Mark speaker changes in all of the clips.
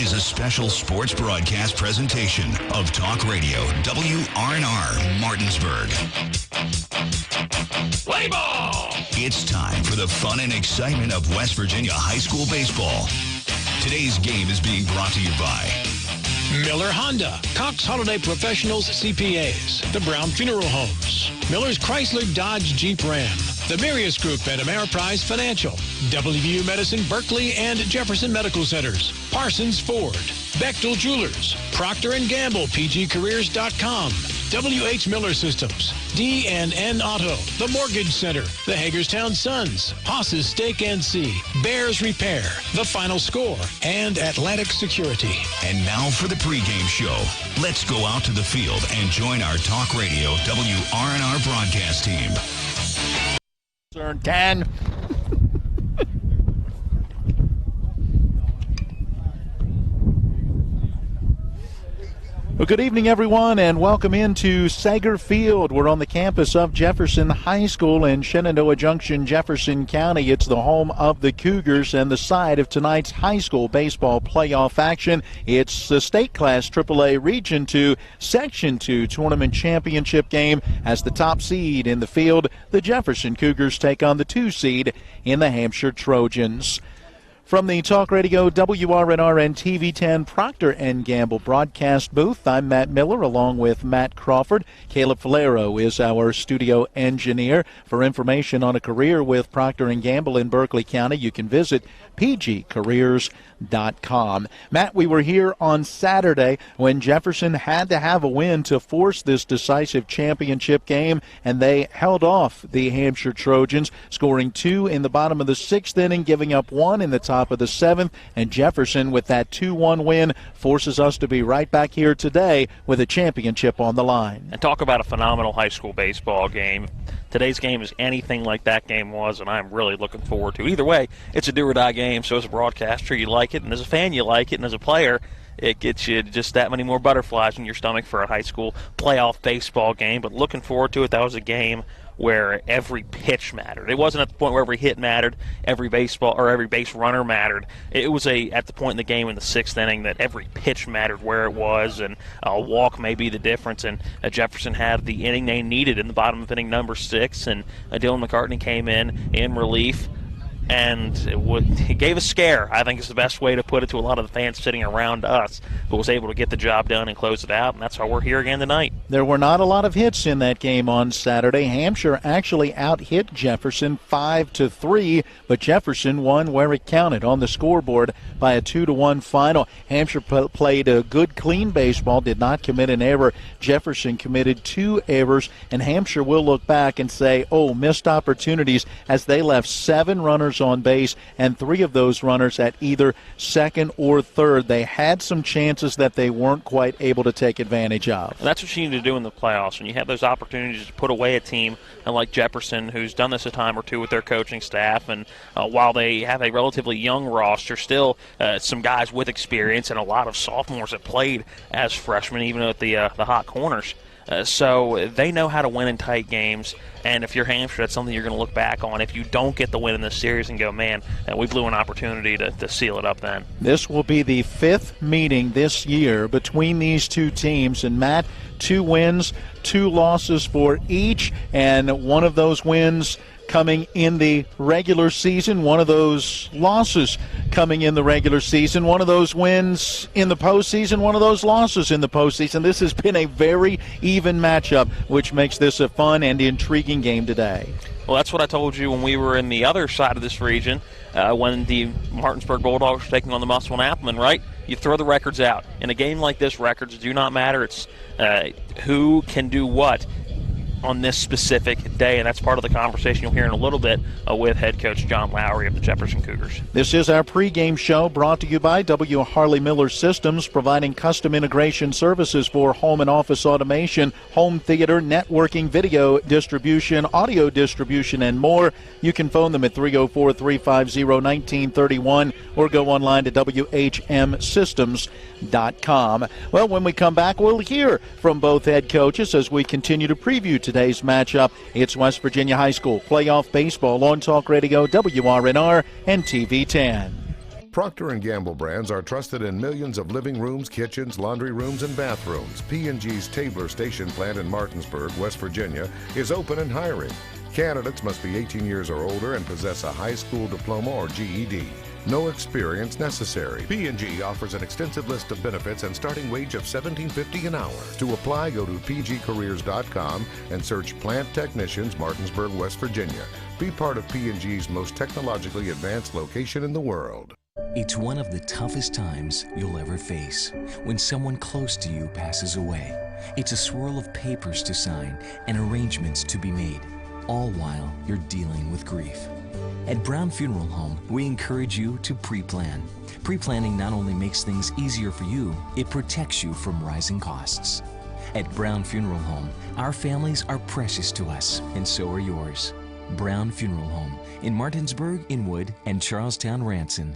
Speaker 1: is a special sports broadcast presentation of Talk Radio WRNR Martinsburg. Play ball! It's time for the fun and excitement of West Virginia high school baseball. Today's game is being brought to you by
Speaker 2: Miller Honda, Cox Holiday Professionals CPAs, the Brown Funeral Homes, Miller's Chrysler Dodge Jeep Ram, the Marius Group and Ameriprise Financial, WVU Medicine Berkeley and Jefferson Medical Centers, Parsons Ford, Bechtel Jewelers, Procter & Gamble, PGCareers.com, WH Miller Systems, D&N Auto, The Mortgage Center, the Hagerstown Suns, Haas's Steak and Sea, Bears Repair, The Final Score, and Atlantic Security.
Speaker 1: And now for the pregame show. Let's go out to the field and join our Talk Radio WRNR broadcast team.
Speaker 3: Turn 10. Well, good evening, everyone, and welcome into Sager Field. We're on the campus of Jefferson High School in Shenandoah Junction, Jefferson County. It's the home of the Cougars and the site of tonight's high school baseball playoff action. It's the State Class AAA Region 2, Section 2 Tournament Championship game. As the top seed in the field, the Jefferson Cougars take on the 2 seed in the Hampshire Trojans. From the Talk Radio WRNR and TV10 Procter & Gamble broadcast booth, I'm Matt Miller along with Matt Crawford. Caleb Falero is our studio engineer. For information on a career with Procter & Gamble in Berkeley County, you can visit pgcareers.com. Matt, we were here on Saturday when Jefferson had to have a win to force this decisive championship game, and they held off the Hampshire Trojans, scoring 2 in the bottom of the 6th inning, giving up 1 in the top of the 7th, and Jefferson with that 2-1 win forces us to be right back here today with a championship on the line.
Speaker 4: And talk about a phenomenal high school baseball game. Today's game is anything like that game was, and I'm really looking forward to it. Either way, it's a do-or-die game, so as a broadcaster, you like it, and as a fan, you like it, and as a player, it gets you just that many more butterflies in your stomach for a high school playoff baseball game. But looking forward to it. That was a game where every pitch mattered. It wasn't at the point where every hit mattered, every baseball or every base runner mattered. It was at the point in the game in the 6th inning that every pitch mattered where it was, and a walk may be the difference. And Jefferson had the inning they needed in the bottom of inning number 6, and Dylan McCartney came in relief. And it gave a scare, I think is the best way to put it, to a lot of the fans sitting around us, but was able to get the job done and close it out, and that's why we're here again tonight.
Speaker 3: There were not a lot of hits in that game on Saturday. Hampshire actually out-hit Jefferson 5-3, but Jefferson won where it counted on the scoreboard by a 2-1 final. Hampshire played a good, clean baseball, did not commit an error. Jefferson committed 2 errors, and Hampshire will look back and say, missed opportunities, as they left 7 runners on base, and 3 of those runners at either second or third. They had some chances that they weren't quite able to take advantage of.
Speaker 4: And that's what you need to do in the playoffs. When you have those opportunities to put away a team like Jefferson, who's done this a time or two with their coaching staff, and while they have a relatively young roster, still some guys with experience and a lot of sophomores that played as freshmen, even at the hot corners. So they know how to win in tight games, and if you're Hampshire, that's something you're going to look back on if you don't get the win in this series and go, man, we blew an opportunity to seal it up then.
Speaker 3: This will be the 5th meeting this year between these 2 teams, and Matt, 2 wins, 2 losses for each, and one of those wins coming in the regular season, one of those losses coming in the regular season, one of those wins in the postseason, one of those losses in the postseason. This has been a very even matchup, which makes this a fun and intriguing game today.
Speaker 4: Well, that's what I told you when we were in the other side of this region, when the Martinsburg Bulldogs were taking on the Musselman Applemen, right? You throw the records out. In a game like this, records do not matter. It's who can do what on this specific day, and that's part of the conversation you'll hear in a little bit with head coach John Lowry of the Jefferson Cougars.
Speaker 3: This is our pregame show brought to you by W. Harley Miller Systems, providing custom integration services for home and office automation, home theater, networking, video distribution, audio distribution, and more. You can phone them at 304-350-1931 or go online to whmsystems.com. Well, when we come back, we'll hear from both head coaches as we continue to preview today's matchup. It's West Virginia High School playoff baseball on Talk Radio, WRNR, and TV10.
Speaker 5: Procter & Gamble brands are trusted in millions of living rooms, kitchens, laundry rooms, and bathrooms. P&G's Tabler Station plant in Martinsburg, West Virginia, is open and hiring. Candidates must be 18 years or older and possess a high school diploma or GED. No experience necessary. P&G offers an extensive list of benefits and starting wage of $17.50 an hour. To apply, go to pgcareers.com and search Plant Technicians, Martinsburg, West Virginia. Be part of P&G's most technologically advanced location in the world.
Speaker 6: It's one of the toughest times you'll ever face when someone close to you passes away. It's a swirl of papers to sign and arrangements to be made, all while you're dealing with grief. At Brown Funeral Home, we encourage you to pre-plan. Pre-planning not only makes things easier for you, it protects you from rising costs. At Brown Funeral Home, our families are precious to us, and so are yours. Brown Funeral Home in Martinsburg, Inwood, and Charlestown, Ranson.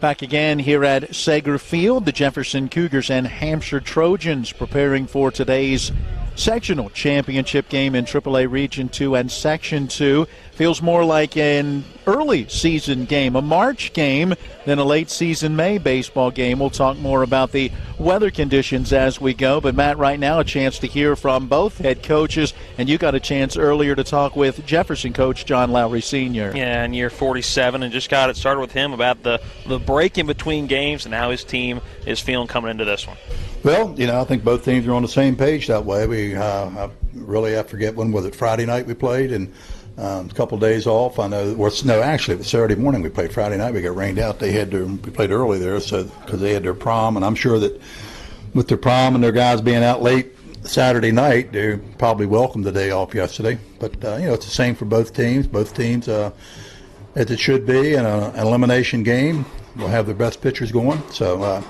Speaker 3: Back again here at Sager Field, the Jefferson Cougars and Hampshire Trojans preparing for today's sectional championship game in AAA Region 2 and Section 2. Feels more like an early season game, a March game, than a late season May baseball game. We'll talk more about the weather conditions as we go. But, Matt, right now a chance to hear from both head coaches, and you got a chance earlier to talk with Jefferson coach John Lowry Sr.
Speaker 4: Yeah, in year 47, and just got it started with him about the break in between games and how his team is feeling coming into this one.
Speaker 7: Well, I think both teams are on the same page that way. I forget when was it, Friday night we played, and a couple of days off. I know, actually it was Saturday morning we played. Friday night we got rained out. We played early there, so because they had their prom, and I'm sure that with their prom and their guys being out late Saturday night, they probably welcomed the day off yesterday. But it's the same for both teams. Both teams, as it should be, in an elimination game, will have their best pitchers going. So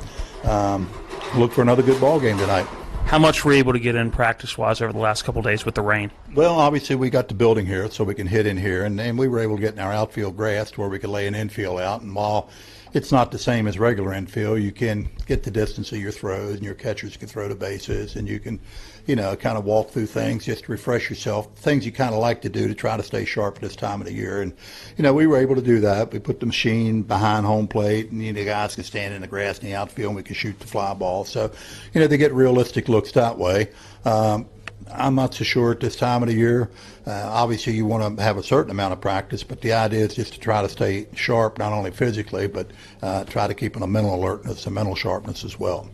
Speaker 7: look for another good ball game tonight.
Speaker 8: How much were you able to get in practice-wise over the last couple of days with the rain?
Speaker 7: Well, obviously we got the building here so we can hit in here, and we were able to get in our outfield grass to where we could lay an infield out. And while it's not the same as regular infield, you can get the distance of your throws, and your catchers can throw the bases, and you can, kind of walk through things just to refresh yourself, things you kind of like to do to try to stay sharp at this time of the year. And, we were able to do that. We put the machine behind home plate, and the guys can stand in the grass in the outfield, and we can shoot the fly ball. So, they get realistic looks that way. I'm not so sure at this time of the year. Obviously, you want to have a certain amount of practice, but the idea is just to try to stay sharp, not only physically, but try to keep a mental alertness and mental sharpness as well.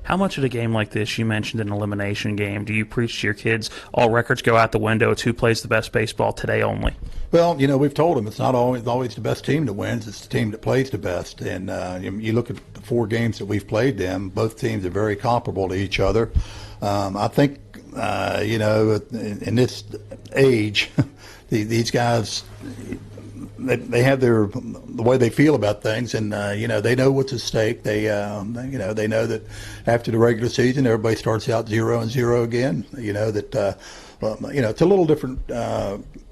Speaker 8: How much of a game like this, you mentioned an elimination game, do you preach to your kids, all records go out the window, it's who plays the best baseball today only?
Speaker 7: Well, we've told them it's not always the best team that wins, it's the team that plays the best. And you look at the 4 games that we've played them, both teams are very comparable to each other. I think, in this age, these guys, they have the way they feel about things, and they know what's at stake. They know that after the regular season, everybody starts out 0-0 again. It's a little different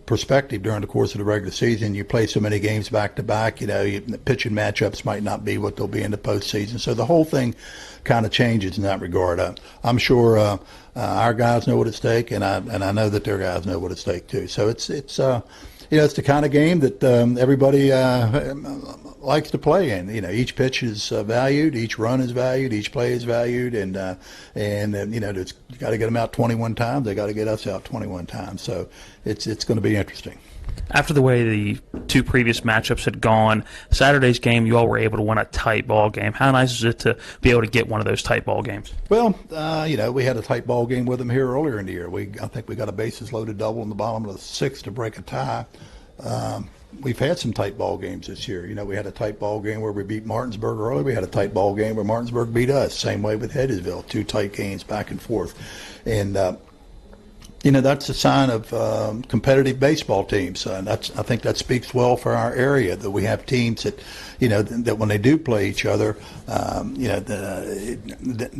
Speaker 7: perspective during the course of the regular season. You play so many games back to back. Pitching matchups might not be what they'll be in the postseason. So the whole thing kind of changes in that regard. I'm sure our guys know what at stake, and I know that their guys know what at stake too. So it's the kind of game that everybody likes to play in. Each pitch is valued, each run is valued, each play is valued, and you got to get them out 21 times. They got to get us out 21 times. So it's going to be interesting.
Speaker 8: After the way the 2 previous matchups had gone, Saturday's game, you all were able to win a tight ball game. How nice is it to be able to get one of those tight ball games?
Speaker 7: Well, we had a tight ball game with them here earlier in the year. I think we got a bases loaded double in the bottom of the 6th to break a tie. We've had some tight ball games this year. We had a tight ball game where we beat Martinsburg early. We had a tight ball game where Martinsburg beat us. Same way with Hedgesville, 2 tight games back and forth. And that's a sign of competitive baseball teams. I think that speaks well for our area, that we have teams that, that when they do play each other, the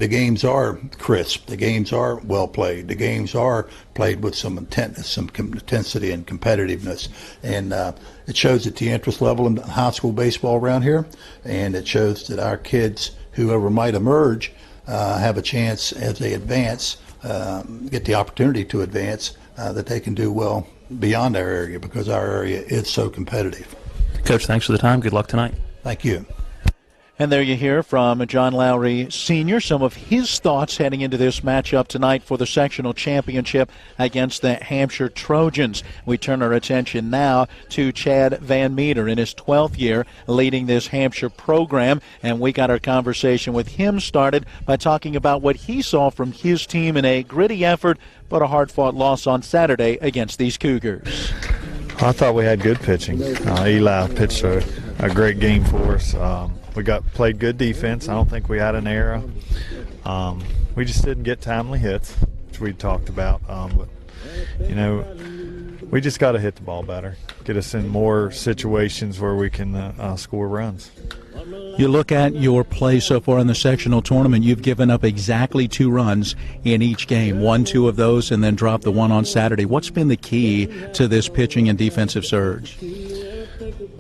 Speaker 7: games are crisp. The games are well played. The games are played with some intensity and competitiveness. And it shows at the interest level in high school baseball around here, and it shows that our kids, whoever might emerge, have a chance as they advance, get the opportunity to advance, that they can do well beyond our area because our area is so competitive.
Speaker 8: Coach, thanks for the time. Good luck tonight.
Speaker 7: Thank you.
Speaker 3: And there you hear from John Lowry Sr. some of his thoughts heading into this matchup tonight for the sectional championship against the Hampshire Trojans. We turn our attention now to Chad Van Meter in his 12th year leading this Hampshire program, and we got our conversation with him started by talking about what he saw from his team in a gritty effort but a hard-fought loss on Saturday against these Cougars.
Speaker 9: I thought we had good pitching. Eli pitched a great game for us. We played good defense. I don't think we had an error. We just didn't get timely hits, which we talked about. But we just got to hit the ball better, get us in more situations where we can score runs.
Speaker 3: You look at your play so far in the sectional tournament, you've given up exactly 2 runs in each game, 1-2 of those, and then dropped the one on Saturday. What's been the key to this pitching and defensive surge?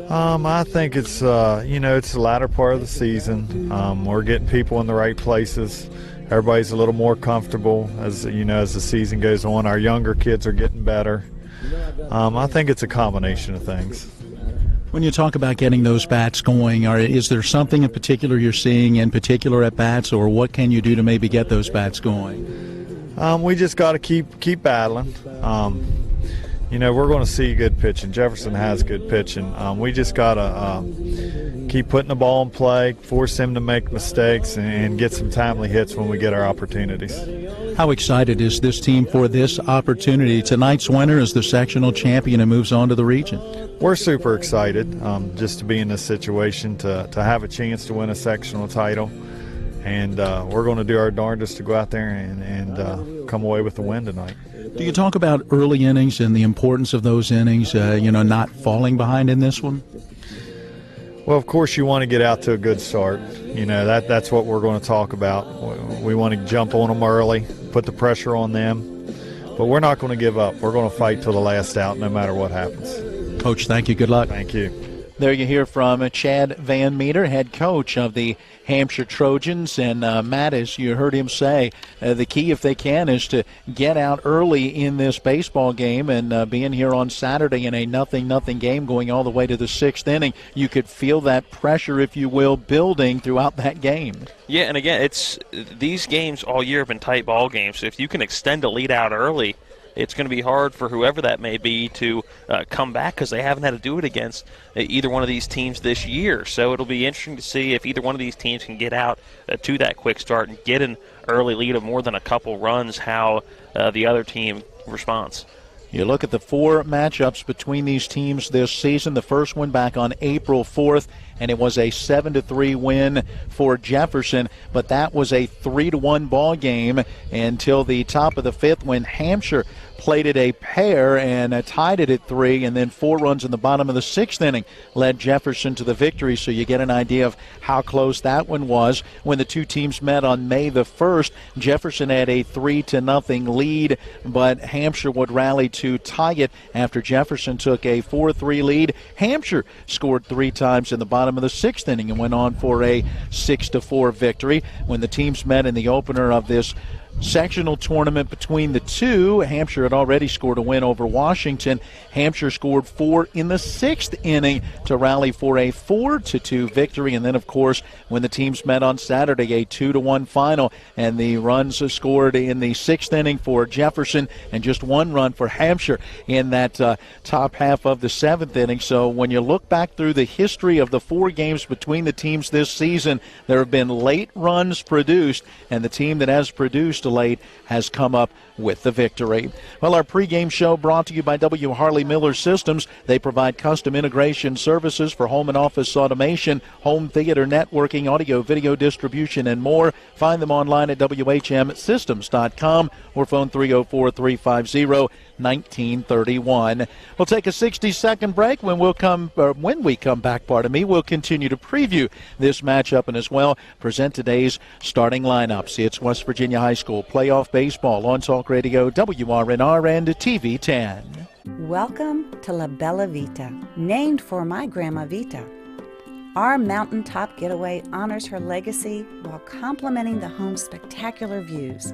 Speaker 9: I think it's it's the latter part of the season. We're getting people in the right places. Everybody's a little more comfortable as the season goes on. Our younger kids are getting better. I think it's a combination of things.
Speaker 3: When you talk about getting those bats going, is there something in particular you're seeing in particular at bats, or what can you do to maybe get those bats going?
Speaker 9: We just got to keep battling. We're going to see good pitching. Jefferson has good pitching. We just got to keep putting the ball in play, force him to make mistakes, and get some timely hits when we get our opportunities.
Speaker 3: How excited is this team for this opportunity? Tonight's winner is the sectional champion and moves on to the region.
Speaker 9: We're super excited just to be in this situation, to have a chance to win a sectional title. And we're going to do our darndest to go out there and come away with the win tonight.
Speaker 3: Do you talk about early innings and the importance of those innings, not falling behind in this one?
Speaker 9: Well, of course, you want to get out to a good start. That's what we're going to talk about. We want to jump on them early, put the pressure on them. But we're not going to give up. We're going to fight till the last out no matter what happens.
Speaker 3: Coach, thank you. Good luck.
Speaker 9: Thank you.
Speaker 3: There you hear from Chad Van Meter, head coach of the Hampshire Trojans. And Matt, as you heard him say, the key, if they can, is to get out early in this baseball game. And being here on Saturday in a 0-0 game going all the way to the 6th inning, you could feel that pressure, if you will, building throughout that game.
Speaker 4: Yeah, and again, these games all year have been tight ball games. So if you can extend a lead out early, it's going to be hard for whoever that may be to come back because they haven't had to do it against either one of these teams this year. So it'll be interesting to see if either one of these teams can get out to that quick start and get an early lead of more than a couple runs, how the other team responds.
Speaker 3: You look at the 4 matchups between these teams this season. The first one back on April 4th, and it was a 7-3 win for Jefferson, but that was a 3-1 ball game until the top of the 5th when Hampshire played it a pair and tied it at 3, and then 4 runs in the bottom of the 6th inning led Jefferson to the victory. So you get an idea of how close that one was. When the two teams met on May the 1st, Jefferson had a 3-0 lead, but Hampshire would rally to tie it after Jefferson took a 4-3 lead. Hampshire scored 3 times in the bottom of the 6th inning and went on for a 6-4 victory. When the teams met in the opener of this sectional tournament between the two, Hampshire had already scored a win over Washington. Hampshire scored 4 in the 6th inning to rally for a 4-2 victory. And then, of course, when the teams met on Saturday, a 2-1 final, and the runs scored in the 6th inning for Jefferson and just 1 run for Hampshire in that top half of the 7th inning. So when you look back through the history of the 4 games between the teams this season, there have been late runs produced, and the team that has produced late has come up with the victory. Well, our pregame show brought to you by W. Harley Miller Systems. They provide custom integration services for home and office automation, home theater networking, audio, video distribution, and more. Find them online at WHMsystems.com or phone 304-350-1931. We'll take a 60-second break. When we come back, we'll continue to preview this matchup and as well present today's starting lineups. It's West Virginia High School playoff baseball on Talk Radio, WRNR, and TV 10.
Speaker 10: Welcome to La Bella Vita, named for my Grandma Vita. Our mountaintop getaway honors her legacy while complementing the home's spectacular views.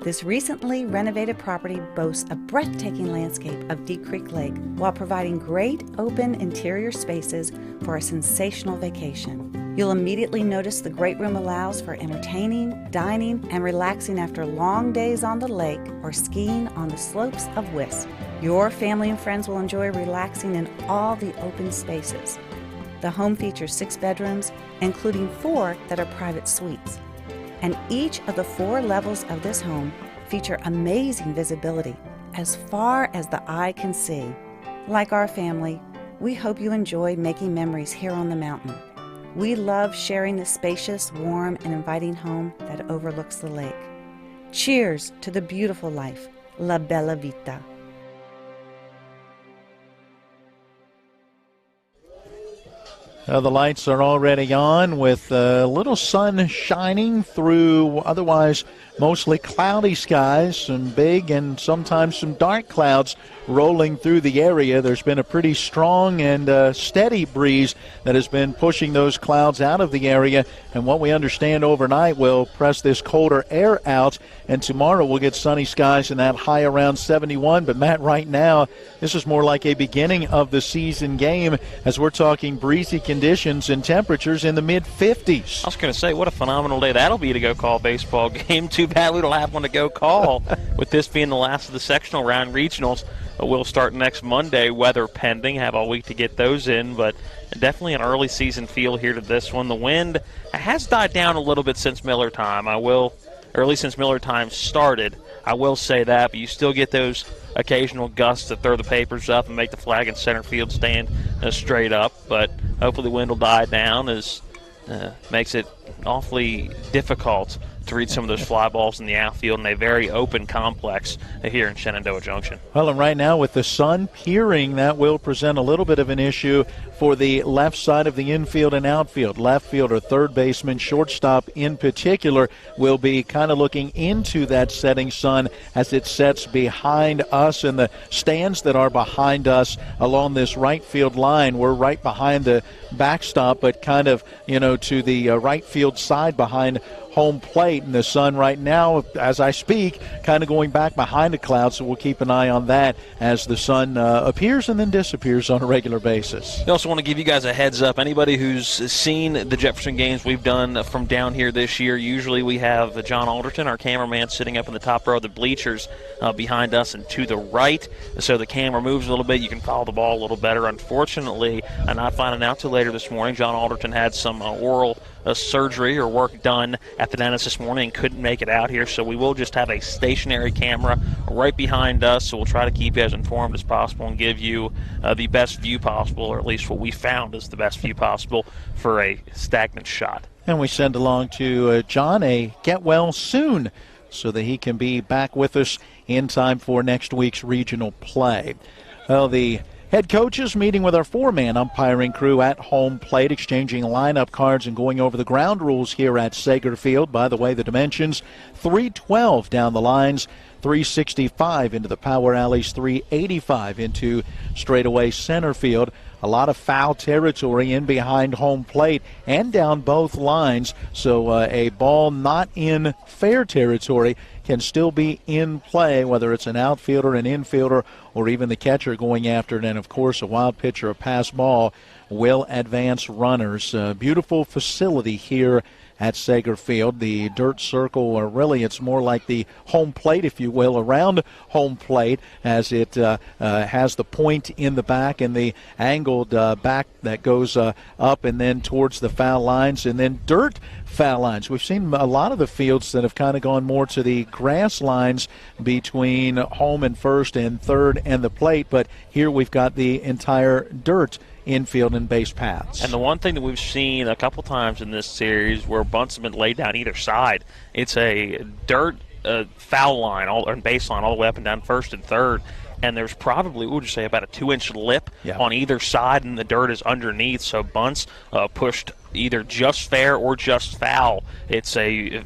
Speaker 10: This recently renovated property boasts a breathtaking landscape of Deep Creek Lake while providing great open interior spaces for a sensational vacation. You'll immediately notice the great room allows for entertaining, dining, and relaxing after long days on the lake or skiing on the slopes of Wisp. Your family and friends will enjoy relaxing in all the open spaces. The home features 6 bedrooms, including 4 that are private suites. And each of the 4 levels of this home feature amazing visibility as far as the eye can see. Like our family, we hope you enjoy making memories here on the mountain. We love sharing this spacious, warm, and inviting home that overlooks the lake. Cheers to the beautiful life, La Bella Vita.
Speaker 3: The lights are already on with a little sun shining through otherwise mostly cloudy skies, some big and sometimes some dark clouds rolling through the area. There's been a pretty strong and steady breeze that has been pushing those clouds out of the area, and what we understand overnight will press this colder air out, and tomorrow we'll get sunny skies and that high around 71. But Matt, right now this is more like a beginning of the season game as we're talking breezy conditions and temperatures in the mid-50s.
Speaker 4: I was going to say, what a phenomenal day that'll be to go call a baseball game. Too bad we don't have one to go call. With this being the last of the sectional round, regionals will start next Monday, weather pending. Have all week to get those in, but definitely an early season feel here to this one. The wind has died down a little bit since Miller time. Or at least since Miller time started. I will say that, but you still get those occasional gusts that throw the papers up and make the flag in center field stand straight up. But hopefully the wind will die down, as makes it awfully difficult to read some of those fly balls in the outfield in a very open complex here in Shenandoah Junction.
Speaker 3: Well, and right now with the sun peering, that will present a little bit of an issue for the left side of the infield and outfield. Left fielder, third baseman, shortstop in particular will be kind of looking into that setting sun as it sets behind us, and the stands that are behind us along this right field line. We're right behind the backstop, but kind of, to the right field side behind home plate, and the sun right now, as I speak, kind of going back behind the clouds, so we'll keep an eye on that as the sun appears and then disappears on a regular basis.
Speaker 4: I also want to give you guys a heads up. Anybody who's seen the Jefferson games we've done from down here this year, usually we have John Alderton, our cameraman, sitting up in the top row of the bleachers behind us and to the right, so the camera moves a little bit. You can follow the ball a little better. Unfortunately, I'm not finding out till later this morning, John Alderton had some oral surgery or work done at the dentist this morning and couldn't make it out here, so we will just have a stationary camera right behind us, so we'll try to keep you as informed as possible and give you the best view possible, or at least what we found is the best view possible for a stagnant shot.
Speaker 3: And we send along to John a get well soon so that he can be back with us in time for next week's regional play. Well, the head coaches meeting with our 4-man umpiring crew at home plate, exchanging lineup cards and going over the ground rules here at Sager Field. By the way, the dimensions, 312 down the lines, 365 into the power alleys, 385 into straightaway center field. A lot of foul territory in behind home plate and down both lines, so a ball not in fair territory can still be in play, whether it's an outfielder, an infielder, or even the catcher going after it. And, of course, a wild pitch or a pass ball will advance runners. Beautiful facility here at Sager Field. The dirt circle, or really it's more like the home plate, if you will, around home plate, as it has the point in the back and the angled back that goes up and then towards the foul lines, and then dirt foul lines. We've seen a lot of the fields that have kind of gone more to the grass lines between home and first and third and the plate, but here we've got the entire dirt infield and base paths.
Speaker 4: And the one thing that we've seen a couple times in this series where bunts have been laid down either side, it's a dirt foul line and base line all the way up and down first and third, and there's probably, we'll just say, about a 2-inch lip on either side, and the dirt is underneath, so bunts pushed either just fair or just foul. It's a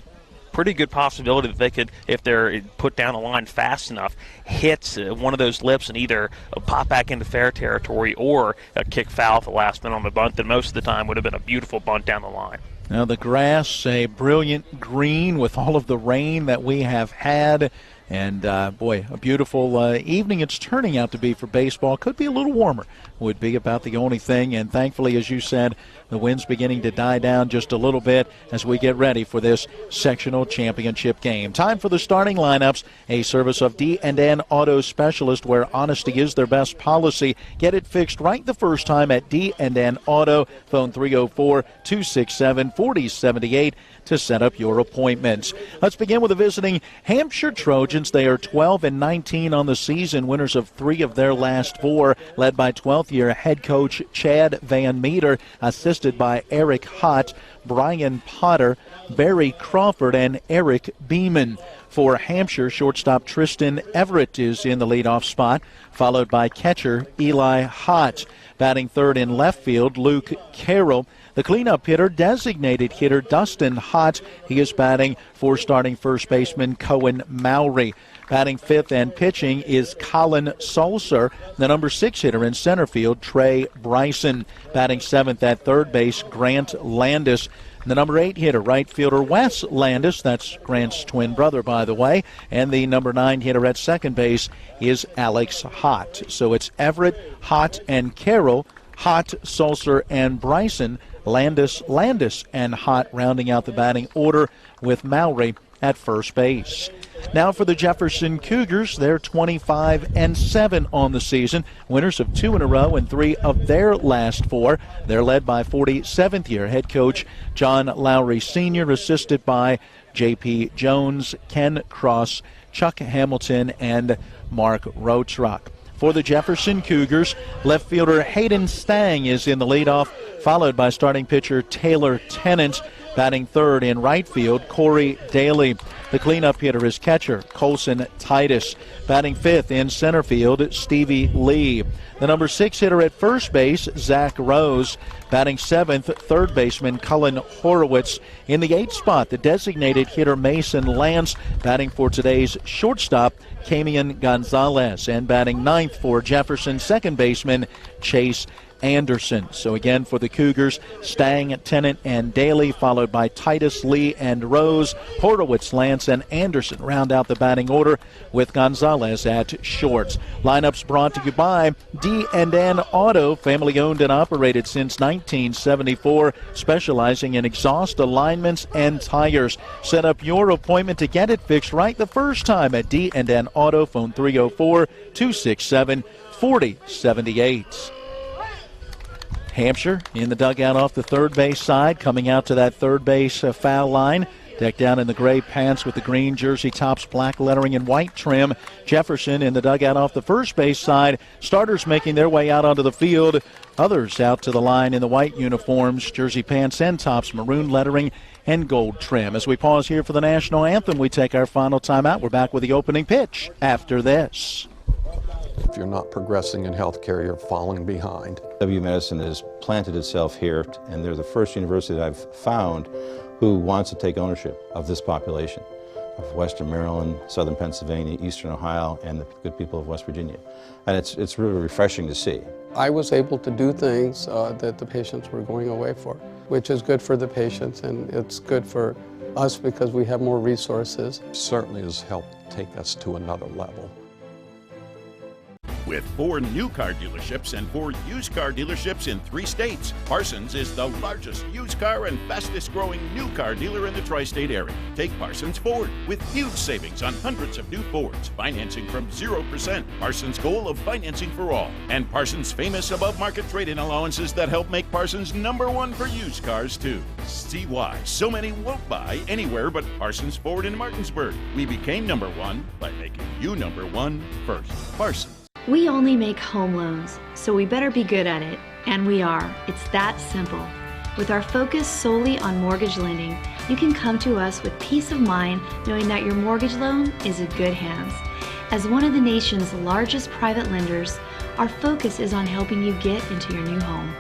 Speaker 4: pretty good possibility that they could, if they're put down the line fast enough, hit one of those lips and either pop back into fair territory or kick foul at the last minute on the bunt that most of the time would have been a beautiful bunt down the line.
Speaker 3: Now the grass, a brilliant green with all of the rain that we have had. And, boy, a beautiful evening it's turning out to be for baseball. Could be a little warmer, would be about the only thing. And thankfully, as you said, the wind's beginning to die down just a little bit as we get ready for this sectional championship game. Time for the starting lineups, a service of D&N Auto Specialist, where honesty is their best policy. Get it fixed right the first time at D&N Auto. Phone 304-267-4078 to set up your appointments. Let's begin with the visiting Hampshire Trojans. They are 12-19 on the season, winners of 3 of their last 4, led by 12th-year head coach Chad Van Meter, assisted by Eric Hott, Brian Potter, Barry Crawford, and Eric Beeman. For Hampshire, shortstop Tristan Everett is in the leadoff spot, followed by catcher Eli Hott. Batting third in left field, Luke Carroll. The cleanup hitter, designated hitter Dustin Hott. He is batting for starting first baseman Cohen Mowry. Batting fifth and pitching is Colin Sulser. The number 6 hitter in center field, Trey Bryson. Batting seventh at third base, Grant Landis. The number 8 hitter, right fielder Wes Landis. That's Grant's twin brother, by the way. And the number 9 hitter at second base is Alex Hott. So it's Everett, Hott, and Carroll. Hott, Sulser, and Bryson. Landis, and Hott rounding out the batting order with Mowry at first base. Now for the Jefferson Cougars, they're 25-7 on the season, winners of 2 in a row and 3 of their last 4. They're led by 47th-year head coach John Lowry Sr., assisted by J.P. Jones, Ken Cross, Chuck Hamilton, and Mark Rotrock. For the Jefferson Cougars, left fielder Hayden Stang is in the leadoff, followed by starting pitcher Taylor Tennant. Batting third in right field, Corey Daly. The cleanup hitter is catcher Colson Titus. Batting fifth in center field, Stevie Lee. The number 6 hitter at first base, Zach Rose. Batting seventh, third baseman Cullen Horowitz. In the 8th spot, the designated hitter Mason Lance. Batting for today's shortstop, Camian Gonzalez. And batting ninth for Jefferson, second baseman Chase Anderson. So again for the Cougars, Stang, Tennant, and Daly, followed by Titus, Lee, and Rose. Horowitz, Lance, and Anderson round out the batting order with Gonzalez at shorts. Lineups brought to you by D&N Auto, family owned and operated since 1974, specializing in exhaust alignments and tires. Set up your appointment to get it fixed right the first time at D&N Auto. Phone 304-267-4078. Hampshire in the dugout off the third base side, coming out to that third base foul line. Decked out in the gray pants with the green jersey tops, black lettering, and white trim. Jefferson in the dugout off the first base side. Starters making their way out onto the field. Others out to the line in the white uniforms, jersey pants and tops, maroon lettering, and gold trim. As we pause here for the national anthem, we take our final timeout. We're back with the opening pitch after this.
Speaker 11: If you're not progressing in healthcare, you're falling behind.
Speaker 12: WU Medicine has planted itself here, and they're the first university that I've found who wants to take ownership of this population of Western Maryland, Southern Pennsylvania, Eastern Ohio, and the good people of West Virginia. And it's really refreshing to see.
Speaker 11: I was able to do things that the patients were going away for, which is good for the patients, and it's good for us because we have more resources. It certainly has helped take us to another level.
Speaker 13: With 4 new car dealerships and 4 used car dealerships in 3 states, Parsons is the largest used car and fastest growing new car dealer in the tri-state area. Take Parsons Ford with huge savings on hundreds of new Fords, financing from 0%. Parsons' goal of financing for all, and Parsons' famous above-market trade-in allowances that help make Parsons #1 for used cars too. See why so many won't buy anywhere but Parsons Ford in Martinsburg. We became #1 by making you #1 first. Parsons.
Speaker 14: We only make home loans, so we better be good at it. And we are. It's that simple. With our focus solely on mortgage lending, you can come to us with peace of mind knowing that your mortgage loan is in good hands. As one of the nation's largest private lenders, our focus is on helping you get into your new home.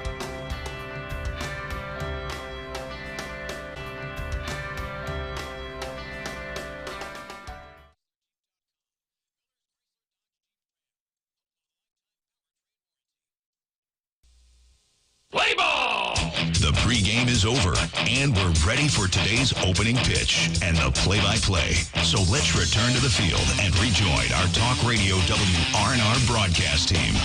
Speaker 1: The pregame is over, and we're ready for today's opening pitch and the play-by-play. So let's return to the field and rejoin our Talk Radio WRNR broadcast team.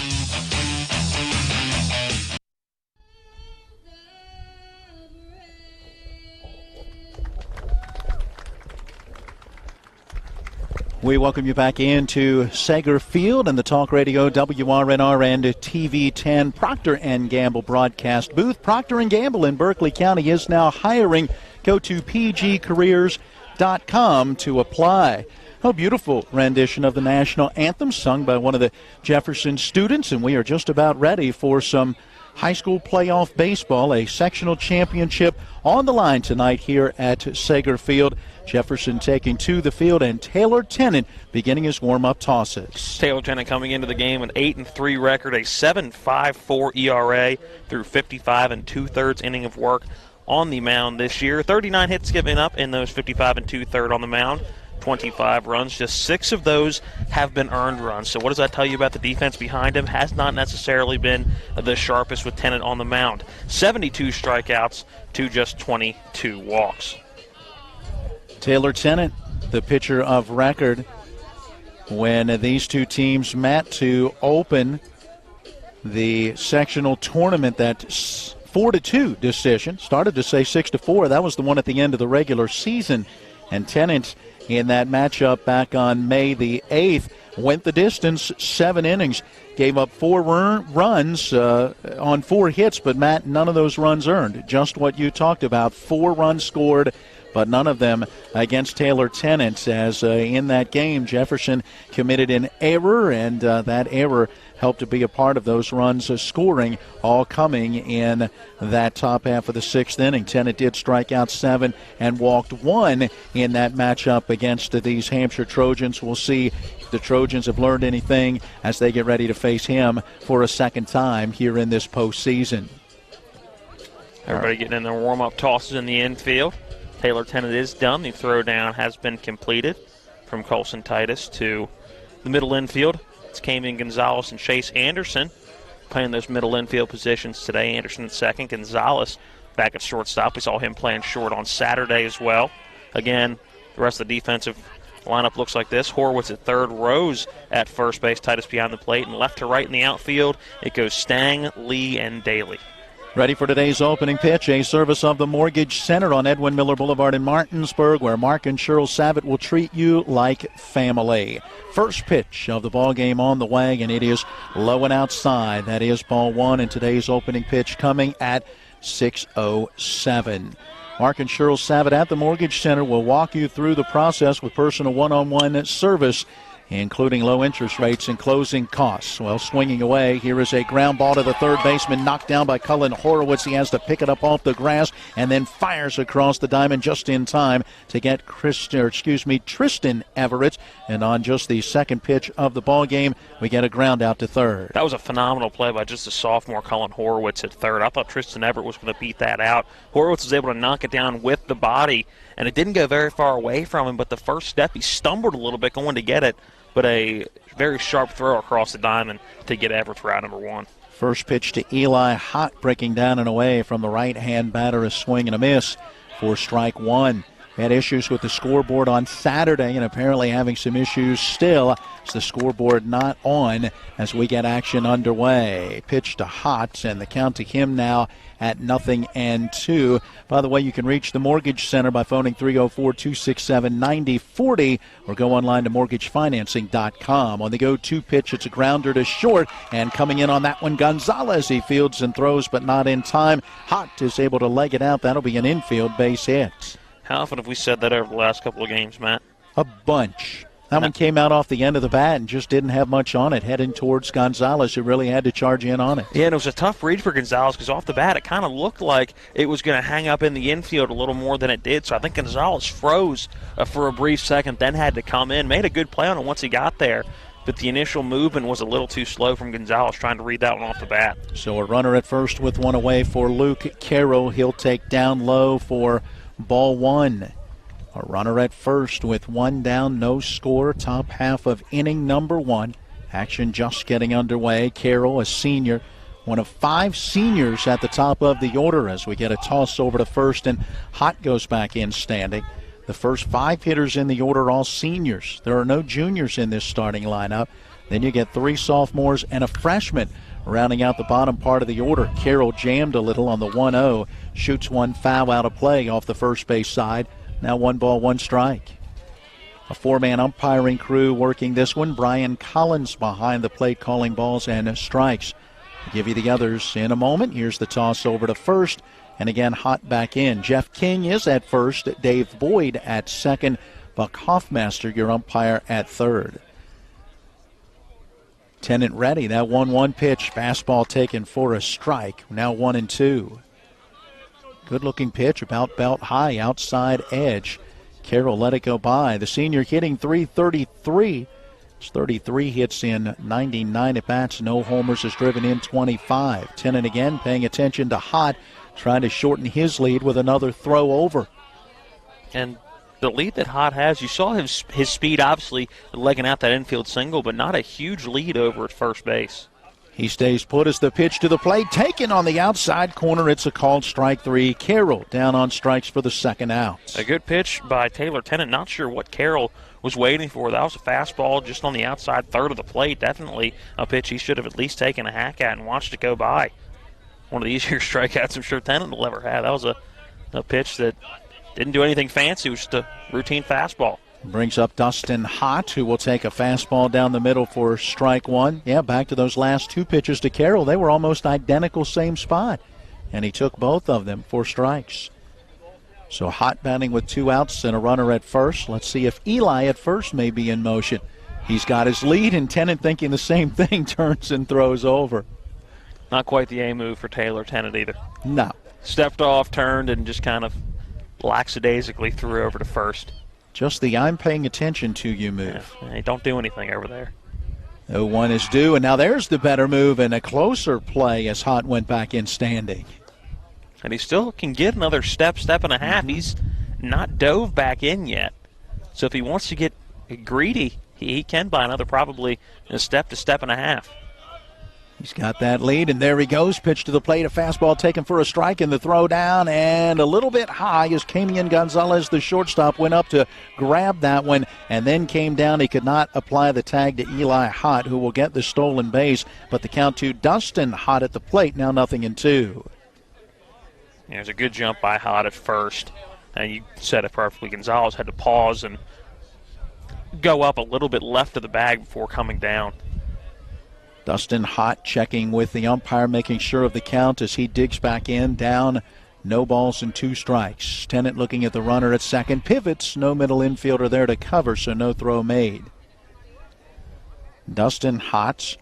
Speaker 3: We welcome you back into Sager Field and the Talk Radio WRNR and TV 10 Procter & Gamble broadcast booth. Procter & Gamble in Berkeley County is now hiring. Go to pgcareers.com to apply. A beautiful rendition of the national anthem sung by one of the Jefferson students, and we are just about ready for some high school playoff baseball, a sectional championship on the line tonight here at Sager Field. Jefferson taking to the field, and Taylor Tennant beginning his warm-up tosses.
Speaker 4: Taylor Tennant coming into the game with an 8-3 record, a 7.54 ERA through 55 2/3 inning of work on the mound this year. 39 hits given up in those 55 2/3 on the mound. 25 runs, just 6 of those have been earned runs. So what does that tell you about the defense behind him? Has not necessarily been the sharpest with Tennant on the mound. 72 strikeouts to just 22 walks.
Speaker 3: Taylor Tennant, the pitcher of record, when these two teams met to open the sectional tournament. That 4-2 decision. Started to say 6-4. That was the one at the end of the regular season. And Tennant, in that matchup back on May the 8th, went the distance, 7 innings, gave up 4 runs on 4 hits, but Matt, none of those runs earned. Just what you talked about, 4 runs scored, but none of them against Taylor Tennant, as in that game Jefferson committed an error, and that error helped to be a part of those runs scoring, all coming in that top half of the 6th inning. Tennant did strike out 7 and walked 1 in that matchup against these Hampshire Trojans. We'll see if the Trojans have learned anything as they get ready to face him for a second time here in this postseason.
Speaker 4: Everybody getting in their warm-up tosses in the infield. Taylor Tennant is done. The throwdown has been completed from Colson Titus to the middle infield. It's Cayman Gonzalez and Chase Anderson playing those middle infield positions today. Anderson at second, Gonzalez back at shortstop. We saw him playing short on Saturday as well. Again, the rest of the defensive lineup looks like this. Horowitz at third, Rose at first base, Titus behind the plate, and left to right in the outfield, it goes Stang, Lee, and Daly.
Speaker 3: Ready for today's opening pitch, a service of the Mortgage Center on Edwin Miller Boulevard in Martinsburg, where Mark and Cheryl Savitt will treat you like family. First pitch of the ball game on the wagon. It is low and outside. That is ball 1, and today's opening pitch coming at 6:07. Mark and Cheryl Savitt at the Mortgage Center will walk you through the process with personal one-on-one service, including low interest rates and closing costs. Well, swinging away, here is a ground ball to the third baseman, knocked down by Cullen Horowitz. He has to pick it up off the grass and then fires across the diamond just in time to get Tristan Everett. And on just the second pitch of the ball game, we get a ground out to third.
Speaker 4: That was a phenomenal play by just a sophomore Cullen Horowitz at third. I thought Tristan Everett was going to beat that out. Horowitz was able to knock it down with the body, and it didn't go very far away from him, but the first step, he stumbled a little bit going to get it, but a very sharp throw across the diamond to get Everett for out number 1.
Speaker 3: First pitch to Eli, hot, breaking down and away from the right-hand batter, a swing and a miss for strike 1. We had issues with the scoreboard on Saturday and apparently having some issues still. It's the scoreboard not on as we get action underway. Pitch to Hotz, and the count to him now at 0-2. By the way, you can reach the Mortgage Center by phoning 304-267-9040 or go online to mortgagefinancing.com. On the 0-2 pitch, it's a grounder to short, and coming in on that one, Gonzalez. He fields and throws, but not in time. Hott is able to leg it out. That'll be an infield base hit.
Speaker 4: How often have we said that over the last couple of games, Matt?
Speaker 3: A bunch. That one came out off the end of the bat and just didn't have much on it, heading towards Gonzalez, who really had to charge in on it.
Speaker 4: Yeah, and it was a tough read for Gonzalez because off the bat it kind of looked like it was going to hang up in the infield a little more than it did. So I think Gonzalez froze for a brief second, then had to come in. Made a good play on it once he got there, but the initial movement was a little too slow from Gonzalez trying to read that one off the bat.
Speaker 3: So a runner at first with one away for Luke Carroll. He'll take down low for ball 1. A runner at first with one down, no score, top half of inning number 1. Action just getting underway. Carroll, a senior, one of 5 seniors at the top of the order as we get a toss over to first, and Hott goes back in standing. The first 5 hitters in the order all seniors. There are no juniors in this starting lineup. Then you get 3 sophomores and a freshman rounding out the bottom part of the order. Carroll jammed a little on the 1-0, shoots one foul out of play off the first base side. Now 1 ball, 1 strike. A 4-man umpiring crew working this one. Brian Collins behind the plate calling balls and strikes. I'll give you the others in a moment. Here's the toss over to first. And again, Hott back in. Jeff King is at first. Dave Boyd at second. Buck Hoffmaster, your umpire, at third. Tennant ready. That 1-1 pitch. Fastball taken for a strike. Now 1-2. Good-looking pitch, about belt high, outside edge. Carroll let it go by. The senior hitting .333. It's 33 hits in 99 at-bats. No homers, has driven in 25. Tennant again paying attention to Hott, trying to shorten his lead with another throw over.
Speaker 4: And the lead that Hott has, you saw his speed obviously legging out that infield single, but not a huge lead over at first base.
Speaker 3: He stays put as the pitch to the plate, taken on the outside corner. It's a called strike 3. Carroll down on strikes for the second out.
Speaker 4: A good pitch by Taylor Tennant. Not sure what Carroll was waiting for. That was a fastball just on the outside third of the plate. Definitely a pitch he should have at least taken a hack at and watched it go by. One of the easier strikeouts I'm sure Tennant will ever have. That was a pitch that didn't do anything fancy. It was just a routine fastball.
Speaker 3: Brings up Dustin Hott, who will take a fastball down the middle for strike 1. Yeah, back to those last 2 pitches to Carroll. They were almost identical, same spot. And he took both of them for strikes. So Hott batting with 2 outs and a runner at first. Let's see if Eli at first may be in motion. He's got his lead, and Tennant thinking the same thing, turns and throws over.
Speaker 4: Not quite the A move for Taylor Tennant either.
Speaker 3: No.
Speaker 4: Stepped off, turned, and just kind of lackadaisically threw over to first.
Speaker 3: Just the I'm paying attention to you move.
Speaker 4: Yeah, hey, don't do anything over there.
Speaker 3: 0-1 is due, and now there's the better move and a closer play as Hott went back in standing.
Speaker 4: And he still can get another step and a half. He's not dove back in yet. So if he wants to get greedy, he can buy another probably a step to step and a half.
Speaker 3: He's got that lead, and there he goes. Pitch to the plate, a fastball taken for a strike, and the throw down, and a little bit high as Camion Gonzalez, the shortstop, went up to grab that one, and then came down. He could not apply the tag to Eli Hott, who will get the stolen base, but the count to Dustin Hott at the plate, now 0-2.
Speaker 4: There's a good jump by Hott at first, and you said it perfectly. Gonzalez had to pause and go up a little bit left of the bag before coming down.
Speaker 3: Dustin Hott checking with the umpire, making sure of the count as he digs back in, down, no balls and 2 strikes. Tennant looking at the runner at second, pivots, no middle infielder there to cover, so no throw made. Dustin Hott,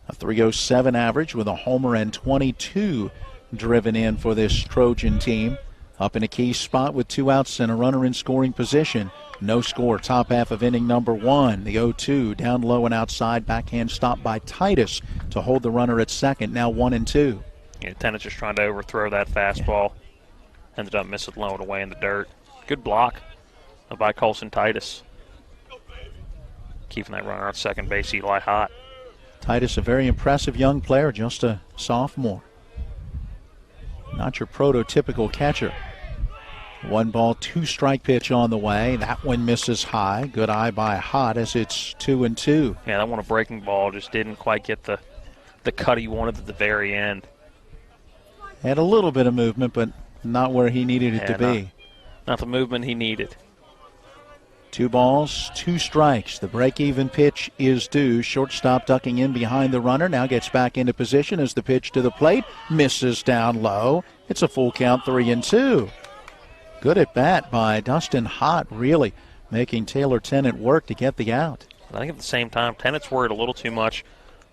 Speaker 3: a .307 average with a homer and 22 driven in for this Trojan team. Up in a key spot with 2 outs and a runner in scoring position. No score, top half of inning number 1. The 0-2, down low and outside, backhand stop by Titus to hold the runner at second, now 1-2.
Speaker 4: Yeah, Tennant's just trying to overthrow that fastball. Ended up missing low and away in the dirt. Good block by Colson Titus. Keeping that runner on second base, Eli Hott.
Speaker 3: Titus, a very impressive young player, just a sophomore. Not your prototypical catcher. 1 ball, 2 strike pitch on the way. That one misses high. Good eye by Hott as it's 2-2.
Speaker 4: Yeah, that one a breaking ball. Just didn't quite get the cut he wanted at the very end.
Speaker 3: Had a little bit of movement, but not where he needed it to be.
Speaker 4: Not the movement he needed.
Speaker 3: 2 balls, 2 strikes. The break-even pitch is due. Shortstop ducking in behind the runner. Now gets back into position as the pitch to the plate. Misses down low. It's a full count, 3-2. Good at bat by Dustin Hott, really making Taylor Tennant work to get the out.
Speaker 4: I think at the same time, Tennant's worried a little too much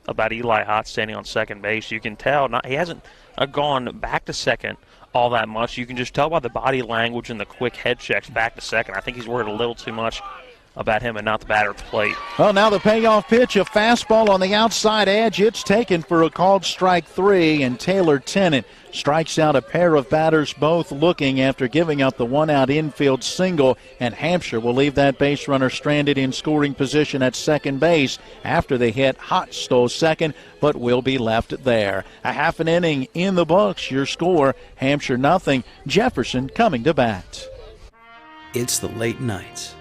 Speaker 4: about Eli Hott standing on second base. You can tell he hasn't gone back to second all that much. You can just tell by the body language and the quick head checks back to second. I think he's worried a little too much about him and not the batter at the plate.
Speaker 3: Well, now the payoff pitch, a fastball on the outside edge. It's taken for a called strike 3, and Taylor Tennant strikes out a pair of batters, both looking after giving up the one-out infield single, and Hampshire will leave that base runner stranded in scoring position at second base after the hit. Hott stole second, but will be left there. A half an inning in the books. Your score, Hampshire nothing, Jefferson coming to bat.
Speaker 15: It's the late nights.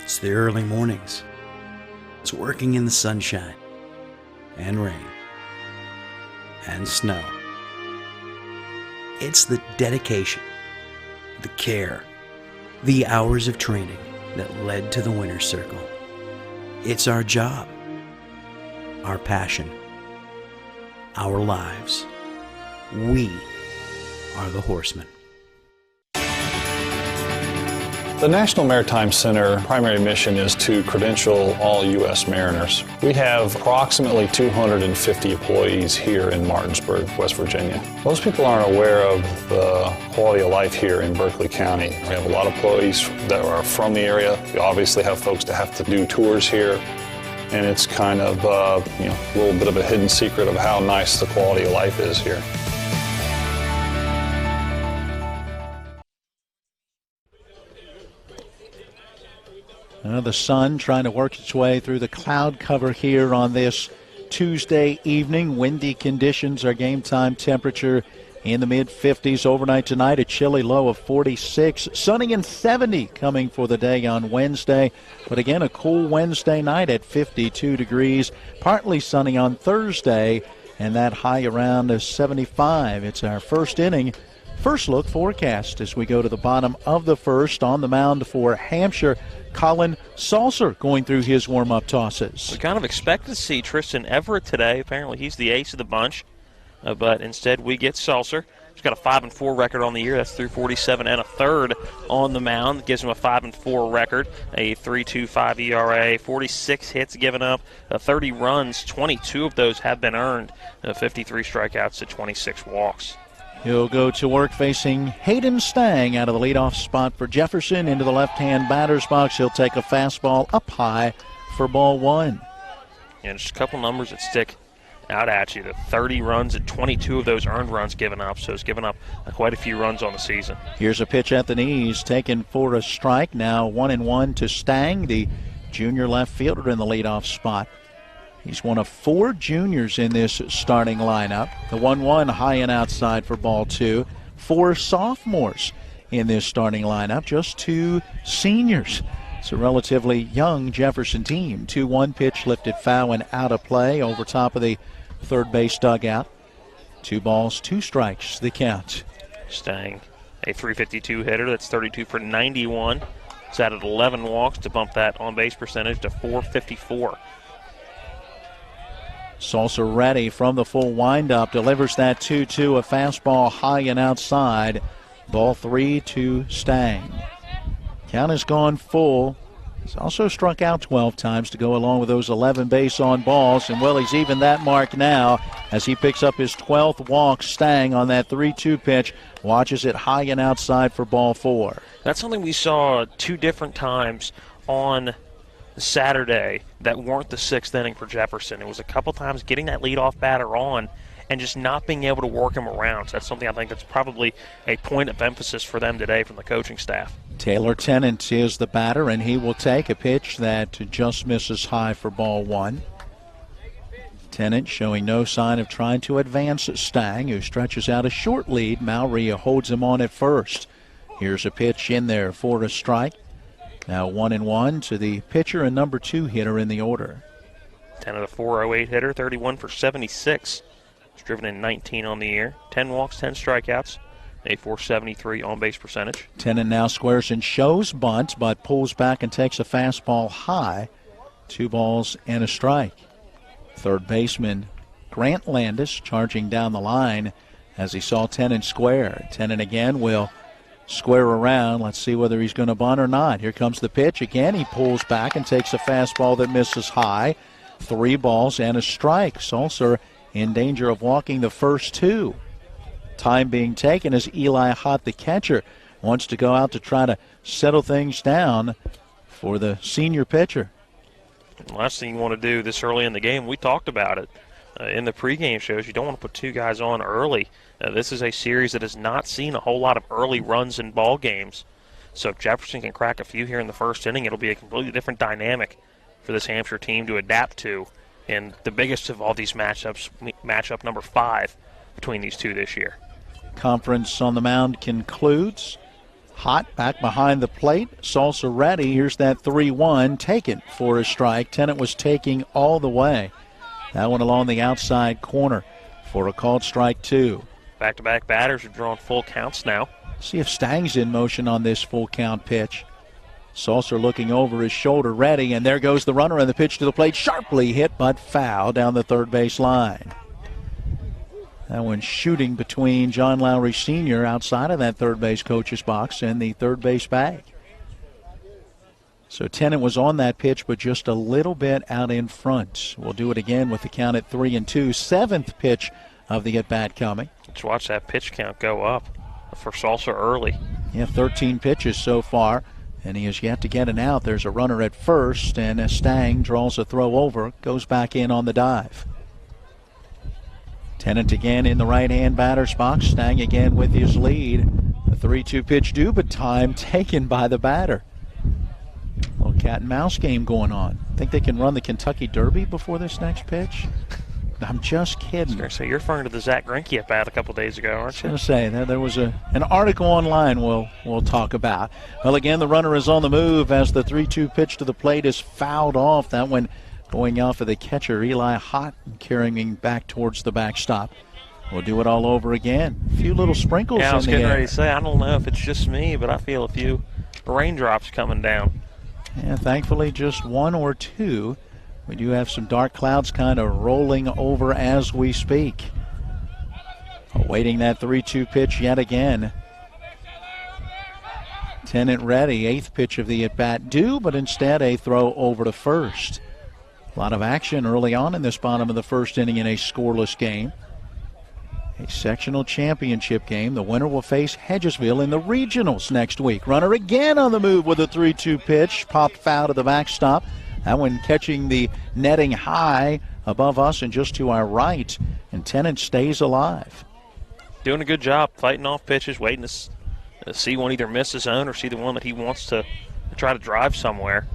Speaker 15: It's the early mornings. It's working in the sunshine and rain and snow. It's the dedication, the care, the hours of training that led to the winner's circle. It's our job, our passion, our lives. We are the horsemen.
Speaker 16: The National Maritime Center primary mission is to credential all U.S. mariners. We have approximately 250 employees here in Martinsburg, West Virginia. Most people aren't aware of the quality of life here in Berkeley County. We have a lot of employees that are from the area. We obviously have folks that have to do tours here, and it's kind of a little bit of a hidden secret of how nice the quality of life is here.
Speaker 3: The sun trying to work its way through the cloud cover here on this Tuesday evening. Windy conditions, our game time temperature in the mid-50s. Overnight tonight, a chilly low of 46. Sunny and 70 coming for the day on Wednesday. But again, a cool Wednesday night at 52 degrees. Partly sunny on Thursday, and that high around 75. It's our first inning. First look forecast as we go to the bottom of the first. On the mound for Hampshire, Colin Salser going through his warm-up tosses.
Speaker 4: We kind of expected to see Tristan Everett today. Apparently he's the ace of the bunch, but instead we get Salser. He's got a 5-4 record on the year. That's through 47 and a third on the mound. Gives him a 5-4 record, a 3.25 ERA, 46 hits given up, 30 runs. 22 of those have been earned, 53 strikeouts to 26 walks.
Speaker 3: He'll go to work facing Hayden Stang out of the leadoff spot for Jefferson. Into the left-hand batter's box. He'll take a fastball up high for ball one.
Speaker 4: And just a couple numbers that stick out at you. The 30 runs and 22 of those earned runs given up. So he's given up quite a few runs on the season.
Speaker 3: Here's a pitch at the knees, taken for a strike. Now 1-1 to Stang, the junior left fielder in the leadoff spot. He's one of 4 juniors in this starting lineup. The 1-1 high and outside for ball 2. 4 sophomores in this starting lineup, just 2 seniors. It's a relatively young Jefferson team. 2-1 pitch lifted foul and out of play over top of the third base dugout. 2 balls, 2 strikes, the count.
Speaker 4: Stang, a 352 hitter. That's 32 for 91. It's added 11 walks to bump that on-base percentage to 454.
Speaker 3: Salsa ready from the full windup. Delivers that 2-2, a fastball high and outside. Ball 3 to Stang. Count has gone full. He's also struck out 12 times to go along with those 11 base on balls. And, well, he's even that mark now as he picks up his 12th walk. Stang on that 3-2 pitch. Watches it high and outside for ball 4.
Speaker 4: That's something we saw 2 different times on Saturday that weren't the 6th inning for Jefferson. It was a couple times getting that leadoff batter on and just not being able to work him around. So that's something I think that's probably a point of emphasis for them today from the coaching staff.
Speaker 3: Taylor Tennant is the batter, and he will take a pitch that just misses high for ball 1. Tennant showing no sign of trying to advance Stang, who stretches out a short lead. Mowry holds him on at first. Here's a pitch in there for a strike. Now 1-1 to the pitcher and number 2 hitter in the order.
Speaker 4: Tennant, a 408 hitter, 31 for 76. He's driven in 19 on the year. 10 walks, 10 strikeouts, a 473 on-base percentage.
Speaker 3: Tennant now squares and shows bunt, but pulls back and takes a fastball high. 2 balls and a strike. Third baseman Grant Landis charging down the line as he saw Tennant square. Tennant again will square around. Let's see whether he's going to bunt or not. Here comes the pitch. Again, he pulls back and takes a fastball that misses high. 3 balls and a strike. Salser in danger of walking the first 2. Time being taken as Eli Hott, the catcher, wants to go out to try to settle things down for the senior pitcher.
Speaker 4: Last thing you want to do this early in the game, we talked about it in the pregame shows, you don't want to put two guys on early. This is a series that has not seen a whole lot of early runs in ball games. So if Jefferson can crack a few here in the first inning, it'll be a completely different dynamic for this Hampshire team to adapt to. And the biggest of all these matchups, matchup number 5 between these two this year.
Speaker 3: Conference on the mound concludes. Hot back behind the plate. Salsa ready. Here's that 3-1 taken for a strike. Tennant was taking all the way. That one along the outside corner for a called strike 2.
Speaker 4: Back-to-back batters are drawing full counts now.
Speaker 3: See if Stang's in motion on this full count pitch. Salsa looking over his shoulder, ready, and there goes the runner, and the pitch to the plate, sharply hit but foul down the third base line. That one shooting between John Lowry Sr. outside of that third base coach's box and the third base bag. So Tennant was on that pitch, but just a little bit out in front. We'll do it again with the count at 3-2. 7th pitch of the at-bat coming.
Speaker 4: Let's watch that pitch count go up for Salsa early.
Speaker 3: Yeah, 13 pitches so far, and he has yet to get an out. There's a runner at first, and Stang draws a throw over, goes back in on the dive. Tennant again in the right-hand batter's box. Stang again with his lead. The 3-2 pitch due, but time taken by the batter. Little cat and mouse game going on. Think they can run the Kentucky Derby before this next pitch? I'm just kidding.
Speaker 4: So you're referring to the Zach Greinke at bat a couple days ago, aren't you?
Speaker 3: I was going to say, there was an article online we'll talk about. Well, again, the runner is on the move as the 3-2 pitch to the plate is fouled off. That one going out for the catcher, Eli Hott, carrying back towards the backstop. We'll do it all over again. A few little sprinkles in the air.
Speaker 4: Yeah, I was getting ready to say, I don't know if it's just me, but I feel a few raindrops coming down.
Speaker 3: Yeah, thankfully just 1 or 2. We do have some dark clouds kind of rolling over as we speak. Awaiting that 3-2 pitch yet again. Tennant ready, 8th pitch of the at-bat due, but instead a throw over to first. A lot of action early on in this bottom of the first inning in a scoreless game. A sectional championship game. The winner will face Hedgesville in the regionals next week. Runner again on the move with a 3-2 pitch. Popped foul to the backstop. That one catching the netting high above us and just to our right. And Tennant stays alive.
Speaker 4: Doing a good job fighting off pitches, waiting to see one either miss his own or see the one that he wants to try to drive somewhere.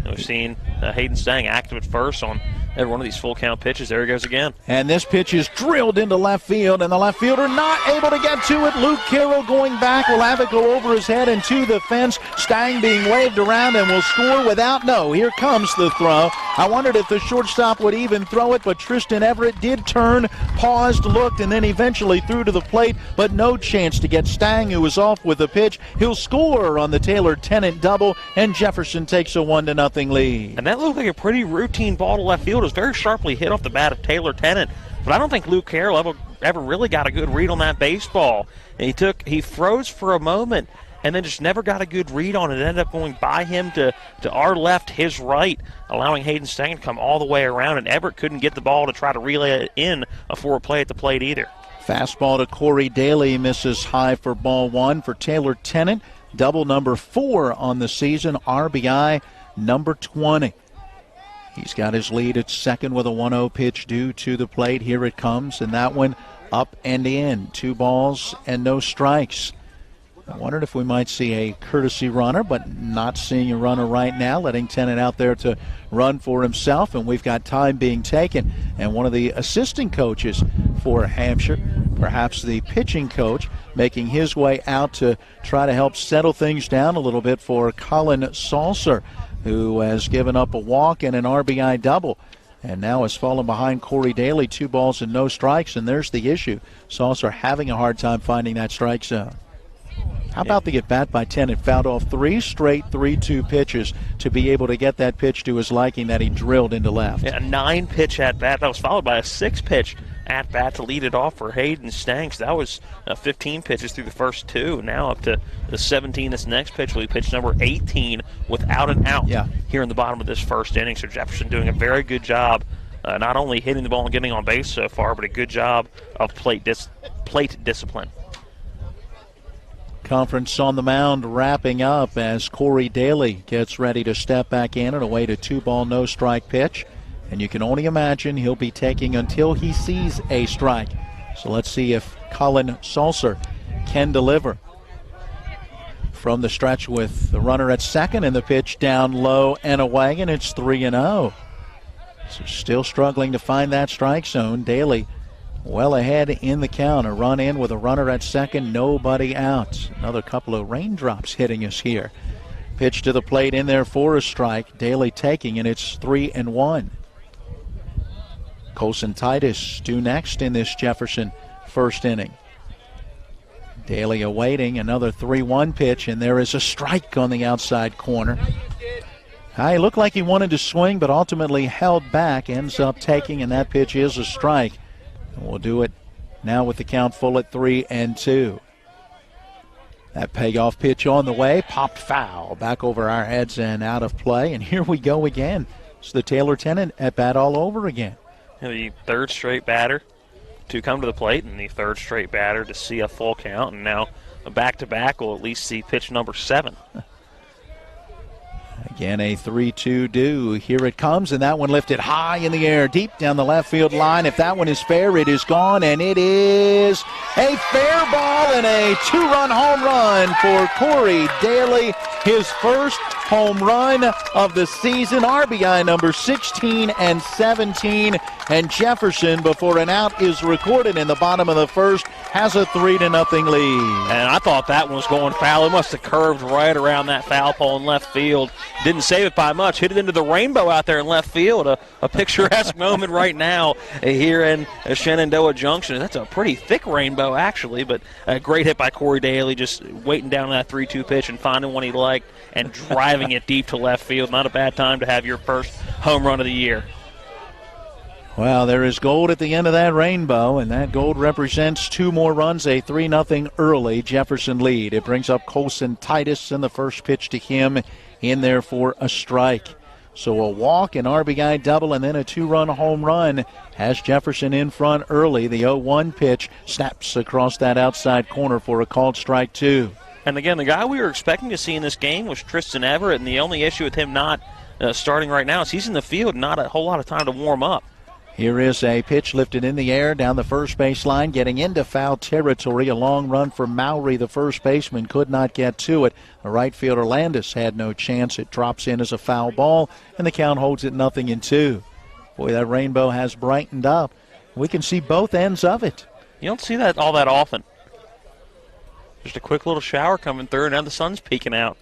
Speaker 4: And we've seen Hayden Stang active at first on every one of these full count pitches. There he goes again.
Speaker 3: And this pitch is drilled into left field, and the left fielder not able to get to it. Luke Carroll going back will have it go over his head and to the fence. Stang being waved around and will score without no. Here comes the throw. I wondered if the shortstop would even throw it, but Tristan Everett did turn, paused, looked, and then eventually threw to the plate, but no chance to get Stang, who was off with the pitch. He'll score on the Taylor-Tennant double, and Jefferson takes a 1-0 lead.
Speaker 4: And that looked like a pretty routine ball to left field. It was very sharply hit off the bat of Taylor-Tennant, but I don't think Luke Carroll ever really got a good read on that baseball. And he froze for a moment and then just never got a good read on it. It ended up going by him to our left, his right, allowing Hayden Stang to come all the way around, and Everett couldn't get the ball to try to relay it in for a play at the plate either.
Speaker 3: Fastball to Corey Daly misses high for ball 1 for Taylor-Tennant. Double number 4 on the season, RBI number 20. He's got his lead at second with a 1-0 pitch due to the plate. Here it comes, and that one up and in. 2 balls and no strikes. I wondered if we might see a courtesy runner, but not seeing a runner right now, letting Tennant out there to run for himself, and we've got time being taken. And one of the assistant coaches for Hampshire, perhaps the pitching coach, making his way out to try to help settle things down a little bit for Colin Salser, who has given up a walk and an RBI double and now has fallen behind Corey Daly. 2 balls and no strikes, and there's the issue. Salser having a hard time finding that strike zone. How about the at-bat by Tennant? Fouled off 3 straight 3-2 pitches to be able to get that pitch to his liking that he drilled into left.
Speaker 4: Yeah, a 9-pitch at-bat. That was followed by a 6-pitch at-bat to lead it off for Hayden Stang. So that was 15 pitches through the first 2. Now up to the 17. This next pitch will be pitch number 18 without an out here in the bottom of this first inning. So Jefferson doing a very good job, not only hitting the ball and getting on base so far, but a good job of plate discipline.
Speaker 3: Conference on the mound wrapping up as Corey Daly gets ready to step back in and await a 2-ball, no-strike pitch. And you can only imagine he'll be taking until he sees a strike. So let's see if Colin Salser can deliver. From the stretch with the runner at second and the pitch down low and away, and it's 3-0. So still struggling to find that strike zone. Daly well ahead in the count. A run in with a runner at second, nobody out. Another couple of raindrops hitting us here. Pitch to the plate in there for a strike. Daly taking, and it's 3-1. Colson Titus due next in this Jefferson first inning. Daly awaiting another 3-1 pitch, and there is a strike on the outside corner. He looked like he wanted to swing, but ultimately held back, ends up taking, and that pitch is a strike. We'll do it now with the count full at 3-2. That payoff pitch on the way, popped foul, back over our heads and out of play. And here we go again. It's the Taylor Tennant at bat all over again.
Speaker 4: The third straight batter to come to the plate, and the third straight batter to see a full count. And now a back-to-back will at least see pitch number 7.
Speaker 3: Again, a 3-2 due. Here it comes, and that one lifted high in the air, deep down the left field line. If that one is fair, it is gone, and it is a fair ball and a 2-run home run for Corey Daly. His first home run of the season, RBI number 16 and 17. And Jefferson, before an out is recorded in the bottom of the first, has a 3-0 lead.
Speaker 4: And I thought that one was going foul. It must have curved right around that foul pole in left field. Didn't save it by much. Hit it into the rainbow out there in left field. A picturesque moment right now here in Shenandoah Junction. That's a pretty thick rainbow, actually, but a great hit by Corey Daly, just waiting down that 3-2 pitch and finding one he liked and driving it deep to left field. Not a bad time to have your first home run of the year.
Speaker 3: Well, there is gold at the end of that rainbow, and that gold represents 2 more runs, a 3-0 early Jefferson lead. It brings up Colson Titus, and the first pitch to him in there for a strike. So a walk, an RBI double, and then a 2-run home run has Jefferson in front early. The 0-1 pitch snaps across that outside corner for a called strike 2.
Speaker 4: And again, the guy we were expecting to see in this game was Tristan Everett, and the only issue with him not starting right now is he's in the field, not a whole lot of time to warm up.
Speaker 3: Here is a pitch lifted in the air down the first base line, getting into foul territory. A long run for Mowry, the first baseman, could not get to it. The right fielder Landis had no chance. It drops in as a foul ball, and the count holds it 0-2. Boy, that rainbow has brightened up. We can see both ends of it.
Speaker 4: You don't see that all that often. Just a quick little shower coming through, and now the sun's peeking out.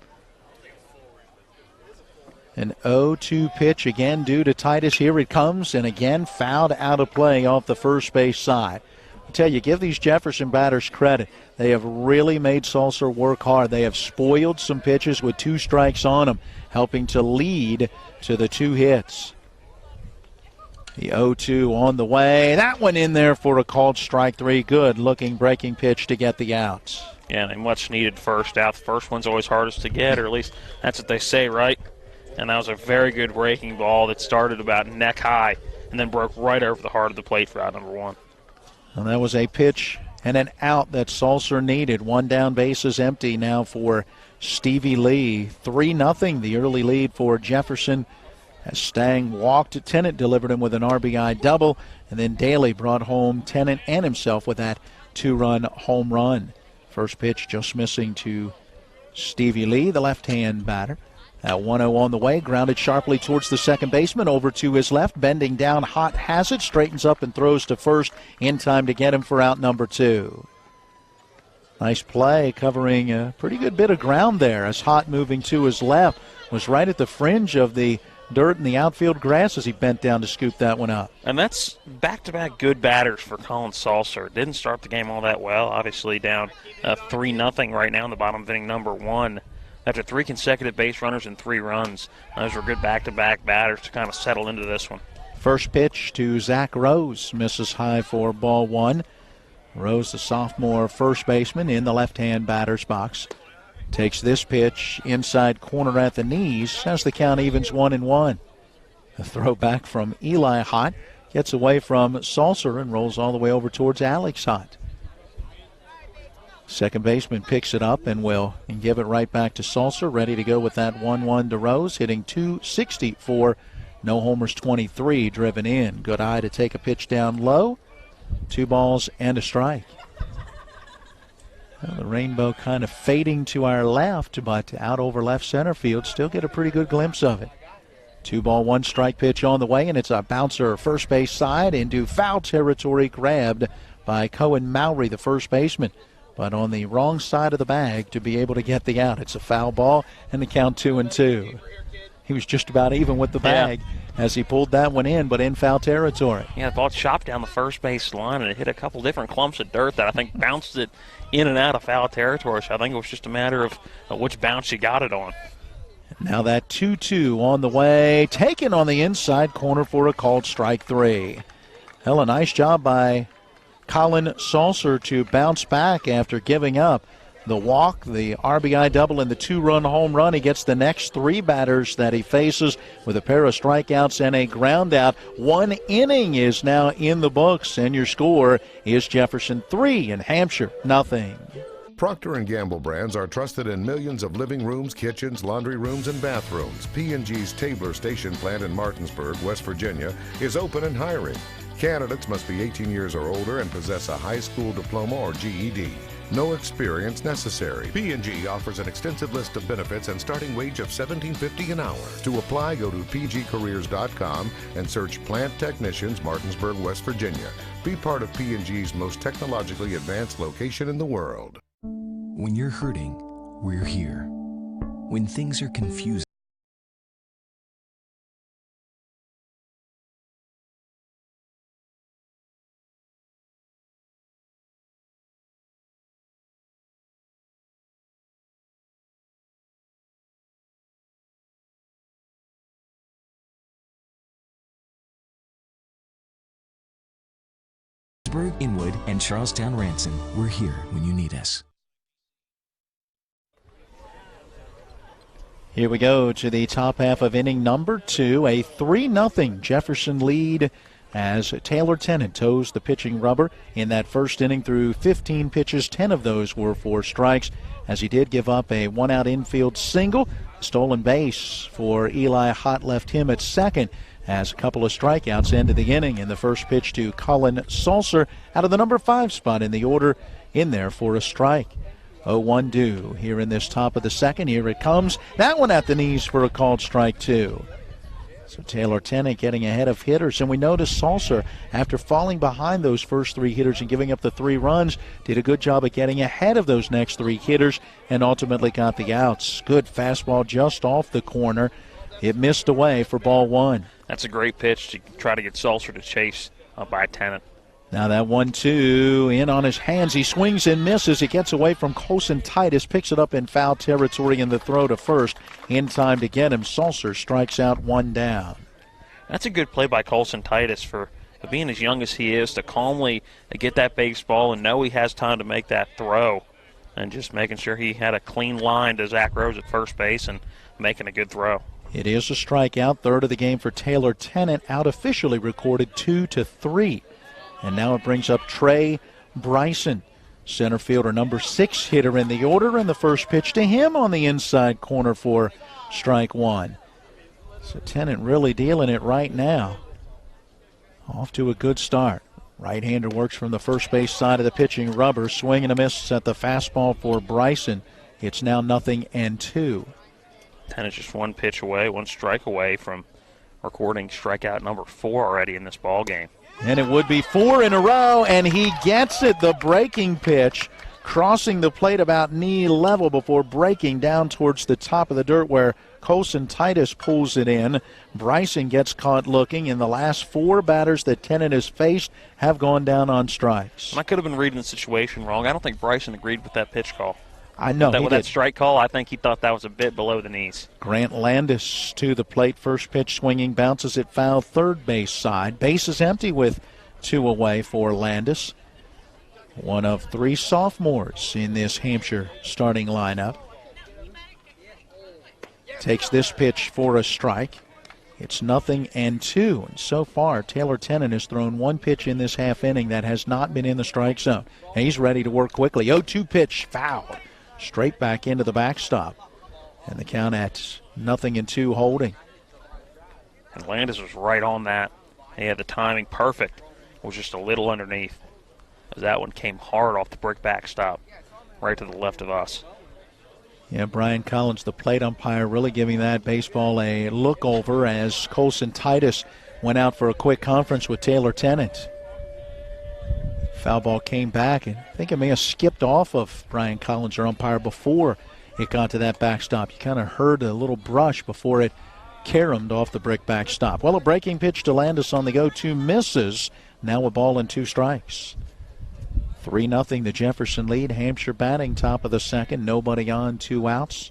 Speaker 3: An 0-2 pitch again due to Titus. Here it comes, and again fouled out of play off the first base side. I tell you, give these Jefferson batters credit. They have really made Salser work hard. They have spoiled some pitches with 2 strikes on them, helping to lead to the 2 hits. The 0-2 on the way. That one in there for a called strike 3. Good looking breaking pitch to get the outs.
Speaker 4: Yeah, and a much needed first out. The first one's always hardest to get, or at least that's what they say, right? And that was a very good breaking ball that started about neck high and then broke right over the heart of the plate for out number 1.
Speaker 3: And that was a pitch and an out that Salser needed. 1 down, bases empty now for Stevie Lee. 3-0, the early lead for Jefferson. As Stang walked, Tennant delivered him with an RBI double, and then Daly brought home Tennant and himself with that 2-run home run. First pitch just missing to Stevie Lee, the left-hand batter. That 1-0 on the way, grounded sharply towards the second baseman, over to his left, bending down, Hott has it, straightens up and throws to first in time to get him for out number 2. Nice play, covering a pretty good bit of ground there as Hott, moving to his left, was right at the fringe of the dirt and the outfield grass as he bent down to scoop that one up.
Speaker 4: And that's back-to-back good batters for Colin Salser. Didn't start the game all that well, obviously down 3-0 right now in the bottom of inning number 1. After 3 consecutive base runners and 3 runs. Those were good back-to-back batters to kind of settle into this one.
Speaker 3: First pitch to Zach Rose, misses high for ball 1. Rose, the sophomore first baseman in the left-hand batter's box, takes this pitch inside corner at the knees as the count evens 1-1. A throw back from Eli Hott gets away from Salser and rolls all the way over towards Alex Hott. Second baseman picks it up and will give it right back to Salser, ready to go with that 1-1 to Rose, hitting .264. No homers, 23 driven in. Good eye to take a pitch down low. 2 balls and a strike. Well, the rainbow kind of fading to our left, but out over left center field. Still get a pretty good glimpse of it. 2 ball, 1 strike pitch on the way, and it's a bouncer first base side into foul territory, grabbed by Cohen Mowry, the first baseman, but on the wrong side of the bag to be able to get the out. It's a foul ball, and the count 2-2. He was just about even with the bag as he pulled that one in, but in foul territory.
Speaker 4: Yeah, the ball chopped down the first base line, and it hit a couple different clumps of dirt that I think bounced it in and out of foul territory. So I think it was just a matter of which bounce you got it on.
Speaker 3: Now that 2-2 on the way, taken on the inside corner for a called strike 3. Hell, a nice job by Colin Salser to bounce back after giving up the walk, the RBI double, and the 2-run home run. He gets the next 3 batters that he faces with a pair of strikeouts and a ground out. 1 inning is now in the books, and your score is Jefferson 3 and Hampshire nothing.
Speaker 5: Procter & Gamble brands are trusted in millions of living rooms, kitchens, laundry rooms, and bathrooms. P&G's Tabler Station plant in Martinsburg, West Virginia, is open and hiring. Candidates must be 18 years or older and possess a high school diploma or GED. No experience necessary. P&G offers an extensive list of benefits and starting wage of $17.50 an hour. To apply, go to pgcareers.com and search Plant Technicians, Martinsburg, West Virginia. Be part of P&G's most technologically advanced location in the world.
Speaker 6: When you're hurting, we're here. When things are confusing, Inwood, and Charlestown Ranson, we're here when you need us.
Speaker 3: Here we go to the top half of inning number 2. A 3-0 Jefferson lead as Taylor Tennant toes the pitching rubber in that first inning through 15 pitches. 10 of those were for strikes, as he did give up a 1-out infield single. Stolen base for Eli Hott left him at second, as a couple of strikeouts ended the inning. In the first pitch to Colin Salser out of the number 5 spot in the order, in there for a strike. 0-1 due here in this top of the second. Here it comes. That one at the knees for a called strike 2. So Taylor Tennant getting ahead of hitters. And we noticed Salser, after falling behind those first 3 hitters and giving up the 3 runs, did a good job of getting ahead of those next 3 hitters and ultimately got the outs. Good fastball just off the corner. It missed away for ball 1.
Speaker 4: That's a great pitch to try to get Salser to chase by Tennant.
Speaker 3: Now that 1-2 in on his hands. He swings and misses. It gets away from Colson Titus, picks it up in foul territory in the throw to first. In time to get him. Salser strikes out 1 down.
Speaker 4: That's a good play by Colson Titus for being as young as he is, to calmly get that baseball and know he has time to make that throw, and just making sure he had a clean line to Zach Rose at first base and making a good throw.
Speaker 3: It is a strikeout, 3rd of the game for Taylor Tennant, out officially recorded 2-3. And now it brings up Trey Bryson, center fielder, number 6 hitter in the order, and the first pitch to him on the inside corner for strike 1. So Tennant really dealing it right now. Off to a good start. Right-hander works from the first base side of the pitching rubber. Swing and a miss at the fastball for Bryson. It's now 0-2.
Speaker 4: Tennant's just 1 pitch away, 1 strike away from recording strikeout number 4 already in this ball game.
Speaker 3: And it would be 4 in a row, and he gets it. The breaking pitch, crossing the plate about knee level before breaking down towards the top of the dirt where Colson Titus pulls it in. Bryson gets caught looking, and the last 4 batters that Tennant has faced have gone down on strikes.
Speaker 4: I could have been reading the situation wrong. I don't think Bryson agreed with that pitch call.
Speaker 3: I know.
Speaker 4: With that strike call, I think he thought that was a bit below the knees.
Speaker 3: Grant Landis to the plate. First pitch swinging, bounces it foul, third base side. Base is empty with 2 away for Landis. One of 3 sophomores in this Hampshire starting lineup. Takes this pitch for a strike. It's 0-2. And so far, Taylor Tennant has thrown one pitch in this half inning that has not been in the strike zone. And he's ready to work quickly. 0-2 pitch fouled. Straight back into the backstop. And the count at 0-2 holding.
Speaker 4: And Landis was right on that. He had the timing perfect. It was just a little underneath, as that one came hard off the brick backstop, right to the left of us.
Speaker 3: Yeah, Brian Collins, the plate umpire, really giving that baseball a look over as Colson Titus went out for a quick conference with Taylor Tennant. Foul ball came back, and I think it may have skipped off of Brian Collins, our umpire, before it got to that backstop. You kind of heard a little brush before it caromed off the brick backstop. Well, a breaking pitch to Landis on the 0-2 misses. Now a ball and 2 strikes. 3-0 the Jefferson lead. Hampshire batting top of the second. Nobody on, 2 outs.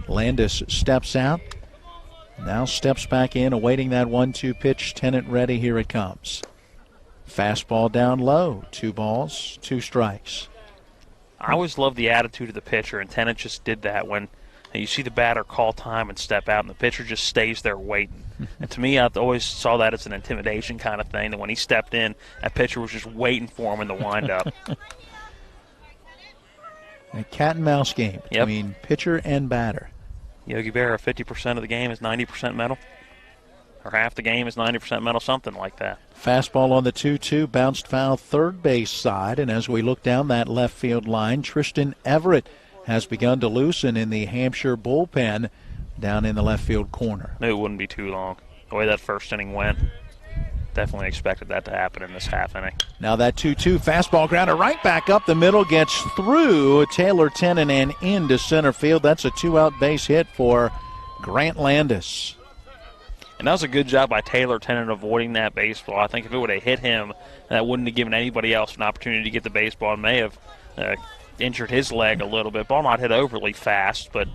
Speaker 3: Landis steps out. Now steps back in, awaiting that 1-2 pitch. Tennant ready. Here it comes. Fastball down low. 2 balls, 2 strikes.
Speaker 4: I always love the attitude of the pitcher, and Tennant just did that when you see the batter call time and step out, and the pitcher just stays there waiting. And to me, I always saw that as an intimidation kind of thing, that when he stepped in, that pitcher was just waiting for him in the windup.
Speaker 3: A cat and mouse game between pitcher and batter.
Speaker 4: Yogi Berra, 50% of the game is 90% metal, or half the game is 90% metal, something like that.
Speaker 3: Fastball on the 2-2, bounced foul third base side, and as we look down that left field line, Tristan Everett has begun to loosen in the Hampshire bullpen down in the left field corner.
Speaker 4: It wouldn't be too long. The way that first inning went, definitely expected that to happen in this half inning.
Speaker 3: Now that 2-2 fastball grounder right back up the middle, gets through Taylor Tennant and into center field. That's a 2-out base hit for Grant Landis.
Speaker 4: And that was a good job by Taylor Tennant avoiding that baseball. I think if it would have hit him, that wouldn't have given anybody else an opportunity to get the baseball. It may have injured his leg a little bit. Ball not hit overly fast, but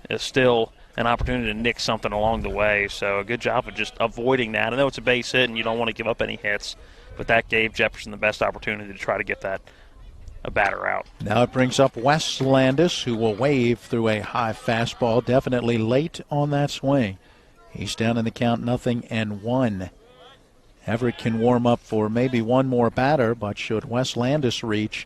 Speaker 4: it's still an opportunity to nick something along the way. So a good job of just avoiding that. I know it's a base hit and you don't want to give up any hits, but that gave Jefferson the best opportunity to try to get a batter out.
Speaker 3: Now it brings up Wes Landis, who will wave through a high fastball, definitely late on that swing. He's down in the count 0-1. Everett can warm up for maybe one more batter, but should Wes Landis reach,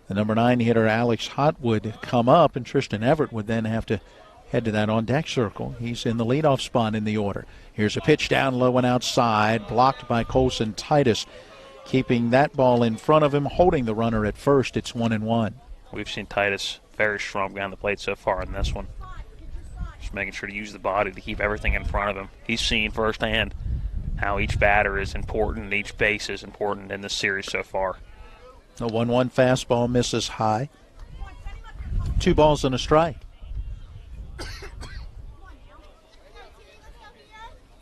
Speaker 3: the number 9 hitter Alex Hott would come up, and Tristan Everett would then have to head to that on-deck circle. He's in the leadoff spot in the order. Here's a pitch down low and outside, blocked by Colson Titus, keeping that ball in front of him, holding the runner at first. It's 1-1.
Speaker 4: We've seen Titus very strong behind the plate so far in this one. Just making sure to use the body to keep everything in front of him. He's seen firsthand how each batter is important and each base is important in this series so far.
Speaker 3: The 1-1 fastball misses high. 2 balls and a strike.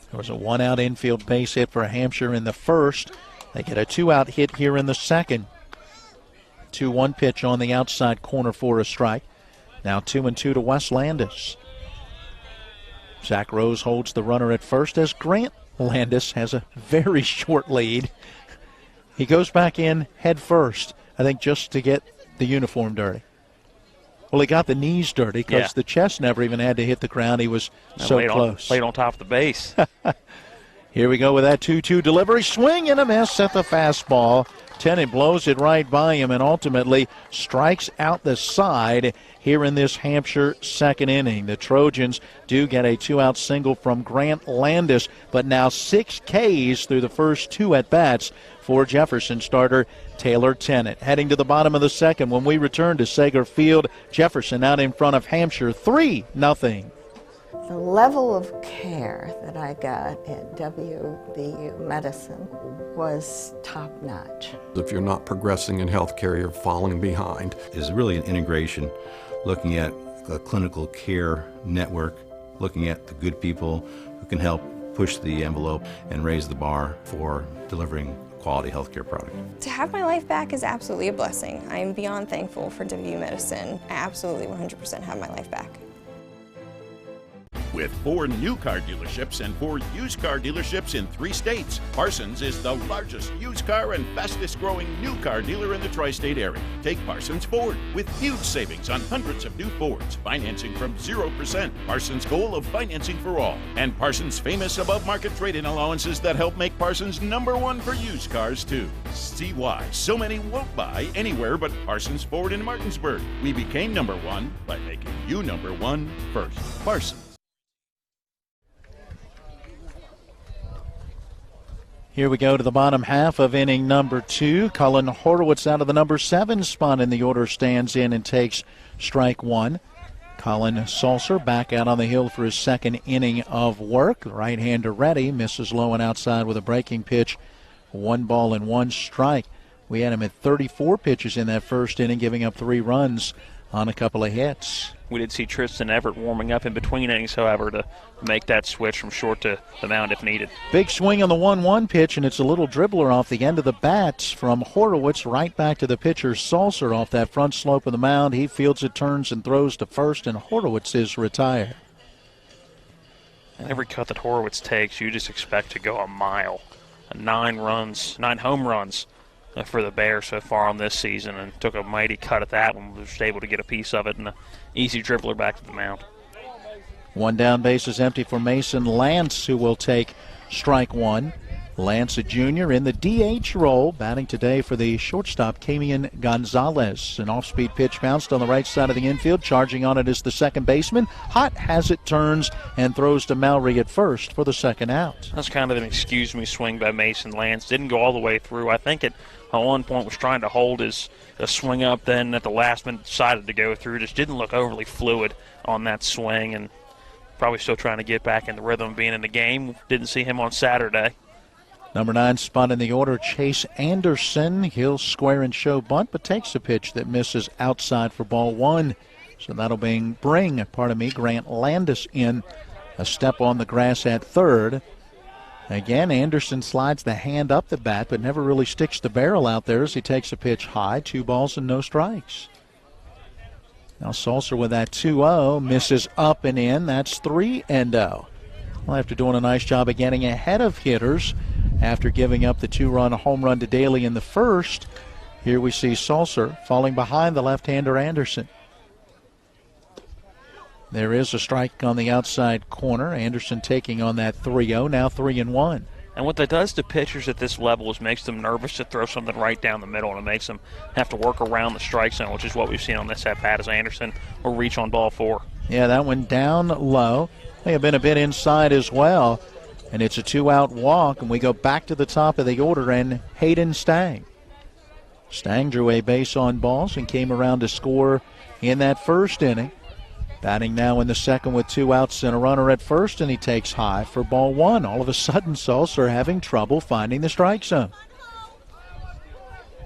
Speaker 3: There was a 1-out infield base hit for Hampshire in the first. They get a 2-out hit here in the second. 2-1 pitch on the outside corner for a strike. Now 2-2 to Wes Landis. Zach Rose holds the runner at first as Grant Landis has a very short lead. He goes back in head first, I think just to get the uniform dirty. Well, he got the knees dirty because the chest never even had to hit the ground. He was so close.
Speaker 4: Played on top of the base.
Speaker 3: Here we go with that 2-2 delivery. Swing and a miss at the fastball. Tennant blows it right by him and ultimately strikes out the side here in this Hampshire second inning. The Trojans do get a 2-out single from Grant Landis, but now 6 Ks through the first 2 at-bats for Jefferson starter Taylor Tennant. Heading to the bottom of the second when we return to Sager Field. Jefferson out in front of Hampshire 3-0.
Speaker 17: The level of care that I got at WVU Medicine was top-notch.
Speaker 11: If you're not progressing in healthcare, you're falling behind.
Speaker 12: Is really an integration, looking at a clinical care network, looking at the good people who can help push the envelope and raise the bar for delivering quality healthcare product.
Speaker 18: To have my life back is absolutely a blessing. I am beyond thankful for WVU Medicine. I absolutely 100% have my life back.
Speaker 13: With 4 new car dealerships and 4 used car dealerships in 3 states, Parsons is the largest used car and fastest growing new car dealer in the tri-state area. Take Parsons Ford with huge savings on hundreds of new Fords, financing from 0%. Parsons' goal of financing for all, and Parsons' famous above-market trade-in allowances that help make Parsons #1 for used cars too. See why so many won't buy anywhere but Parsons Ford in Martinsburg. We became #1 by making you #1 first. Parsons.
Speaker 3: Here we go to the bottom half of inning number 2. Cullen Horowitz out of the number 7 spot in the order stands in and takes strike 1. Colin Salser back out on the hill for his second inning of work. The right-hander ready, misses low and outside with a breaking pitch. 1 ball and 1 strike. We had him at 34 pitches in that first inning, giving up 3 runs on a couple of hits.
Speaker 4: We did see Tristan Everett warming up in between innings, however, to make that switch from short to the mound if needed.
Speaker 3: Big swing on the 1-1 pitch, and it's a little dribbler off the end of the bat from Horowitz right back to the pitcher Salser off that front slope of the mound. He fields it, turns, and throws to first, and Horowitz is retired.
Speaker 4: And every cut that Horowitz takes, you just expect to go a mile. 9 home runs for the Bears so far on this season, and took a mighty cut at that one. Was able to get a piece of it, and an easy dribbler back to the mound.
Speaker 3: 1 down, base is empty for Mason Lance, who will take strike 1. Lance, a junior, in the DH role, batting today for the shortstop, Camian Gonzalez. An off-speed pitch bounced on the right side of the infield. Charging on it is the second baseman. Hot has it, turns, and throws to Mallory at first for the second out.
Speaker 4: That's kind of an excuse-me swing by Mason Lance. Didn't go all the way through. I think at one point was trying to hold his swing up, then at the last minute decided to go through. Just didn't look overly fluid on that swing, and probably still trying to get back in the rhythm of being in the game. Didn't see him on Saturday.
Speaker 3: Number 9 spot in the order, Chase Anderson. He'll square and show bunt, but takes a pitch that misses outside for ball 1. So that'll bring Grant Landis in. A step on the grass at third. Again, Anderson slides the hand up the bat, but never really sticks the barrel out there as he takes a pitch high. 2 balls and no strikes. Now Salser with that 2-0, misses up and in. That's 3-0. Well, after doing a nice job of getting ahead of hitters after giving up the 2-run home run to Daly in the first, here we see Salser falling behind the left-hander Anderson. There is a strike on the outside corner. Anderson taking on that 3-0, now 3-1.
Speaker 4: And what that does to pitchers at this level is makes them nervous to throw something right down the middle, and it makes them have to work around the strike zone, which is what we've seen on this at-bat as Anderson will reach on ball 4.
Speaker 3: Yeah, that one down low. May have been a bit inside as well. And it's a 2-out walk, and we go back to the top of the order, and Hayden Stang. Stang drew a base on balls and came around to score in that first inning. Batting now in the second with 2 outs and a runner at first, and he takes high for ball 1. All of a sudden, Salser having trouble finding the strike zone.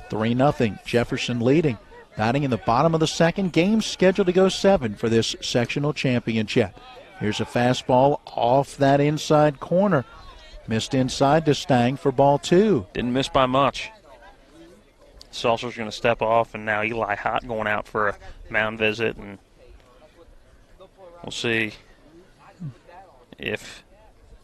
Speaker 3: 3-0, Jefferson leading. Batting in the bottom of the second, game scheduled to go 7 for this sectional championship. Here's a fastball off that inside corner. Missed inside to Stang for ball 2.
Speaker 4: Didn't miss by much. Salser's going to step off, and now Eli Hott going out for a mound visit, and we'll see if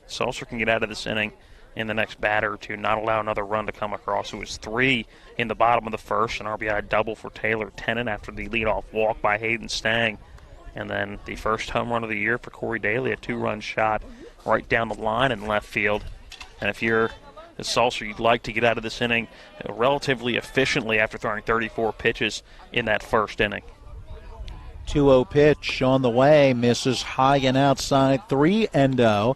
Speaker 4: Salser can get out of this inning in the next batter to not allow another run to come across. It was 3 in the bottom of the first, an RBI double for Taylor Tennant after the leadoff walk by Hayden Stang. And then the first home run of the year for Corey Daly, a 2-run shot right down the line in left field. And if you're a Salser, you'd like to get out of this inning relatively efficiently after throwing 34 pitches in that first inning.
Speaker 3: 2-0 pitch on the way, misses high and outside, 3-0.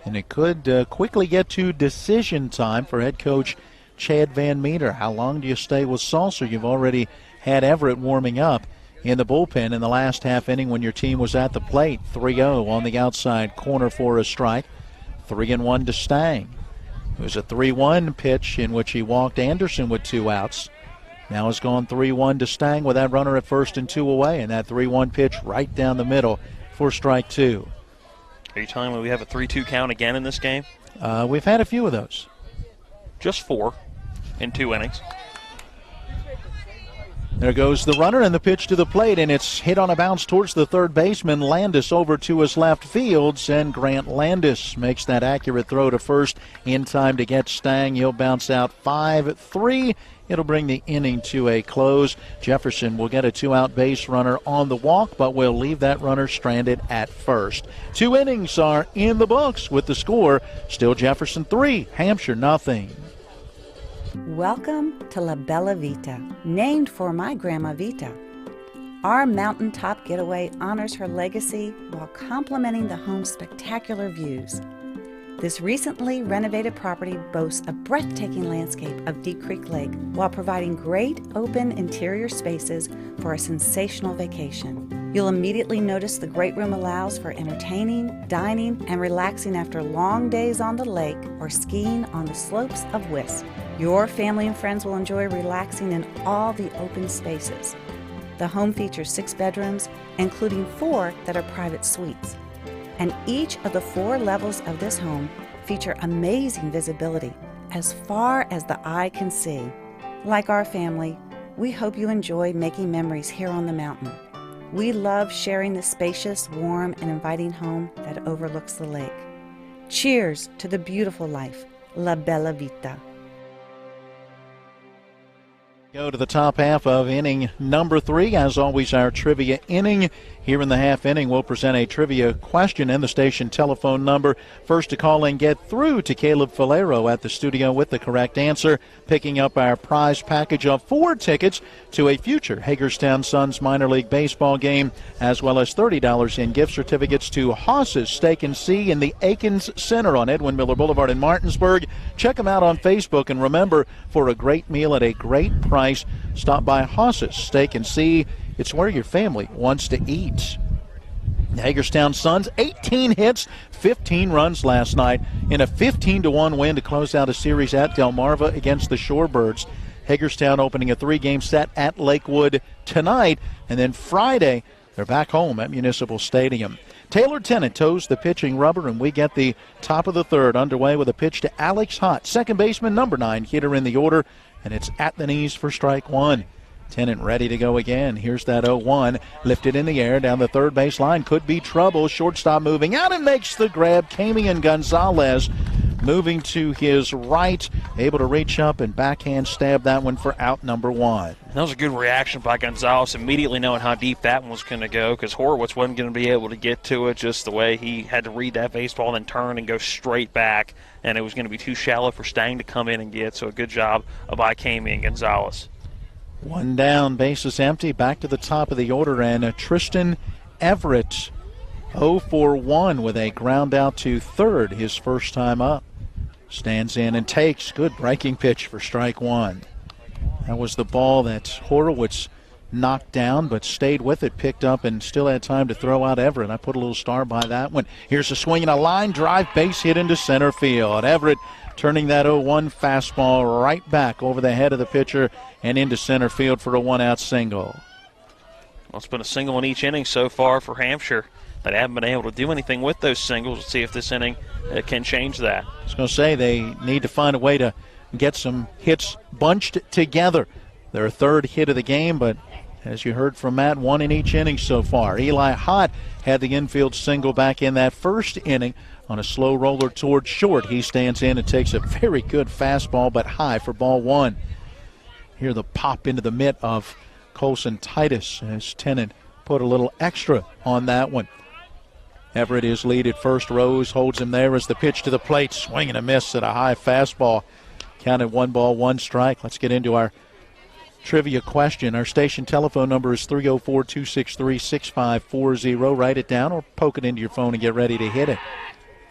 Speaker 3: And it could quickly get to decision time for head coach Chad Van Meter. How long do you stay with Salser? You've already had Everett warming up in the bullpen in the last half inning when your team was at the plate. 3-0 on the outside corner for a strike. 3-1 to Stang. It was a 3-1 pitch in which he walked Anderson with 2 outs. Now has gone 3-1 to Stang with that runner at first and 2 away, and that 3-1 pitch right down the middle for strike 2.
Speaker 4: Are you telling me we have a 3-2 count again in this game?
Speaker 3: We've had a few of those.
Speaker 4: Just 4 in 2 innings.
Speaker 3: There goes the runner and the pitch to the plate, and it's hit on a bounce towards the third baseman. Landis over to his left field, and Grant Landis makes that accurate throw to first in time to get Stang. He'll bounce out 5-3. It'll bring the inning to a close. Jefferson will get a 2-out base runner on the walk, but will leave that runner stranded at first. 2 innings are in the books with the score still Jefferson 3, Hampshire nothing.
Speaker 10: Welcome to La Bella Vita, named for my Grandma Vita. Our mountaintop getaway honors her legacy while complementing the home's spectacular views. This recently renovated property boasts a breathtaking landscape of Deep Creek Lake while providing great open interior spaces for a sensational vacation. You'll immediately notice the great room allows for entertaining, dining, and relaxing after long days on the lake or skiing on the slopes of Whisk. Your family and friends will enjoy relaxing in all the open spaces. The home features 6 bedrooms, including 4 that are private suites. And each of the 4 levels of this home feature amazing visibility as far as the eye can see. Like our family, we hope you enjoy making memories here on the mountain. We love sharing the spacious, warm, and inviting home that overlooks the lake. Cheers to the beautiful life, La Bella Vita.
Speaker 3: Go to the top half of inning number 3. As always, our trivia inning. Here in the half inning, we'll present a trivia question and the station telephone number. First to call and get through to Caleb Falero at the studio with the correct answer, picking up our prize package of 4 tickets to a future Hagerstown Suns minor league baseball game, as well as $30 in gift certificates to Haas's Steak and Sea in the Aikens Center on Edwin Miller Boulevard in Martinsburg. Check them out on Facebook, and remember, for a great meal at a great price, stop by Haas's Steak and Sea. It's where your family wants to eat. The Hagerstown Suns, 18 hits, 15 runs last night in a 15-1 win to close out a series at Delmarva against the Shorebirds. Hagerstown opening a 3-game set at Lakewood tonight, and then Friday they're back home at Municipal Stadium. Taylor Tennant toes the pitching rubber, and we get the top of the third underway with a pitch to Alex Hott, second baseman, number 9 hitter in the order, and it's at the knees for strike 1. Tennant ready to go again. Here's that 0-1. Lifted in the air down the third base line. Could be trouble. Shortstop moving out and makes the grab. Camian Gonzalez moving to his right. Able to reach up and backhand stab that one for out number 1.
Speaker 4: That was a good reaction by Gonzalez, immediately knowing how deep that one was going to go, because Horowitz wasn't going to be able to get to it, just the way he had to read that baseball and then turn and go straight back, and it was going to be too shallow for Stang to come in and get. So a good job by Camian Gonzalez.
Speaker 3: 1 down, bases empty, back to the top of the order, and Tristan Everett 0-for-1 with a ground out to third, his first time up. Stands in and takes. Good breaking pitch for strike 1. That was the ball that Horowitz knocked down, but stayed with it, picked up, and still had time to throw out Everett. I put a little star by that one. Here's a swing and a line drive, base hit into center field. Everett turning that 0-1 fastball right back over the head of the pitcher and into center field for a 1-out single.
Speaker 4: Well, it's been a single in each inning so far for Hampshire. They haven't been able to do anything with those singles. Let's see if this inning can change that.
Speaker 3: I was going to say they need to find a way to get some hits bunched together. Their third hit of the game, but as you heard from Matt, 1 in each inning so far. Eli Hott had the infield single back in that first inning on a slow roller towards short. He stands in and takes a very good fastball, but high for ball 1. Here the pop into the mitt of Colson Titus as Tennant put a little extra on that one. Everett is lead at first. Rose holds him there as the pitch to the plate. Swing and a miss at a high fastball. Counted 1 ball, 1 strike. Let's get into our trivia question. Our station telephone number is 304-263-6540. Write it down or poke it into your phone and get ready to hit it.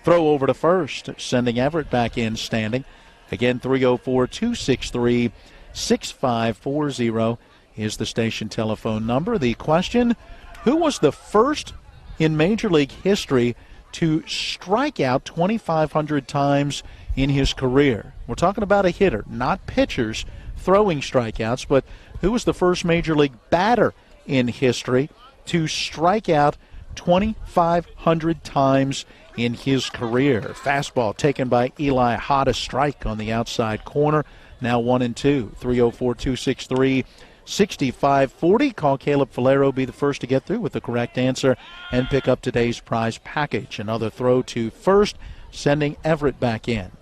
Speaker 3: Throw over to first, sending Everett back in standing. Again, 304-263-6540 is the station telephone number. The question, who was the first in Major League history to strike out 2,500 times in his career? We're talking about a hitter, not pitchers throwing strikeouts, but who was the first Major League batter in history to strike out 2,500 times in his career? Fastball taken by Eli Hott, a strike on the outside corner. Now 1-2. 304-263-6540 65-40. Call Caleb Falero, be the first to get through with the correct answer and pick up today's prize package. Another throw to first, sending Everett back in.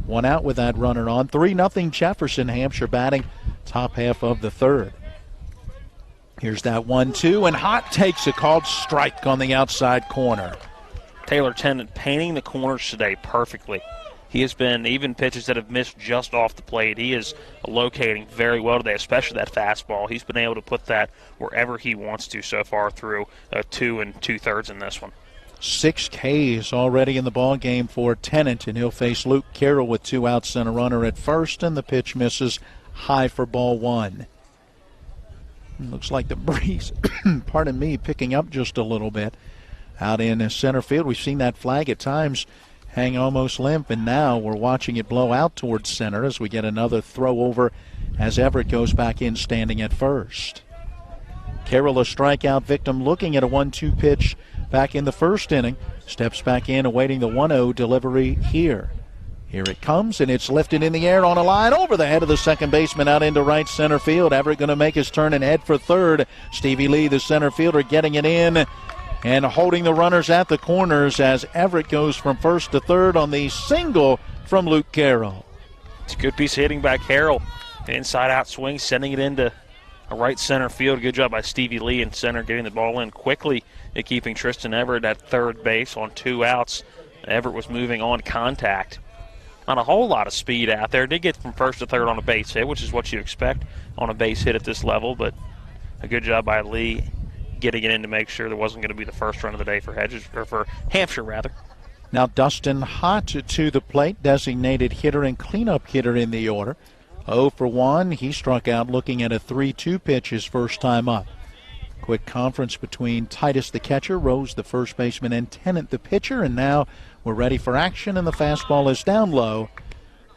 Speaker 3: One out with that runner on. 3-0 Jefferson. Hampshire batting top half of the third. Here's that 1-2, and Hott takes a called strike on the outside corner.
Speaker 4: Taylor Tennant painting the corners today perfectly. He has been, even pitches that have missed just off the plate, he is locating very well today, especially that fastball. He's been able to put that wherever he wants to so far through 2 2/3 in this one.
Speaker 3: 6 Ks already in the ball game for Tennant, and he'll face Luke Carroll with 2 outs and a runner at first, and the pitch misses high for ball 1. Looks like the breeze, pardon me, picking up just a little bit out in center field. We've seen that flag at times hang almost limp, and now we're watching it blow out towards center as we get another throw over as Everett goes back in standing at first. Carroll, a strikeout victim, looking at a 1-2 pitch back in the first inning. Steps back in, awaiting the 1-0 delivery here. Here it comes, and it's lifted in the air on a line over the head of the second baseman out into right center field. Everett going to make his turn and head for third. Stevie Lee, the center fielder, getting it in and holding the runners at the corners as Everett goes from first to third on the single from Luke Carroll.
Speaker 4: It's a good piece of hitting by Carroll. Inside-out swing, sending it into a right center field. Good job by Stevie Lee in center, getting the ball in quickly and keeping Tristan Everett at third base on 2 outs. Everett was moving on contact. Not a whole lot of speed out there. Did get from first to third on a base hit, which is what you expect on a base hit at this level, but a good job by Lee getting it in to make sure there wasn't going to be the first run of the day for Hampshire rather.
Speaker 3: Now Dustin Hott to the plate, designated hitter and cleanup hitter in the order. 0 for 1. He struck out looking at a 3-2 pitch his first time up. Quick conference between Titus the catcher, Rose the first baseman, and Tennant the pitcher, and now we're ready for action, and the fastball is down low.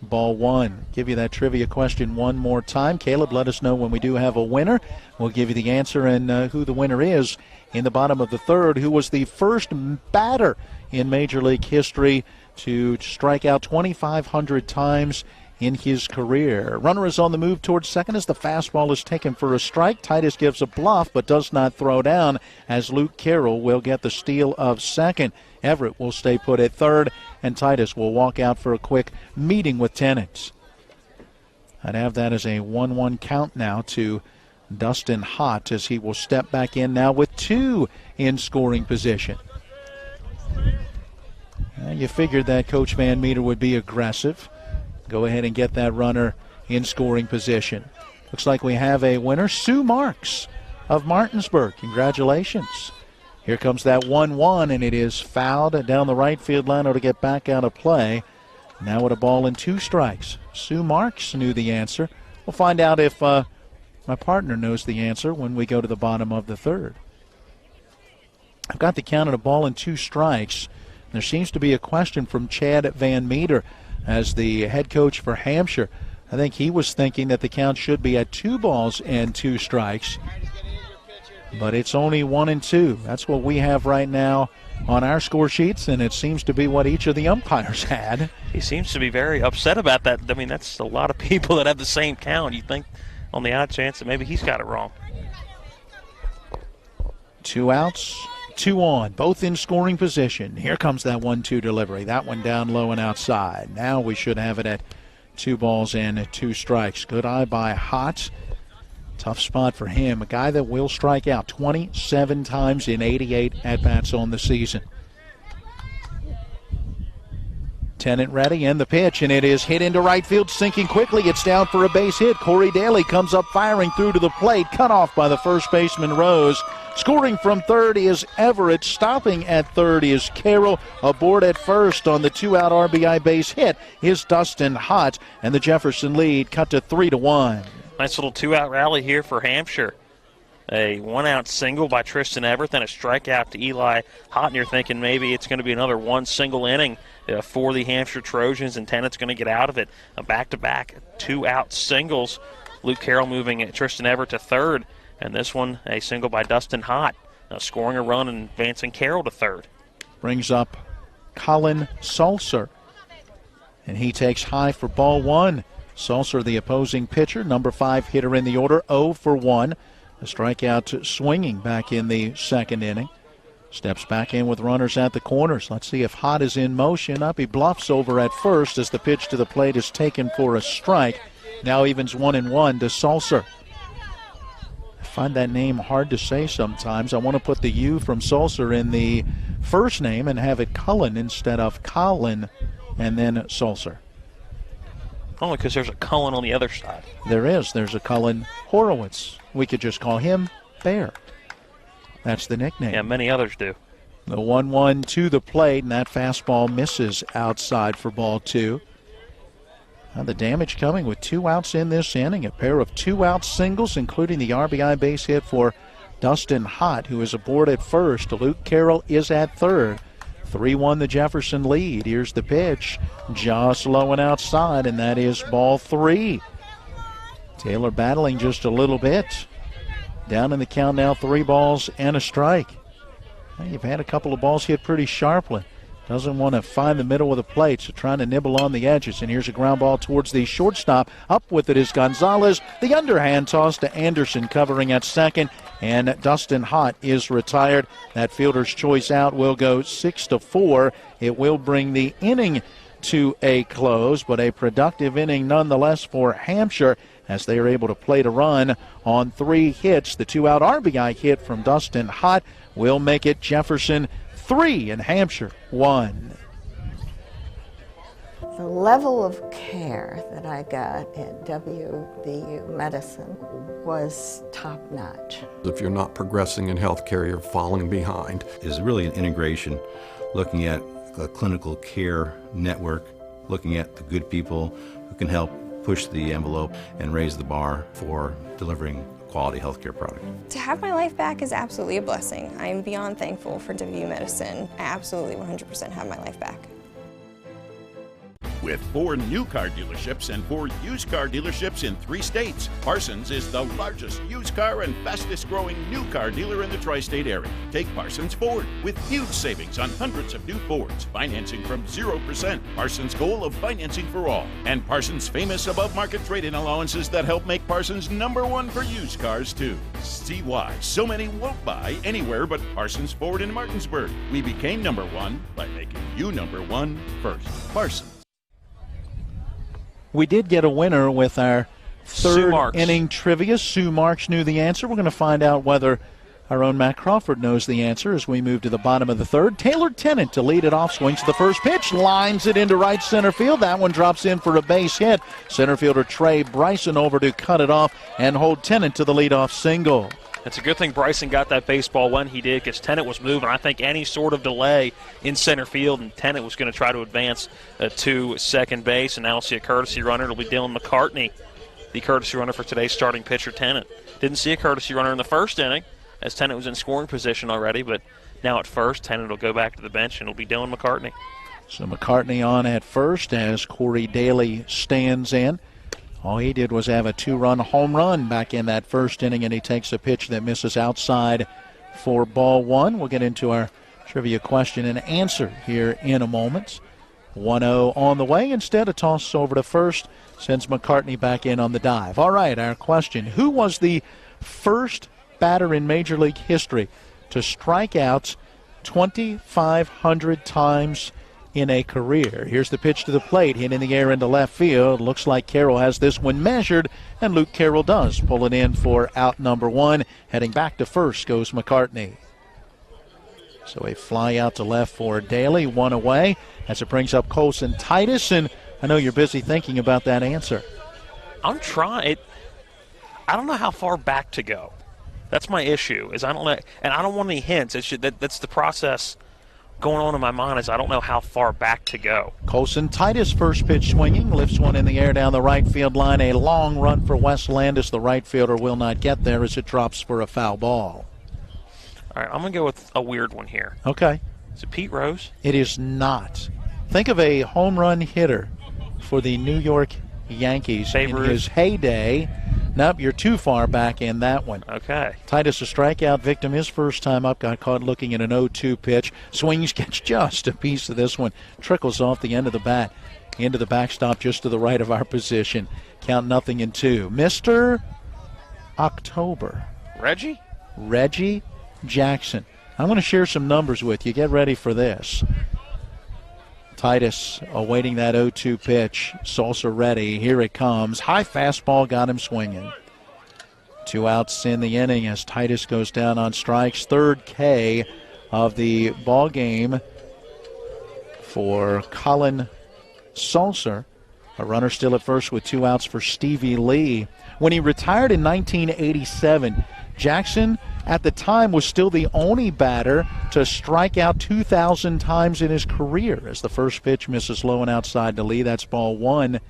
Speaker 3: Ball 1. Give you that trivia question one more time. Caleb, let us know when we do have a winner. We'll give you the answer and who the winner is in the bottom of the third, who was the first batter in Major League history to strike out 2,500 times in his career. Runner is on the move towards second as the fastball is taken for a strike. Titus gives a bluff but does not throw down as Luke Carroll will get the steal of second. Everett will stay put at third, and Titus will walk out for a quick meeting with Tennant. I'd have that as a 1-1 count now to Dustin Hott as he will step back in now with 2 in scoring position. You figured that Coach Van Meter would be aggressive. Go ahead and get that runner in scoring position. Looks like we have a winner, Sue Marks of Martinsburg. Congratulations. Here comes that 1-1, and it is fouled down the right field line to get back out of play. Now with a ball and 2 strikes. Sue Marks knew the answer. We'll find out if my partner knows the answer when we go to the bottom of the third. I've got the count at a ball and 2 strikes. There seems to be a question from Chad Van Meter as the head coach for Hampshire. I think he was thinking that the count should be at 2 balls and 2 strikes. But it's only 1 and 2. That's what we have right now on our score sheets, and it seems to be what each of the umpires had.
Speaker 4: He seems to be very upset about that. I mean, that's a lot of people that have the same count. You think on the odd chance that maybe he's got it wrong.
Speaker 3: 2 outs, 2 on, both in scoring position. Here comes that 1-2 delivery. That one down low and outside. Now we should have it at 2 balls and 2 strikes. Good eye by Hott. Tough spot for him. A guy that will strike out 27 times in 88 at-bats on the season. Tennant ready, and the pitch, and it is hit into right field, sinking quickly. It's down for a base hit. Corey Daly comes up firing through to the plate, cut off by the first baseman Rose. Scoring from third is Everett. Stopping at third is Carroll. Aboard at first on the 2-out RBI base hit is Dustin Hott, and the Jefferson lead cut to 3-1.
Speaker 4: Nice little 2-out rally here for Hampshire. A 1-out single by Tristan Everett, then a strikeout to Eli Hott, and you're thinking maybe it's going to be another 1 single inning for the Hampshire Trojans, and Tennant's going to get out of it. A back-to-back 2-out singles. Luke Carroll moving Tristan Everett to third, and this one a single by Dustin Hott, scoring a run and advancing Carroll to third.
Speaker 3: Brings up Colin Salser, and he takes high for ball 1. Sulcer, the opposing pitcher, number 5 hitter in the order, 0 for 1. A strikeout swinging back in the second inning. Steps back in with runners at the corners. Let's see if Hott is in motion. Up he bluffs over at first as the pitch to the plate is taken for a strike. Now evens 1-1 to Sulcer. I find that name hard to say sometimes. I want to put the U from Sulcer in the first name and have it Cullen instead of Colin and then Sulcer.
Speaker 4: Only because there's a Cullen on the other side.
Speaker 3: There is. There's a Cullen Horowitz. We could just call him Bear. That's the nickname.
Speaker 4: Yeah, many others do.
Speaker 3: The 1-1 to the plate, and that fastball misses outside for ball 2. Now the damage coming with 2 outs in this inning. A pair of 2-out singles, including the RBI base hit for Dustin Hott, who is aboard at first. Luke Carroll is at third. 3-1 the Jefferson lead. Here's the pitch. Just low and outside, and that is ball 3. Taylor battling just a little bit. Down in the count now, 3 balls and a strike. Well, you've had a couple of balls hit pretty sharply. Doesn't want to find the middle of the plate, so trying to nibble on the edges. And here's a ground ball towards the shortstop. Up with it is Gonzalez. The underhand toss to Anderson covering at second. And Dustin Hott is retired. That fielder's choice out will go 6-4. It will bring the inning to a close, but a productive inning nonetheless for Hampshire, as they are able to plate a run on 3 hits. The 2-out RBI hit from Dustin Hott will make it Jefferson 3 and Hampshire 1.
Speaker 17: The level of care that I got at WVU Medicine was top-notch.
Speaker 11: If you're not progressing in healthcare, you're falling behind.
Speaker 12: Is really an integration, looking at a clinical care network, looking at the good people who can help push the envelope and raise the bar for delivering a quality healthcare product.
Speaker 18: To have my life back is absolutely a blessing. I'm beyond thankful for WVU Medicine. I absolutely 100% have my life back.
Speaker 13: With 4 new car dealerships and 4 used car dealerships in 3 states, Parsons is the largest used car and fastest growing new car dealer in the tri-state area. Take Parsons Ford with huge savings on hundreds of new Fords, financing from 0%, Parsons' goal of financing for all, and Parsons' famous above-market trade-in allowances that help make Parsons #1 for used cars too. See why so many won't buy anywhere but Parsons Ford in Martinsburg. We became #1 by making you #1 first. Parsons.
Speaker 3: We did get a winner with our third inning trivia. Sue Marks knew the answer. We're going to find out whether our own Matt Crawford knows the answer as we move to the bottom of the third. Taylor Tennant to lead it off, swings to the first pitch, lines it into right center field. That one drops in for a base hit. Center fielder Trey Bryson over to cut it off and hold Tennant to the leadoff single.
Speaker 4: It's a good thing Bryson got that baseball when he did, because Tennant was moving. I think any sort of delay in center field, and Tennant was going to try to advance to second base. And now we'll see a courtesy runner. It'll be Dylan McCartney, the courtesy runner for today's starting pitcher, Tennant. Didn't see a courtesy runner in the first inning, as Tennant was in scoring position already, but now at first, Tennant will go back to the bench, and it'll be Dylan McCartney.
Speaker 3: So McCartney on at first as Corey Daly stands in. All he did was have a 2-run home run back in that first inning, and he takes a pitch that misses outside for ball 1. We'll get into our trivia question and answer here in a moment. 1-0 on the way. Instead, a toss over to first sends McCartney back in on the dive. All right, our question. Who was the first batter in Major League history to strike out 2,500 times in a career? Here's the pitch to the plate, hit in the air into left field. Looks like Carroll has this one measured, and Luke Carroll does pull it in for out number 1. Heading back to first goes McCartney. So a fly out to left for Daly, 1 away as it brings up Colson Titus, and I know you're busy thinking about that answer.
Speaker 4: I'm trying. I don't know how far back to go. That's my issue, is I don't know, and I don't want any hints. It's just, that's the process going on in my mind, is I don't know how far back to go.
Speaker 3: Colson Titus, first pitch swinging, lifts one in the air down the right field line. A long run for Wes Landis. The right fielder will not get there as it drops for a foul ball.
Speaker 4: All right, I'm going to go with a weird one here.
Speaker 3: Okay.
Speaker 4: Is it Pete Rose?
Speaker 3: It is not. Think of a home run hitter for the New York Yankees in his heyday. Nope, you're too far back in that one.
Speaker 4: Okay.
Speaker 3: Titus, a strikeout victim, his first time up, got caught looking at an 0-2 pitch. Swings, gets just a piece of this one. Trickles off the end of the bat. Into the backstop just to the right of our position. Count 0-2. Mr. October. Reggie Jackson. I'm going to share some numbers with you. Get ready for this. Titus awaiting that 0-2 pitch. Salsa ready. Here it comes. High fastball got him swinging. 2 outs in the inning as Titus goes down on strikes. Third K of the ball game for Colin Salsa. A runner still at first with 2 outs for Stevie Lee. When he retired in 1987, Jackson at the time was still the only batter to strike out 2,000 times in his career as the first pitch misses low and outside to Lee. That's ball 1.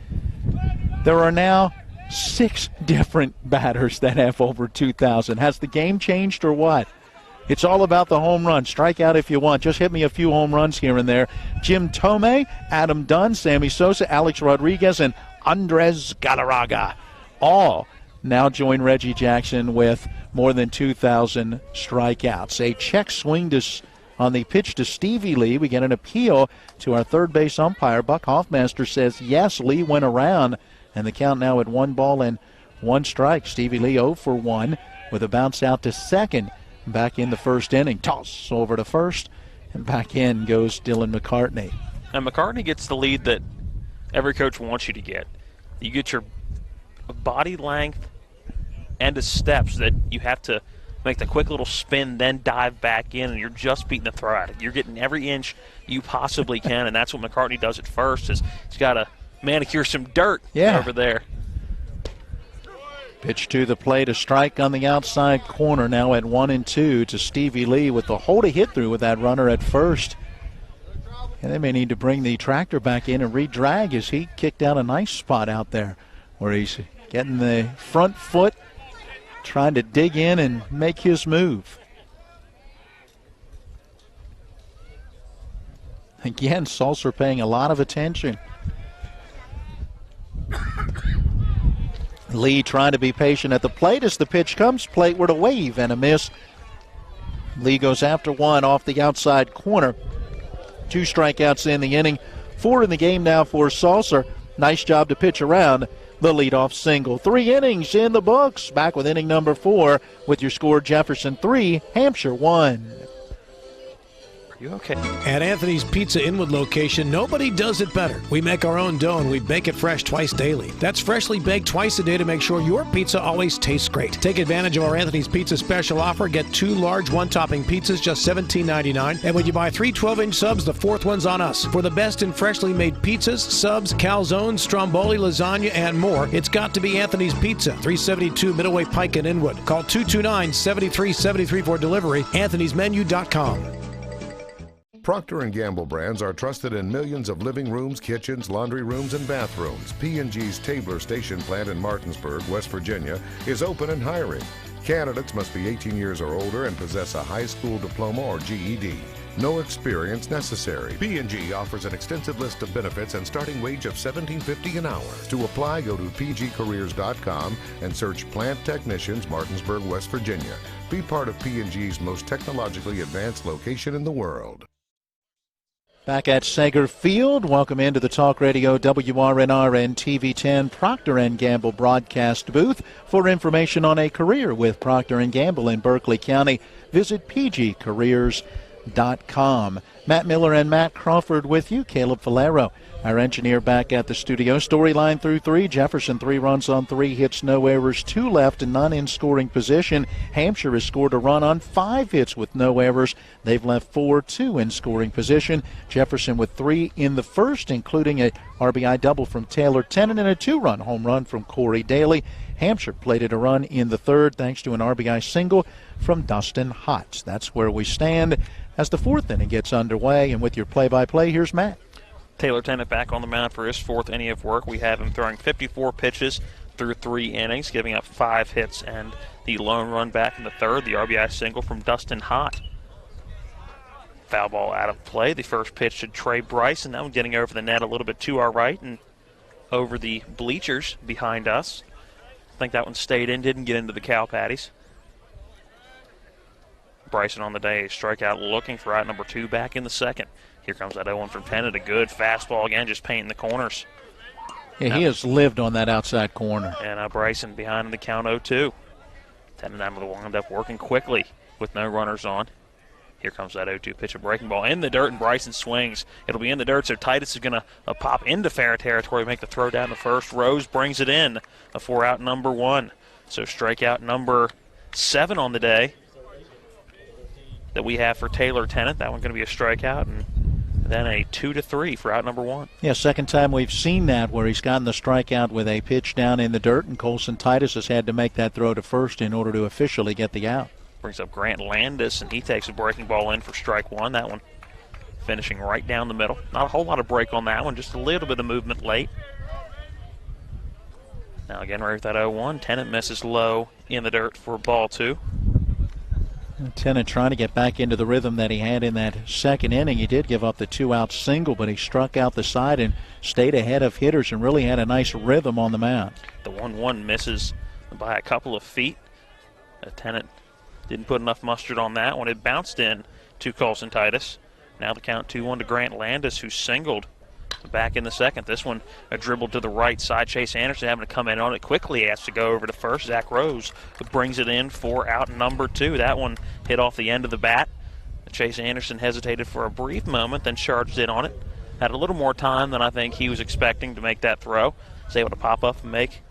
Speaker 3: There are now 6 different batters that have over 2,000. Has the game changed or what? It's all about the home run. Strike out if you want. Just hit me a few home runs here and there. Jim Tomei, Adam Dunn, Sammy Sosa, Alex Rodriguez, and Andres Galarraga all now join Reggie Jackson with more than 2,000 strikeouts. A check swing on the pitch to Stevie Lee. We get an appeal to our third base umpire. Buck Hoffmaster says, yes, Lee went around, and the count now at 1-1 strike. Stevie Lee 0 for 1 with a bounce out to second. Back in the first inning. Toss over to first, and back in goes Dylan McCartney.
Speaker 4: And McCartney gets the lead that every coach wants you to get. You get your body length and the steps that you have to make the quick little spin, then dive back in, and you're just beating the throw out. You're getting every inch you possibly can, and that's what McCartney does at first. Is he's got to manicure some dirt over there.
Speaker 3: Pitch to the plate, a strike on the outside corner now at 1-2 to Stevie Lee with the hole to hit through with that runner at first. And they may need to bring the tractor back in and re-drag as he kicked out a nice spot out there where he's getting the front foot, trying to dig in and make his move. Again, Salsa paying a lot of attention. Lee trying to be patient at the plate as the pitch comes. Plateward, a wave and a miss. Lee goes after one off the outside corner. 2 strikeouts in the inning. 4 in the game now for Salsa. Nice job to pitch around the leadoff single. 3 innings in the books. Back with inning number 4 with your score Jefferson 3, Hampshire 1.
Speaker 4: You okay?
Speaker 2: At Anthony's Pizza Inwood location, nobody does it better. We make our own dough and we bake it fresh twice daily. That's freshly baked twice a day to make sure your pizza always tastes great. Take advantage of our Anthony's Pizza special offer. Get 2 large 1-topping pizzas, just $17.99. And when you buy 3 12-inch subs, the 4th one's on us. For the best in freshly made pizzas, subs, calzones, stromboli, lasagna, and more, it's got to be Anthony's Pizza, 372 Middleway Pike in Inwood. Call 229-7373 for delivery. Anthony'sMenu.com.
Speaker 5: Procter & Gamble brands are trusted in millions of living rooms, kitchens, laundry rooms, and bathrooms. P&G's Tabler Station plant in Martinsburg, West Virginia, is open and hiring. Candidates must be 18 years or older and possess a high school diploma or GED. No experience necessary. P&G offers an extensive list of benefits and starting wage of $17.50 an hour. To apply, go to pgcareers.com and search Plant Technicians, Martinsburg, West Virginia. Be part of P&G's most technologically advanced location in the world.
Speaker 3: Back at Sager Field, welcome into the Talk Radio WRNR and TV10 Procter & Gamble broadcast booth. For information on a career with Procter & Gamble in Berkeley County, visit pgcareers.com. Matt Miller and Matt Crawford with you. Caleb Valero, our engineer, back at the studio. Storyline through 3. Jefferson 3 runs on 3 hits, no errors, 2 left and none in scoring position. Hampshire has scored a run on 5 hits with no errors. They've left 4-2 in scoring position. Jefferson with 3 in the first, including a RBI double from Taylor Tennant and a 2-run home run from Corey Daly. Hampshire plated a run in the third thanks to an RBI single from Dustin Hotz. That's where we stand as the 4th inning gets underway. And with your play-by-play, here's Matt.
Speaker 4: Taylor Tennant back on the mound for his 4th inning of work. We have him throwing 54 pitches through 3 innings, giving up 5 hits and the lone run back in the third. The RBI single from Dustin Hott. Foul ball out of play. The first pitch to Trey Bryce, and that one getting over the net a little bit to our right and over the bleachers behind us. think that one stayed in, didn't get into the cow patties. Bryson on the day, strikeout looking for out number 2 back in the second. Here comes that 0-1 from Tennant. A good fastball again, just painting the corners.
Speaker 3: Yeah, he has lived on that outside corner.
Speaker 4: And Bryson behind in the count 0-2. Tennant able to wind up working quickly with no runners on. Here comes that 0-2 pitch, a breaking ball in the dirt, and Bryson swings. It'll be in the dirt, so Titus is going to pop into fair territory, make the throw down the first. Rose brings it in, a 4-out number 1. So strikeout number 7 on the day that we have for Taylor Tennant. That one's going to be a strikeout, and then a 2-3 for out number 1.
Speaker 3: Yeah, second time we've seen that where he's gotten the strikeout with a pitch down in the dirt, and Colson Titus has had to make that throw to first in order to officially get the out.
Speaker 4: Brings up Grant Landis, and he takes a breaking ball in for strike 1. That one finishing right down the middle. Not a whole lot of break on that one, just a little bit of movement late. Now again, right with that 0-1. Tennant misses low in the dirt for ball 2.
Speaker 3: Tennant trying to get back into the rhythm that he had in that second inning. He did give up the 2-out single, but he struck out the side and stayed ahead of hitters and really had a nice rhythm on the mound.
Speaker 4: The 1-1 misses by a couple of feet. Tennant didn't put enough mustard on that one. It bounced in to Colson Titus. Now the count 2-1 to Grant Landis, who singled back in the second. This one a dribble to the right side. Chase Anderson having to come in on it quickly. He has to go over to first. Zach Rose brings it in for out number 2. That one hit off the end of the bat. Chase Anderson hesitated for a brief moment, then charged in on it. Had a little more time than I think he was expecting to make that throw. Was able to pop up and make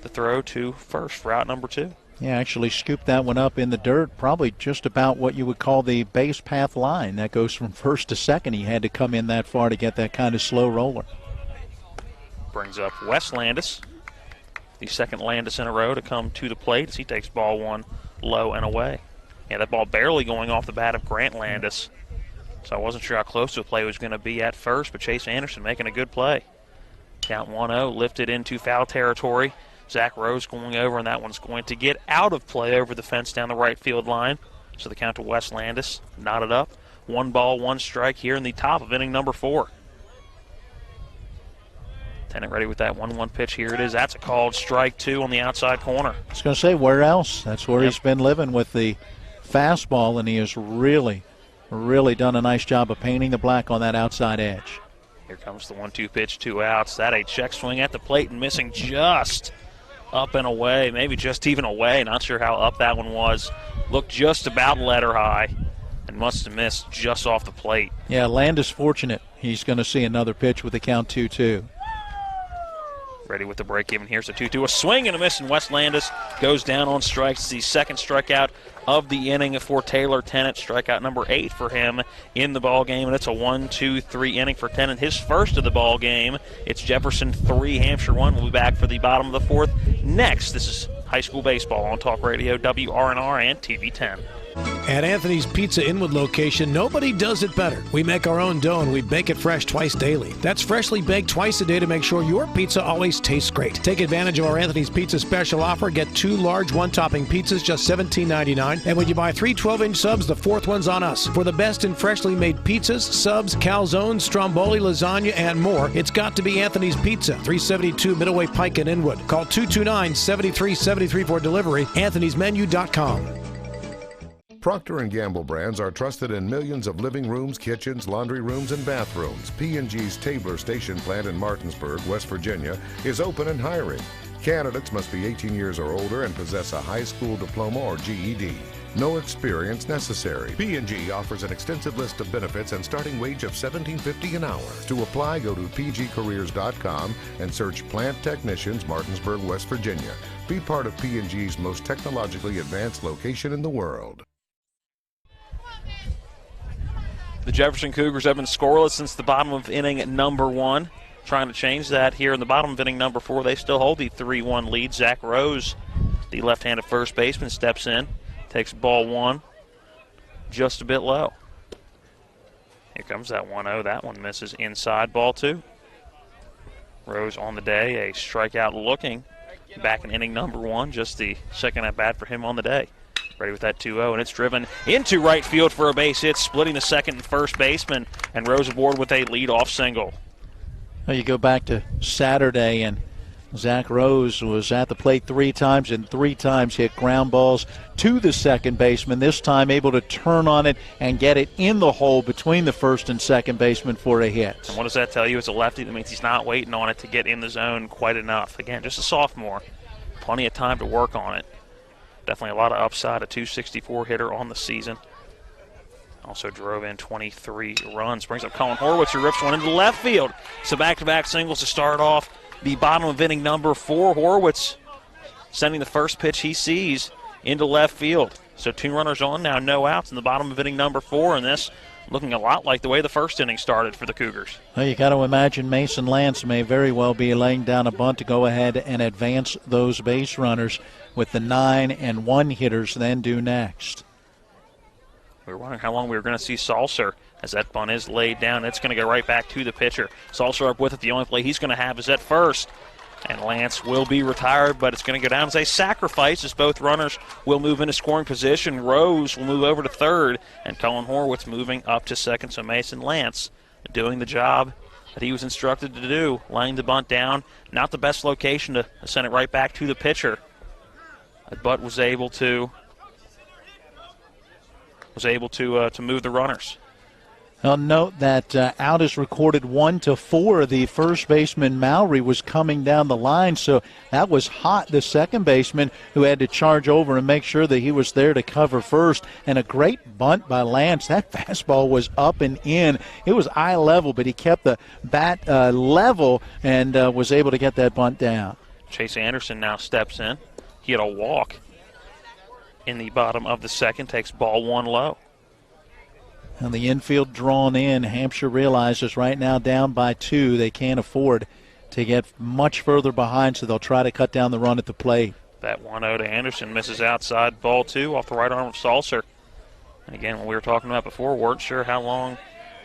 Speaker 4: the throw to first for out number 2.
Speaker 3: Yeah, actually scooped that one up in the dirt, probably just about what you would call the base path line. That goes from first to second. He had to come in that far to get that kind of slow roller.
Speaker 4: Brings up Wes Landis, the second Landis in a row to come to the plate as he takes ball 1 low and away. Yeah, that ball barely going off the bat of Grant Landis. So I wasn't sure how close the play was going to be at first, but Chase Anderson making a good play. Count 1-0, lifted into foul territory. Zach Rose going over, and that one's going to get out of play over the fence down the right field line. So the count to Wes Landis, knotted up. 1 ball, 1 strike here in the top of inning number 4. Tennant ready with that 1-1 pitch. Here it is. That's a called strike 2 on the outside corner.
Speaker 3: I was going to say, where else? That's where he's been living with the fastball, and he has really done a nice job of painting the black on that outside edge.
Speaker 4: Here comes the 1-2 pitch, 2 outs. That a check swing at the plate and missing just up and away, maybe just even away. Not sure how up that one was. Looked just about letter high and must have missed just off the plate.
Speaker 3: Yeah, Landis fortunate. He's going to see another pitch with the count 2-2.
Speaker 4: Ready with the break even. Here's a 2-2. A swing and a miss, and Wes Landis goes down on strikes. The second strikeout of the inning for Taylor Tennant. Strikeout number 8 for him in the ball game, and it's a 1-2-3 inning for Tennant. His first of the ball game. It's Jefferson 3, Hampshire 1. We'll be back for the bottom of the 4th next. This is high school baseball on Talk Radio, WRNR, and TV 10.
Speaker 2: At Anthony's Pizza Inwood location, nobody does it better. We make our own dough and we bake it fresh twice daily. That's freshly baked twice a day to make sure your pizza always tastes great. Take advantage of our Anthony's Pizza special offer. Get 2 large 1-topping pizzas, just $17.99. And when you buy 3 12-inch subs, the 4th one's on us. For the best in freshly made pizzas, subs, calzones, stromboli, lasagna, and more, it's got to be Anthony's Pizza, 372 Middleway Pike in Inwood. Call 229-7373 for delivery. Anthony'sMenu.com.
Speaker 5: Procter & Gamble brands are trusted in millions of living rooms, kitchens, laundry rooms, and bathrooms. P&G's Tabler Station plant in Martinsburg, West Virginia, is open and hiring. Candidates must be 18 years or older and possess a high school diploma or GED. No experience necessary. P&G offers an extensive list of benefits and starting wage of $17.50 an hour. To apply, go to pgcareers.com and search Plant Technicians, Martinsburg, West Virginia. Be part of P&G's most technologically advanced location in the world.
Speaker 4: The Jefferson Cougars have been scoreless since the bottom of inning number 1. Trying to change that here in the bottom of inning number 4. They still hold the 3-1 lead. Zach Rose, the left-handed first baseman, steps in, takes ball 1 just a bit low. Here comes that 1-0. That one misses inside, ball 2. Rose on the day, a strikeout looking back in inning number 1, just the second at bat for him on the day. Ready with that 2-0, and it's driven into right field for a base hit, splitting the second and first baseman, and Rose aboard with a leadoff single.
Speaker 3: Well, you go back to Saturday, and Zach Rose was at the plate 3 times and 3 times hit ground balls to the second baseman, this time able to turn on it and get it in the hole between the first and second baseman for a hit.
Speaker 4: And what does that tell you? As a lefty, that means he's not waiting on it to get in the zone quite enough. Again, just a sophomore. Plenty of time to work on it. Definitely a lot of upside, a 264 hitter on the season. Also drove in 23 runs. Brings up Colin Horwitz, who rips one into left field. So back-to-back singles to start off the bottom of inning number 4. Horwitz sending the first pitch he sees into left field. So 2 runners on now, no outs in the bottom of inning number 4, and this looking a lot like the way the first inning started for the Cougars.
Speaker 3: Well, you got to imagine Mason Lance may very well be laying down a bunt to go ahead and advance those base runners with the 9 and 1 hitters then do next.
Speaker 4: We were wondering how long we were going to see Salser as that bunt is laid down. It's going to go right back to the pitcher. Salser up with it. The only play he's going to have is at first. And Lance will be retired, but it's going to go down as a sacrifice as both runners will move into scoring position. Rose will move over to third, and Colin Horwitz moving up to second. So Mason Lance doing the job that he was instructed to do, laying the bunt down. Not the best location to send it right back to the pitcher. But was able to move the runners.
Speaker 3: I'll note that out is recorded 1-4. The first baseman, Mowry, was coming down the line, so that was Hott, the second baseman, who had to charge over and make sure that he was there to cover first. And a great bunt by Lance. That fastball was up and in. It was eye level, but he kept the bat level and was able to get that bunt down.
Speaker 4: Chase Anderson now steps in. He had a walk in the bottom of the second, takes ball 1 low.
Speaker 3: And the infield drawn in. Hampshire realizes right now down by 2. They can't afford to get much further behind, so they'll try to cut down the run at the plate.
Speaker 4: That 1-0 to Anderson misses outside, ball 2 off the right arm of Salser. And again, when we were talking about before, weren't sure how long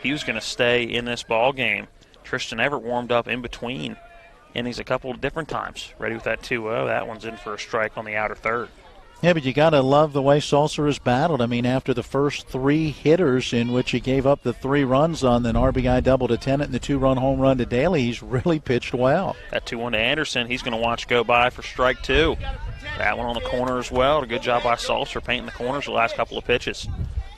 Speaker 4: he was going to stay in this ball game. Tristan Everett warmed up in between innings a couple of different times. Ready with that 2-0. That one's in for a strike on the outer third.
Speaker 3: Yeah, but you got to love the way Salser has battled. I mean, after the first 3 hitters in which he gave up the 3 runs on, then RBI double to Tennant and the 2-run home run to Daly, he's really pitched well.
Speaker 4: That 2-1 to Anderson, he's going to watch go by for strike 2. That one on the corner as well. A good job by Salser painting the corners the last couple of pitches.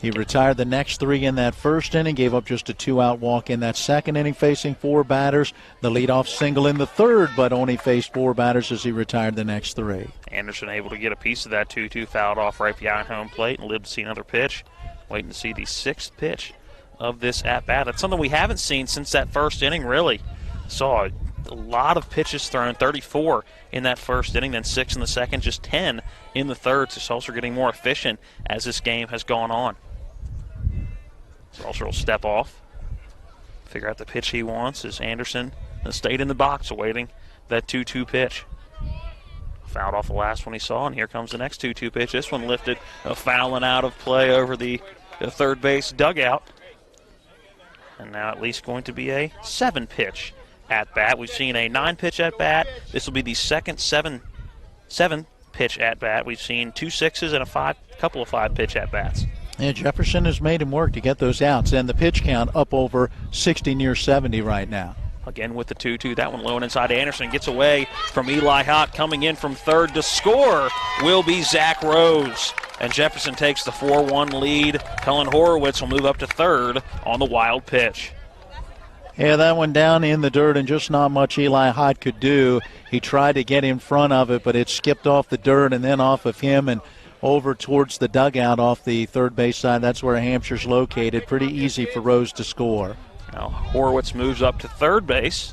Speaker 3: He retired the next 3 in that first inning, gave up just a 2-out walk in that second inning, facing 4 batters. The leadoff single in the third, but only faced 4 batters as he retired the next 3.
Speaker 4: Anderson able to get a piece of that 2-2, fouled off right behind home plate, and lived to see another pitch. Waiting to see the 6th pitch of this at-bat. That's something we haven't seen since that first inning, really. Saw a lot of pitches thrown, 34 in that first inning, then 6 in the second, just 10 in the third. So Salser getting more efficient as this game has gone on. Salser will step off, figure out the pitch he wants as Anderson has stayed in the box awaiting that 2-2 pitch. Fouled off the last one he saw, and here comes the next 2-2 pitch. This one lifted, fouling out of play over the third base dugout. And now at least going to be a 7-pitch at-bat. We've seen a 9-pitch at-bat. This will be the second 7-pitch at-bat. We've seen 2 6s and a couple of 5-pitch at-bats.
Speaker 3: Yeah, Jefferson has made him work to get those outs, and the pitch count up over 60, near 70 right now.
Speaker 4: Again with the 2-2, that one low and inside. Anderson gets away from Eli Hott. Coming in from third to score will be Zach Rose. And Jefferson takes the 4-1 lead. Colin Horwitz will move up to third on the wild pitch.
Speaker 3: Yeah, that one down in the dirt, and just not much Eli Hott could do. He tried to get in front of it, but it skipped off the dirt and then off of him and over towards the dugout off the third base side. That's where Hampshire's located. Pretty easy for Rose to score.
Speaker 4: Now Horwitz moves up to third base.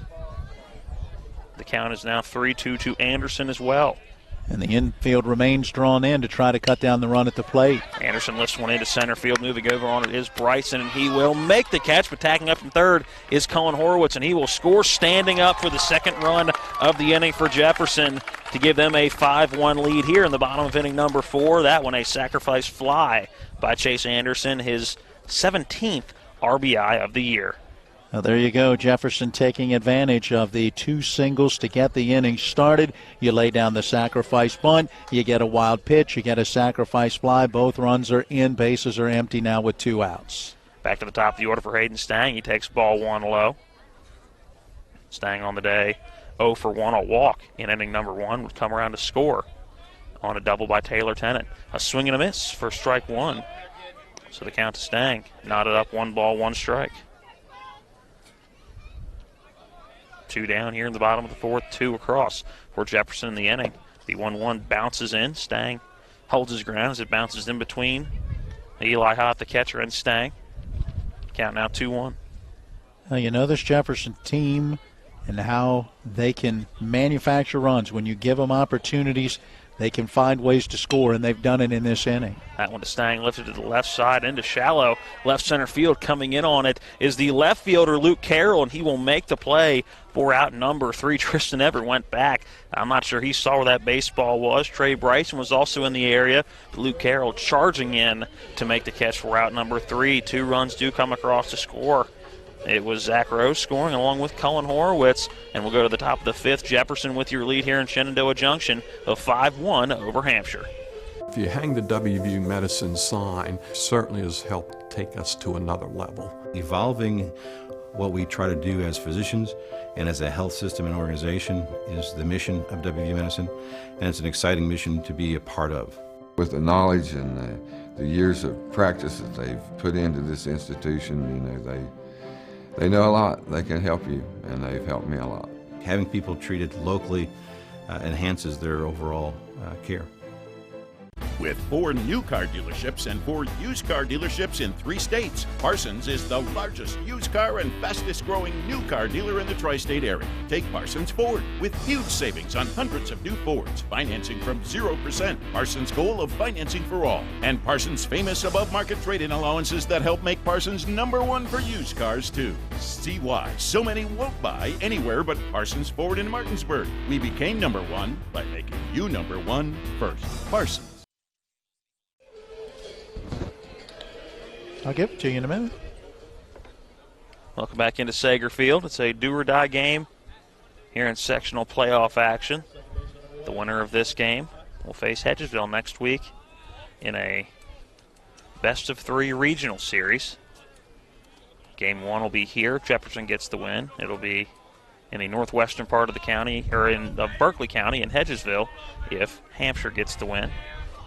Speaker 4: The count is now 3-2 to Anderson as well.
Speaker 3: And the infield remains drawn in to try to cut down the run at the plate.
Speaker 4: Anderson lifts one into center field. Moving over on it is Bryson, and he will make the catch, but tacking up from third is Colin Horwitz, and he will score standing up for the second run of the inning for Jefferson to give them a 5-1 lead here in the bottom of inning number 4. That one a sacrifice fly by Chase Anderson, his 17th RBI of the year.
Speaker 3: Well, there you go. Jefferson taking advantage of the 2 singles to get the inning started. You lay down the sacrifice bunt. You get a wild pitch. You get a sacrifice fly. Both runs are in. Bases are empty now with 2 outs.
Speaker 4: Back to the top of the order for Hayden Stang. He takes ball 1 low. Stang on the day 0 for 1 a walk in inning number 1 would come around to score on a double by Taylor Tennant. A swing and a miss for strike 1. So the count to Stang. Knotted up, 1 ball, 1 strike. 2 down here in the bottom of the 4th, 2 across for Jefferson in the inning. The 1-1 bounces in. Stang holds his ground as it bounces in between Eli Hott, the catcher, and Stang. Count now 2-1.
Speaker 3: Now, you know this Jefferson team and how they can manufacture runs. When you give them opportunities, they can find ways to score, and they've done it in this inning.
Speaker 4: That one to Stang, lifted to the left side into shallow left center field. Coming in on it is the left fielder Luke Carroll, and he will make the play for out number 3. Tristan Everett went back. I'm not sure he saw where that baseball was. Trey Bryson was also in the area. But Luke Carroll charging in to make the catch for out number 3. 2 runs do come across to score. It was Zach Rose scoring along with Cullen Horowitz. And we'll go to the top of the 5th. Jefferson with your lead here in Shenandoah Junction of 5-1 over Hampshire.
Speaker 19: If you hang the WVU Medicine sign, certainly has helped take us to another level.
Speaker 12: Evolving what we try to do as physicians and as a health system and organization is the mission of WVU Medicine, and it's an exciting mission to be a part of.
Speaker 20: With the knowledge and the years of practice that they've put into this institution, they know a lot. They can help you, and they've helped me a lot.
Speaker 12: Having people treated locally enhances their overall care.
Speaker 13: With 4 new car dealerships and 4 used car dealerships in 3 states, Parsons is the largest used car and fastest growing new car dealer in the tri-state area. Take Parsons Ford with huge savings on hundreds of new Fords, financing from 0%. Parsons' goal of financing for all. And Parsons' famous above market trade-in allowances that help make Parsons #1 for used cars too. See why so many won't buy anywhere but Parsons Ford in Martinsburg. We became #1 by making you #1 first. Parsons.
Speaker 3: I'll give it to you in a minute.
Speaker 4: Welcome back into Sager Field. It's a do-or-die game here in sectional playoff action. The winner of this game will face Hedgesville next week in a best-of-3 regional series. Game 1 will be here. Jefferson gets the win. It'll be in the northwestern part of the county, or in Berkeley County in Hedgesville, if Hampshire gets the win.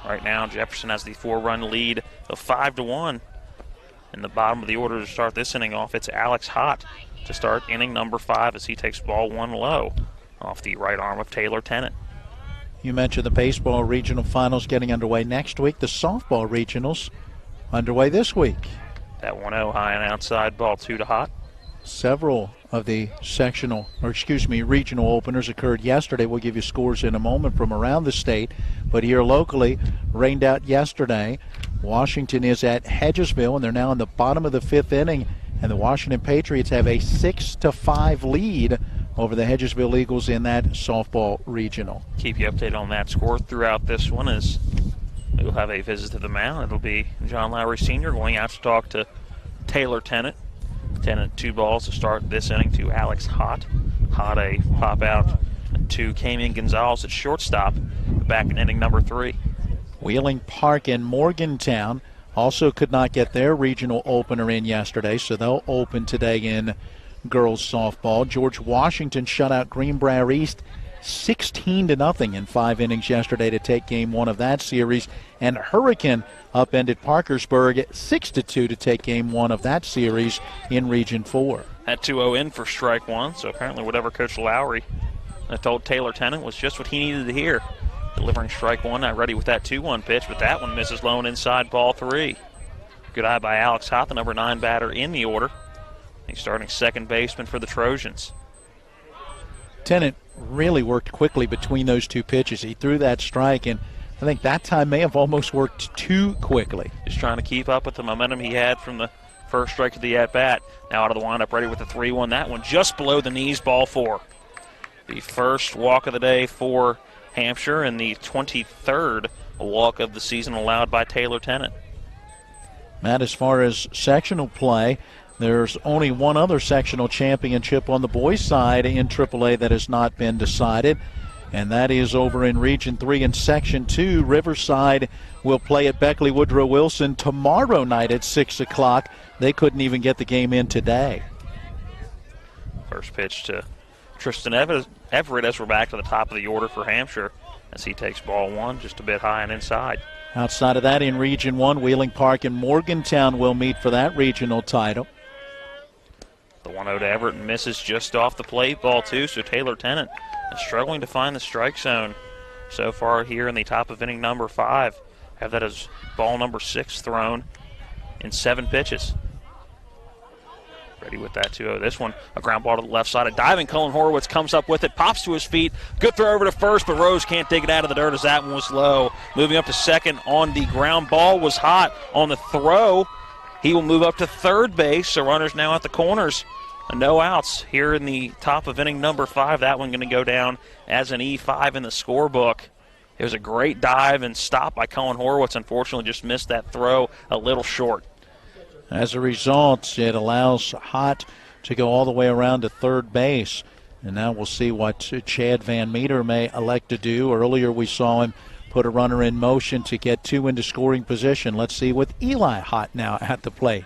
Speaker 4: Right now, Jefferson has the 4-run lead of 5-1. In the bottom of the order to start this inning off, it's Alex Hott to start inning number 5 as he takes ball 1 low off the right arm of Taylor Tennant.
Speaker 3: You mentioned the baseball regional finals getting underway next week. The softball regionals underway this week.
Speaker 4: That 1-0 high and outside, ball 2 to Hott.
Speaker 3: Several of the regional openers occurred yesterday. We'll give you scores in a moment from around the state. But here locally, rained out yesterday. Washington is at Hedgesville, and they're now in the bottom of the 5th inning. And the Washington Patriots have a 6-5 lead over the Hedgesville Eagles in that softball regional.
Speaker 4: Keep you updated on that score throughout this one as we'll have a visit to the mound. It'll be John Lowry Sr. going out to talk to Taylor Tennant. Tennant 2 balls to start this inning to Alex Hott. Hott a pop out to Camion Gonzalez at shortstop back in inning number 3.
Speaker 3: Wheeling Park and Morgantown also could not get their regional opener in yesterday, so they'll open today in girls softball. George Washington shut out Greenbrier East 16-0 in 5 innings yesterday to take game 1 of that series, and Hurricane upended Parkersburg 6-2 to take game 1 of that series in Region 4.
Speaker 4: That 2-0 in for strike 1, so apparently whatever Coach Lowry told Taylor Tennant was just what he needed to hear. Delivering strike 1, not ready with that 2-1 pitch, but that one misses low and inside, ball 3. Good eye by Alex Hott, the number 9 batter in the order. He's starting second baseman for the Trojans.
Speaker 3: Tennant really worked quickly between those 2 pitches. He threw that strike, and I think that time may have almost worked too quickly.
Speaker 4: Just trying to keep up with the momentum he had from the first strike of the at-bat. Now out of the windup, ready with the 3-1. That one just below the knees, ball 4. The first walk of the day for Hampshire and the 23rd walk of the season allowed by Taylor Tennant.
Speaker 3: Matt, as far as sectional play, there's only one other sectional championship on the boys' side in AAA that has not been decided, and that is over in Region 3 and Section 2. Riverside will play at Beckley Woodrow Wilson tomorrow night at 6 o'clock. They couldn't even get the game in today.
Speaker 4: First pitch to Tristan Everett as we're back to the top of the order for Hampshire as he takes ball one just a bit high and inside.
Speaker 3: Outside of that, in Region 1, Wheeling Park and Morgantown will meet for that regional title.
Speaker 4: The 1-0 to Everett misses just off the plate, ball two, so Taylor Tennant is struggling to find the strike zone so far here in the top of inning number 5. Have that as ball number 6 thrown in 7 pitches. Ready with that 2-0. This one, a ground ball to the left side. A diving Cullen Horowitz comes up with it, pops to his feet. Good throw over to first, but Rose can't dig it out of the dirt as that one was low. Moving up to second on the ground ball was hot on the throw. He will move up to third base, so runners now at the corners. No outs here in the top of inning number 5. That one going to go down as an E5 in the scorebook. It was a great dive and stop by Cullen Horowitz. Unfortunately, just missed that throw a little short.
Speaker 3: As a result, it allows Hott to go all the way around to third base. And now we'll see what Chad Van Meter may elect to do. Earlier we saw him put a runner in motion to get 2 into scoring position. Let's see with Eli Hott now at the plate.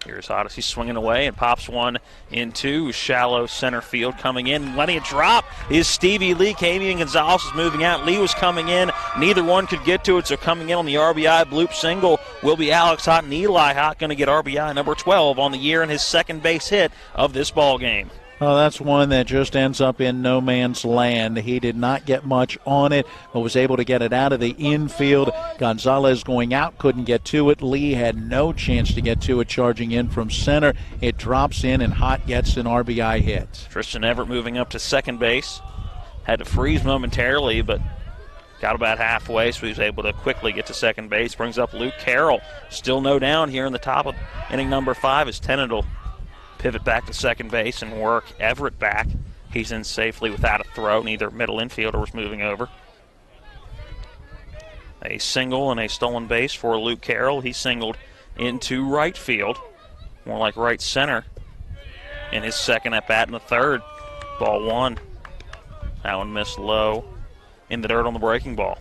Speaker 4: Here's Odyssey swinging away and pops one into shallow center field. Coming in, letting it drop is Stevie Lee. Camian Gonzalez is moving out. Lee was coming in. Neither one could get to it, so coming in on the RBI bloop single will be Alex Hott, and Eli Hott going to get RBI number 12 on the year and his second base hit of this ball game.
Speaker 3: Well, that's one that just ends up in no man's land. He did not get much on it, but was able to get it out of the infield. Gonzalez going out, couldn't get to it. Lee had no chance to get to it, charging in from center. It drops in, and Hott gets an RBI hit.
Speaker 4: Tristan Everett moving up to second base. Had to freeze momentarily, but got about halfway, so he was able to quickly get to second base. Brings up Luke Carroll. Still no down here in the top of inning number 5 as Tennant will pivot back to second base and work Everett back. He's in safely without a throw. Neither middle infielder was moving over. A single and a stolen base for Luke Carroll. He singled into right field, more like right center, in his second at bat in the third. Ball one. That one missed low in the dirt on the breaking ball.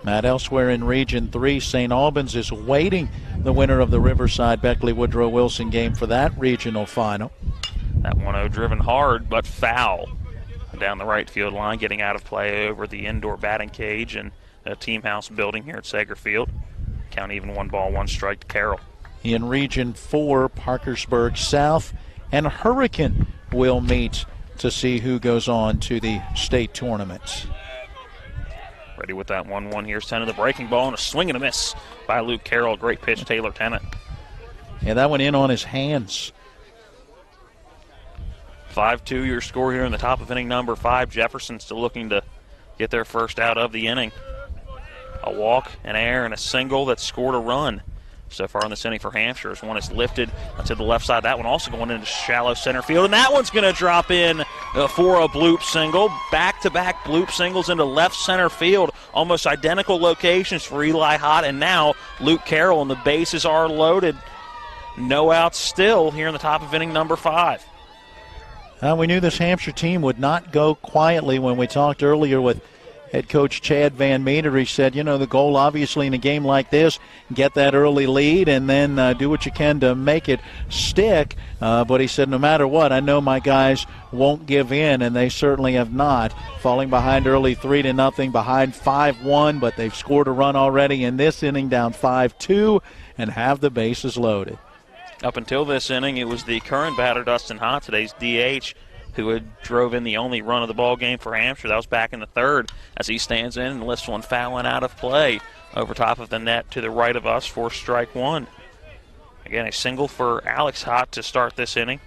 Speaker 3: Matt, elsewhere in Region 3, St. Albans is waiting the winner of the Riverside Beckley Woodrow Wilson game for that regional final.
Speaker 4: That 1-0 driven hard but foul down the right field line, getting out of play over the indoor batting cage and a team house building here at Sager Field. Count even 1 ball, 1 strike to Carroll.
Speaker 3: In Region 4, Parkersburg South and Hurricane will meet to see who goes on to the state tournament.
Speaker 4: Ready with that 1-1. Here's Tennant, the breaking ball, and a swing and a miss by Luke Carroll. Great pitch, Taylor Tennant.
Speaker 3: Yeah, that went in on his hands.
Speaker 4: 5-2 your score here in the top of inning number 5. Jefferson still looking to get their first out of the inning. A walk, an error, and a single that scored a run so far in this inning for Hampshire. As one is lifted to the left side. That one also going into shallow center field, and that one's going to drop in for a bloop single. Back-to-back bloop singles into left center field. Almost identical locations for Eli Hott and now Luke Carroll, and the bases are loaded. No outs still here in the top of inning number 5.
Speaker 3: We knew this Hampshire team would not go quietly. When we talked earlier with head coach Chad Van Meter, he said, the goal obviously in a game like this, get that early lead and then do what you can to make it stick. But he said, no matter what, I know my guys won't give in, and they certainly have not. Falling behind early 3-0, behind 5-1, but they've scored a run already in this inning, down 5-2, and have the bases loaded.
Speaker 4: Up until this inning, it was the current batter, Dustin Hott, today's DH, who had drove in the only run of the ball game for Hampshire. That was back in the third as he stands in and lifts one fouling out of play over top of the net to the right of us for strike 1. Again, a single for Alex Hott to start this inning.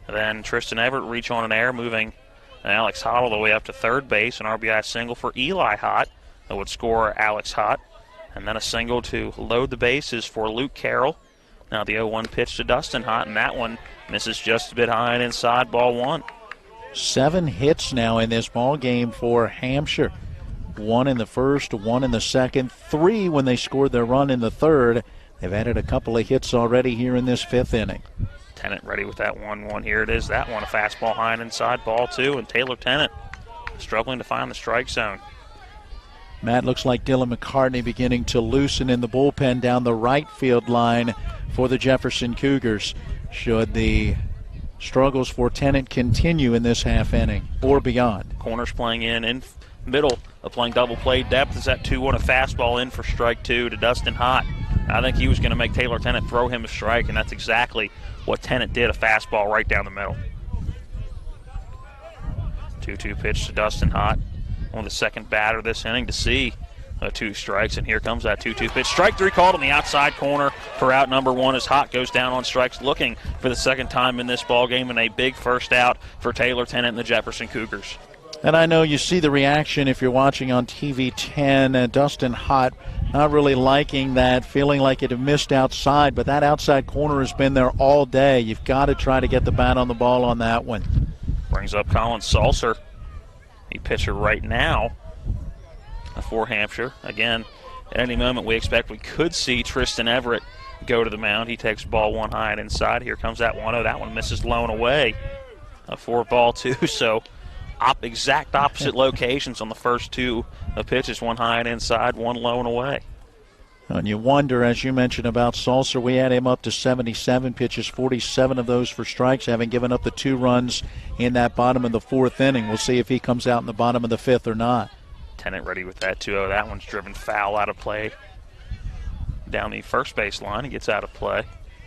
Speaker 4: Then Tristan Everett reach on an error, moving Alex Hott all the way up to third base. An RBI single for Eli Hott that would score Alex Hott. And then a single to load the bases for Luke Carroll. Now the 0-1 pitch to Dustin Hott, and that one misses just a bit high and inside, ball 1.
Speaker 3: 7 hits now in this ball game for Hampshire. 1 in the first, 1 in the second, 3 when they scored their run in the third. They've added a couple of hits already here in this 5th inning.
Speaker 4: Tennant ready with that 1-1. Here it is. That one, a fastball high and inside, ball 2, and Taylor Tennant struggling to find the strike zone.
Speaker 3: Matt, looks like Dylan McCartney beginning to loosen in the bullpen down the right field line for the Jefferson Cougars. Should the struggles for Tennant continue in this half inning or beyond.
Speaker 4: Corners playing in middle of playing double play depth is that 2-1, a fastball in for strike 2 to Dustin Hott. I think he was going to make Taylor Tennant throw him a strike, and that's exactly what Tennant did, a fastball right down the middle. 2-2 pitch to Dustin Hott, on the second batter this inning to see 2 strikes, and here comes that 2-2 pitch. Strike 3 called on the outside corner for out number 1 as Hott goes down on strikes, looking for the second time in this ball game, and a big first out for Taylor Tennant and the Jefferson Cougars.
Speaker 3: And I know you see the reaction if you're watching on TV 10. Dustin Hott not really liking that, feeling like it had missed outside, but that outside corner has been there all day. You've got to try to get the bat on the ball on that one.
Speaker 4: Brings up Colin Salser. He pitcher right now for Hampshire. Again, at any moment we expect we could see Tristan Everett go to the mound. He takes ball 1 high and inside. Here comes that 1-0. That one misses low and away. A 4-2, so exact opposite locations on the first 2 pitches, 1 high and inside, 1 low and away.
Speaker 3: And you wonder, as you mentioned about Salser, we had him up to 77 pitches, 47 of those for strikes, having given up the 2 runs in that bottom of the 4th inning. We'll see if he comes out in the bottom of the 5th or not.
Speaker 4: Tennant ready with that 2-0. That one's driven foul out of play down the first base line. He gets out of play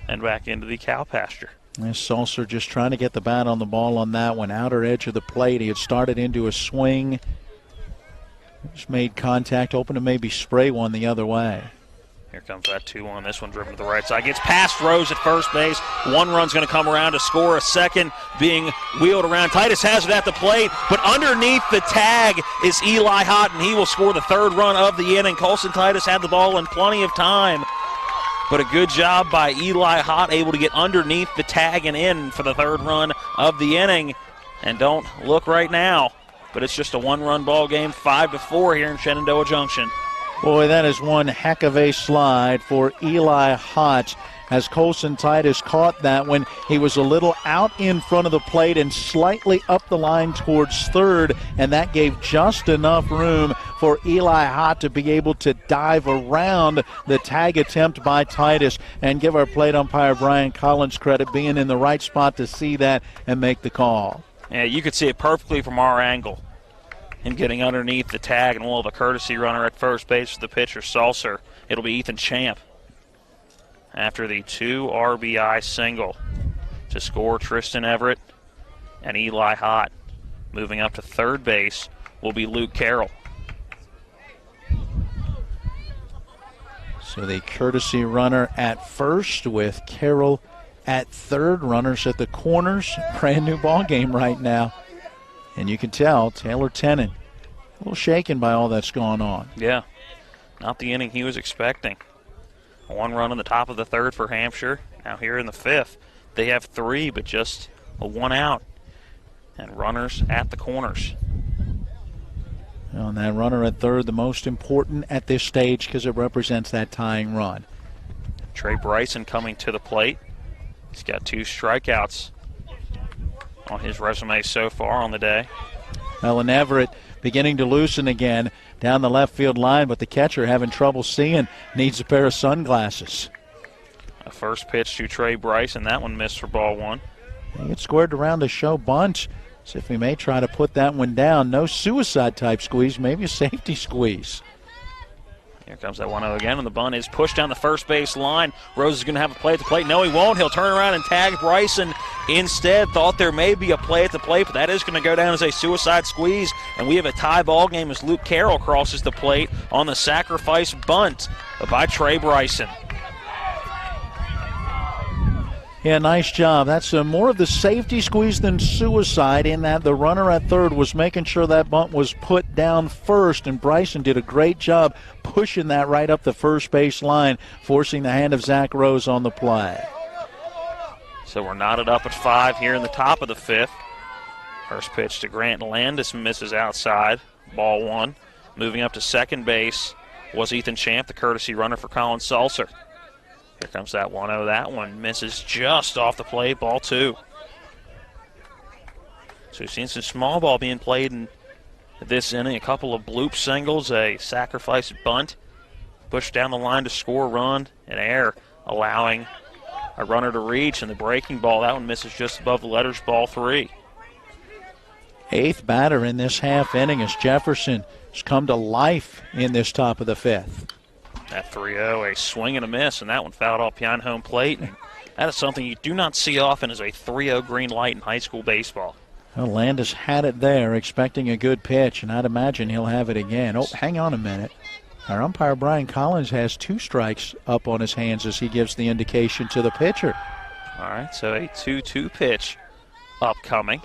Speaker 4: and back into the cow pasture.
Speaker 3: And Salser just trying to get the bat on the ball on that one. Outer edge of the plate. He had started into a swing. Just made contact, hoping to maybe spray one the other way.
Speaker 4: Here comes that 2-1. This one driven to the right side. Gets past Rose at first base. 1 run's going to come around to score. A second being wheeled around. Titus has it at the plate, but underneath the tag is Eli Hott, and he will score the 3rd run of the inning. Colson Titus had the ball in plenty of time, but a good job by Eli Hott, able to get underneath the tag and in for the 3rd run of the inning. And don't look right now, but it's just a 1-run ball game, 5-4 here in Shenandoah Junction.
Speaker 3: Boy, that is one heck of a slide for Eli Hott, as Colson Titus caught that one. He was a little out in front of the plate and slightly up the line towards third, and that gave just enough room for Eli Hott to be able to dive around the tag attempt by Titus. And give our plate umpire Brian Collins credit, being in the right spot to see that and make the call.
Speaker 4: Yeah, you could see it perfectly from our angle. Him getting underneath the tag, and we'll have a courtesy runner at first base for the pitcher, Salser. It'll be Ethan Champ after the 2 RBI single to score Tristan Everett and Eli Hott. Moving up to third base will be Luke Carroll.
Speaker 3: So the courtesy runner at first with Carroll at third. Runners at the corners. Brand new ball game right now. And you can tell Taylor Tennant a little shaken by all that's going on.
Speaker 4: Yeah, not the inning he was expecting. 1 run on the top of the 3rd for Hampshire. Now here in the 5th, they have 3, but just a 1 out. And runners at the corners.
Speaker 3: And that runner at third, the most important at this stage because it represents that tying run.
Speaker 4: Trey Bryson coming to the plate. He's got 2 strikeouts on his resume so far on the day.
Speaker 3: Ellen Everett beginning to loosen again down the left field line, but the catcher having trouble seeing, needs a pair of sunglasses.
Speaker 4: A first pitch to Trey Bryson. That one missed for ball 1.
Speaker 3: He gets squared around the show bunch. See if we may try to put that one down. No suicide type squeeze, maybe a safety squeeze.
Speaker 4: Here comes that 1-0 again, and the bunt is pushed down the first base line. Rose is going to have a play at the plate. No, he won't. He'll turn around and tag Bryson instead. Thought there may be a play at the plate, but that is going to go down as a suicide squeeze. And we have a tie ball game as Luke Carroll crosses the plate on the sacrifice bunt by Trey Bryson.
Speaker 3: Yeah, nice job. That's more of the safety squeeze than suicide, in that the runner at third was making sure that bunt was put down first, and Bryson did a great job pushing that right up the first base line, forcing the hand of Zach Rose on the play.
Speaker 4: So we're knotted up at 5 here in the top of the 5th. First pitch to Grant Landis misses outside. Ball 1. Moving up to second base was Ethan Champ, the courtesy runner for Colin Salser. Here comes that 1-0. That one misses just off the plate. Ball 2. So we've seen some small ball being played in this inning. A couple of bloop singles, a sacrifice bunt, pushed down the line to score a run, and error, allowing A runner to reach, and the breaking ball, that one misses just above the letters, ball 3.
Speaker 3: 8th batter in this half inning as Jefferson has come to life in this top of the 5th.
Speaker 4: That 3-0, a swing and a miss, and that one fouled off behind home plate. And that is something you do not see often, is a 3-0 green light in high school baseball.
Speaker 3: Well, Landis had it there, expecting a good pitch, and I'd imagine he'll have it again. Oh, hang on a minute. Our umpire, Brian Collins, has 2 strikes up on his hands as he gives the indication to the pitcher.
Speaker 4: All right, so a 2-2 pitch upcoming.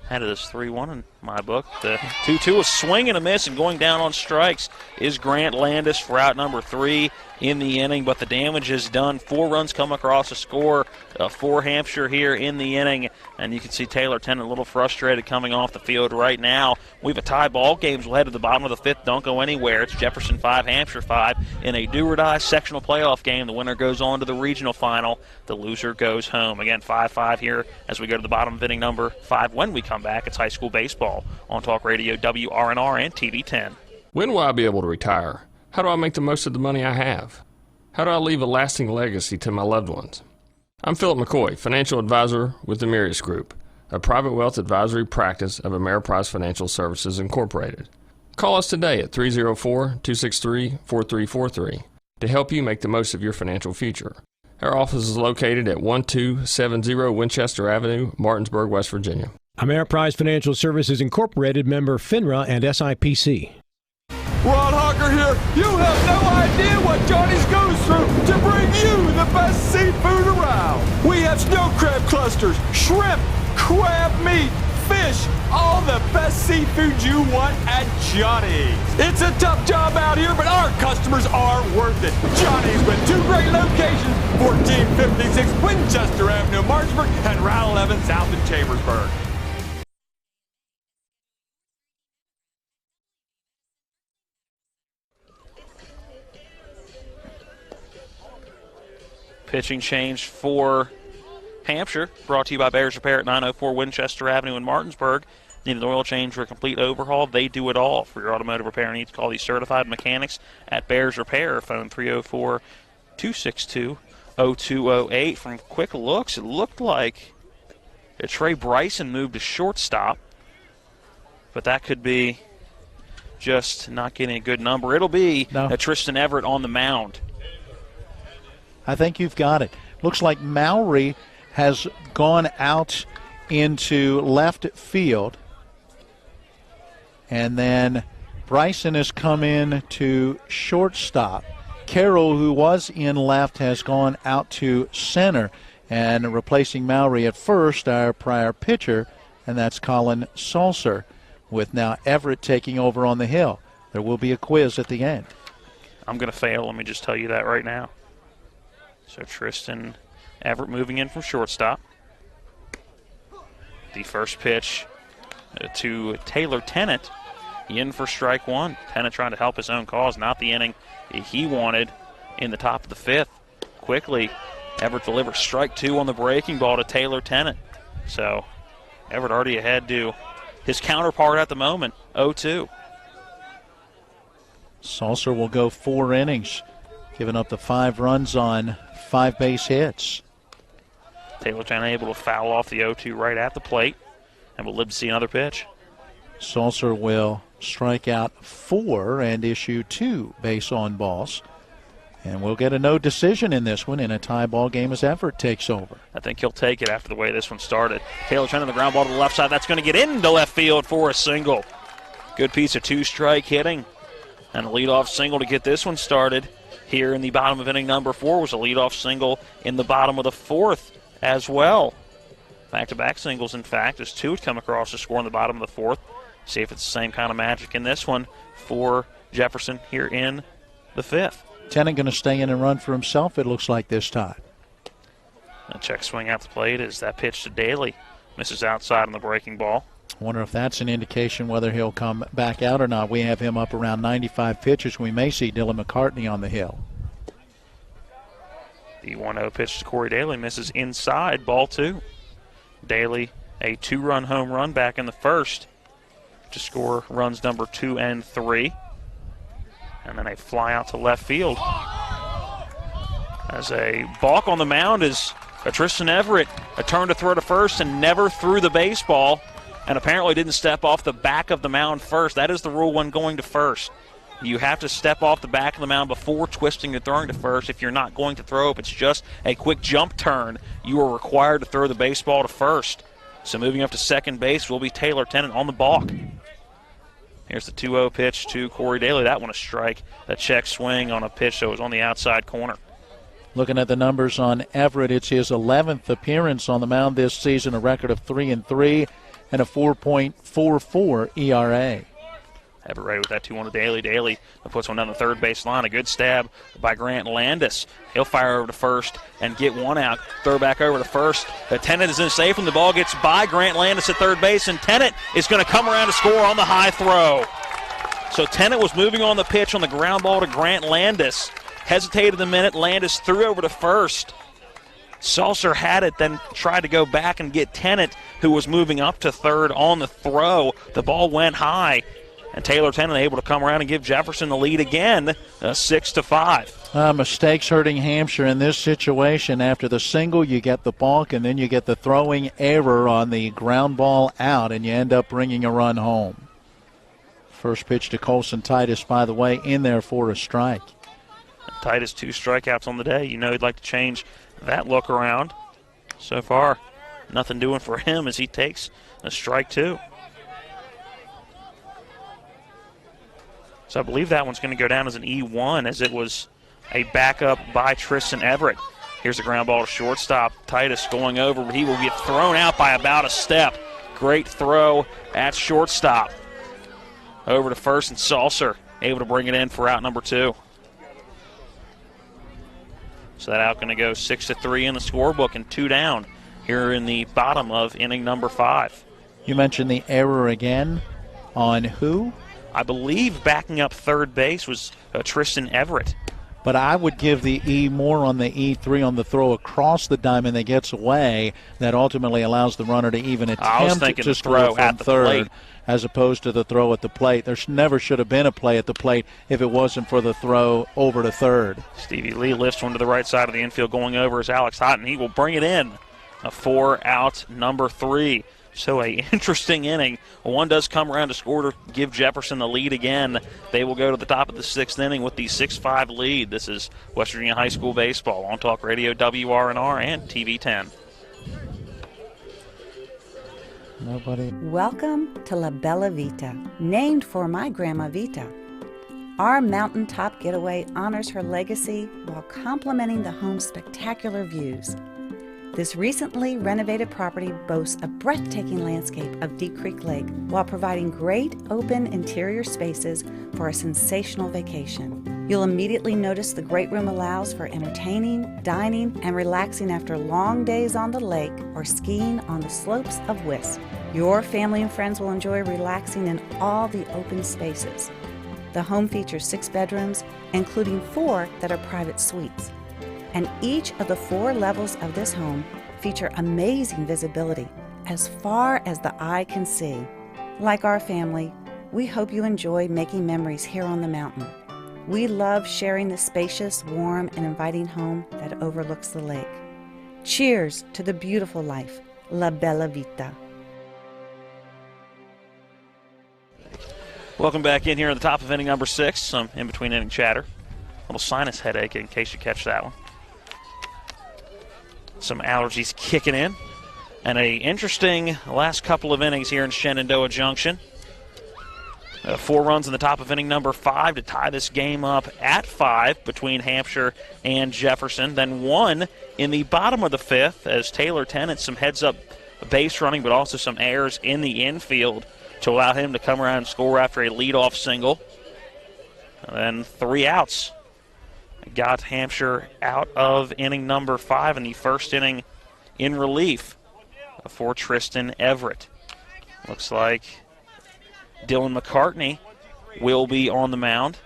Speaker 4: Had it as 3-1 in my book. The 2-2, a swing and a miss, and going down on strikes is Grant Landis for out number 3 in the inning, but the damage is done. 4 runs come across the score for Hampshire here in the inning, and you can see Taylor Tennant a little frustrated coming off the field right now. We have a tie ball game. We'll head to the bottom of the 5th. Don't go anywhere. It's Jefferson 5, Hampshire 5 in a do-or-die sectional playoff game. The winner goes on to the regional final. The loser goes home. Again, 5-5 here as we go to the bottom of inning number 5. When we come back, it's high school baseball on Talk Radio WRNR and TV 10.
Speaker 21: When will I be able to retire? How do I make the most of the money I have? How do I leave a lasting legacy to my loved ones? I'm Philip McCoy, financial advisor with the Mirius Group, a private wealth advisory practice of Ameriprise Financial Services Incorporated. Call us today at 304-263-4343 to help you make the most of your financial future. Our office is located at 1270 Winchester Avenue, Martinsburg, West Virginia.
Speaker 2: Ameriprise Financial Services Incorporated, member FINRA and SIPC.
Speaker 22: Ron Hawker here. You have no idea what Johnny's goes through to bring you the best seafood around. We have snow crab clusters, shrimp, crab meat, fish, all the best seafood you want at Johnny's. It's a tough job out here, but our customers are worth it. Johnny's with 2 great locations, 1456 Winchester Avenue, Martinsburg, and Route 11 south in Chambersburg.
Speaker 4: Pitching change for Hampshire, brought to you by Bears Repair at 904 Winchester Avenue in Martinsburg. Need an oil change or a complete overhaul? They do it all. For your automotive repair needs, call these certified mechanics at Bears Repair. Phone 304-262-0208. From quick looks, it looked like Trey Bryson moved to shortstop, but that could be just not getting a good number. It'll be Tristan Everett on the mound.
Speaker 3: I think you've got it. Looks like Mowry has gone out into left field. And then Bryson has come in to shortstop. Carroll, who was in left, has gone out to center. And replacing Mowry at first, our prior pitcher, and that's Colin Salser, with now Everett taking over on the hill. There will be a quiz at the end.
Speaker 4: I'm going to fail. Let me just tell you that right now. So Tristan Everett moving in from shortstop. The first pitch to Taylor Tennant. In for strike 1. Tennant trying to help his own cause, not the inning he wanted in the top of the 5th. Quickly, Everett delivers strike 2 on the breaking ball to Taylor Tennant. So Everett already ahead to his counterpart at the moment, 0-2.
Speaker 3: Salser will go 4 innings, giving up the 5 runs on 5 base hits.
Speaker 4: Taylor Tennant able to foul off the 0-2 right at the plate, and we'll live to see another pitch.
Speaker 3: Salser will strike out 4 and issue 2 base on balls. And we'll get a no decision in this one in a tie ball game as Everett takes over.
Speaker 4: I think he'll take it after the way this one started. Taylor Tennant, the ground ball to the left side. That's going to get into left field for a single. Good piece of 2-strike hitting. And a leadoff single to get this one started. Here in the bottom of inning number 4 was a leadoff single in the bottom of the 4th as well. Back-to-back singles, in fact, as 2 would come across the score in the bottom of the 4th. See if it's the same kind of magic in this one for Jefferson here in the 5th.
Speaker 3: Tennant going to stay in and run for himself, it looks like this time.
Speaker 4: A check swing out the plate is that pitch to Daly. Misses outside on the breaking ball.
Speaker 3: I wonder if that's an indication whether he'll come back out or not. We have him up around 95 pitches. We may see Dylan McCartney on the hill.
Speaker 4: The 1-0 pitch to Corey Daly misses inside, ball 2. Daly, a 2-run home run back in the 1st to score runs number 2 and 3. And then a fly out to left field. As a balk on the mound is Tristan Everett, a turn to throw to first and never threw the baseball, and apparently didn't step off the back of the mound first. That is the rule when going to first. You have to step off the back of the mound before twisting and throwing to first. If you're not going to throw, if it's just a quick jump turn, you are required to throw the baseball to first. So moving up to second base will be Taylor Tennant on the balk. Here's the 2-0 pitch to Corey Daly. That one a strike. A check swing on a pitch that was on the outside corner.
Speaker 3: Looking at the numbers on Everett, it's his 11th appearance on the mound this season, a record of 3-3 and a 4.44 ERA.
Speaker 4: Everett ready with that 2-1 to Daly. Daly puts one down the third base line. A good stab by Grant Landis. He'll fire over to first and get one out. Throw back over to first. Tennant is in safe, and the ball gets by Grant Landis at third base, and Tennant is going to come around to score on the high throw. So Tennant was moving on the pitch on the ground ball to Grant Landis. Hesitated a minute. Landis threw over to first. Salser had it, then tried to go back and get Tennant, who was moving up to third on the throw. The ball went high, and Taylor Tennant able to come around and give Jefferson the lead again, 6-5.
Speaker 3: Mistakes hurting Hampshire in this situation. After the single, you get the balk, and then you get the throwing error on the ground ball out, and you end up bringing a run home. First pitch to Colson Titus, by the way, in there for a strike.
Speaker 4: Titus 2 strikeouts on the day. You know he'd like to change that look around. So far, nothing doing for him as he takes a strike 2. So I believe that one's going to go down as an E1, as it was a backup by Tristan Everett. Here's a ground ball to shortstop. Titus going over. He will get thrown out by about a step. Great throw at shortstop. Over to first, and Salser able to bring it in for out number 2. So that out going to go 6-3 in the scorebook and 2 down here in the bottom of inning number 5.
Speaker 3: You mentioned the error again on who?
Speaker 4: I believe backing up third base was Tristan Everett.
Speaker 3: But I would give the E more on the E3 on the throw across the diamond that gets away. That ultimately allows the runner to even attempt to score from third, as opposed to the throw at the plate. There never should have been a play at the plate if it wasn't for the throw over to third.
Speaker 4: Stevie Lee lifts one to the right side of the infield. Going over is Alex Houghton. He will bring it in. A 4-out number 3. So a interesting inning. One does come around to score to give Jefferson the lead again. They will go to the top of the 6th inning with the 6-5 lead. This is West Virginia High School Baseball on Talk Radio WRNR and TV 10.
Speaker 3: Nobody.
Speaker 10: Welcome to La Bella Vita, named for my Grandma Vita. Our mountaintop getaway honors her legacy while complementing the home's spectacular views. This recently renovated property boasts a breathtaking landscape of Deep Creek Lake while providing great open interior spaces for a sensational vacation. You'll immediately notice the great room allows for entertaining, dining, and relaxing after long days on the lake or skiing on the slopes of Wisp. Your family and friends will enjoy relaxing in all the open spaces. The home features 6 bedrooms, including 4 that are private suites. And each of the 4 levels of this home feature amazing visibility as far as the eye can see. Like our family, we hope you enjoy making memories here on the mountain. We love sharing the spacious, warm, and inviting home that overlooks the lake. Cheers to the beautiful life, La Bella Vita.
Speaker 4: Welcome back in here at the top of inning number 6. Some in-between inning chatter. A little sinus headache in case you catch that one. Some allergies kicking in. And a interesting last couple of innings here in Shenandoah Junction. 4 runs in the top of inning number 5 to tie this game up at 5 between Hampshire and Jefferson. Then 1 in the bottom of the 5th as Taylor Tennant, some heads-up base running, but also some errors in the infield to allow him to come around and score after a leadoff single. And then 3 outs. Got Hampshire out of inning number 5 in the first inning in relief for Tristan Everett. Looks like Dylan McCartney will be on the mound.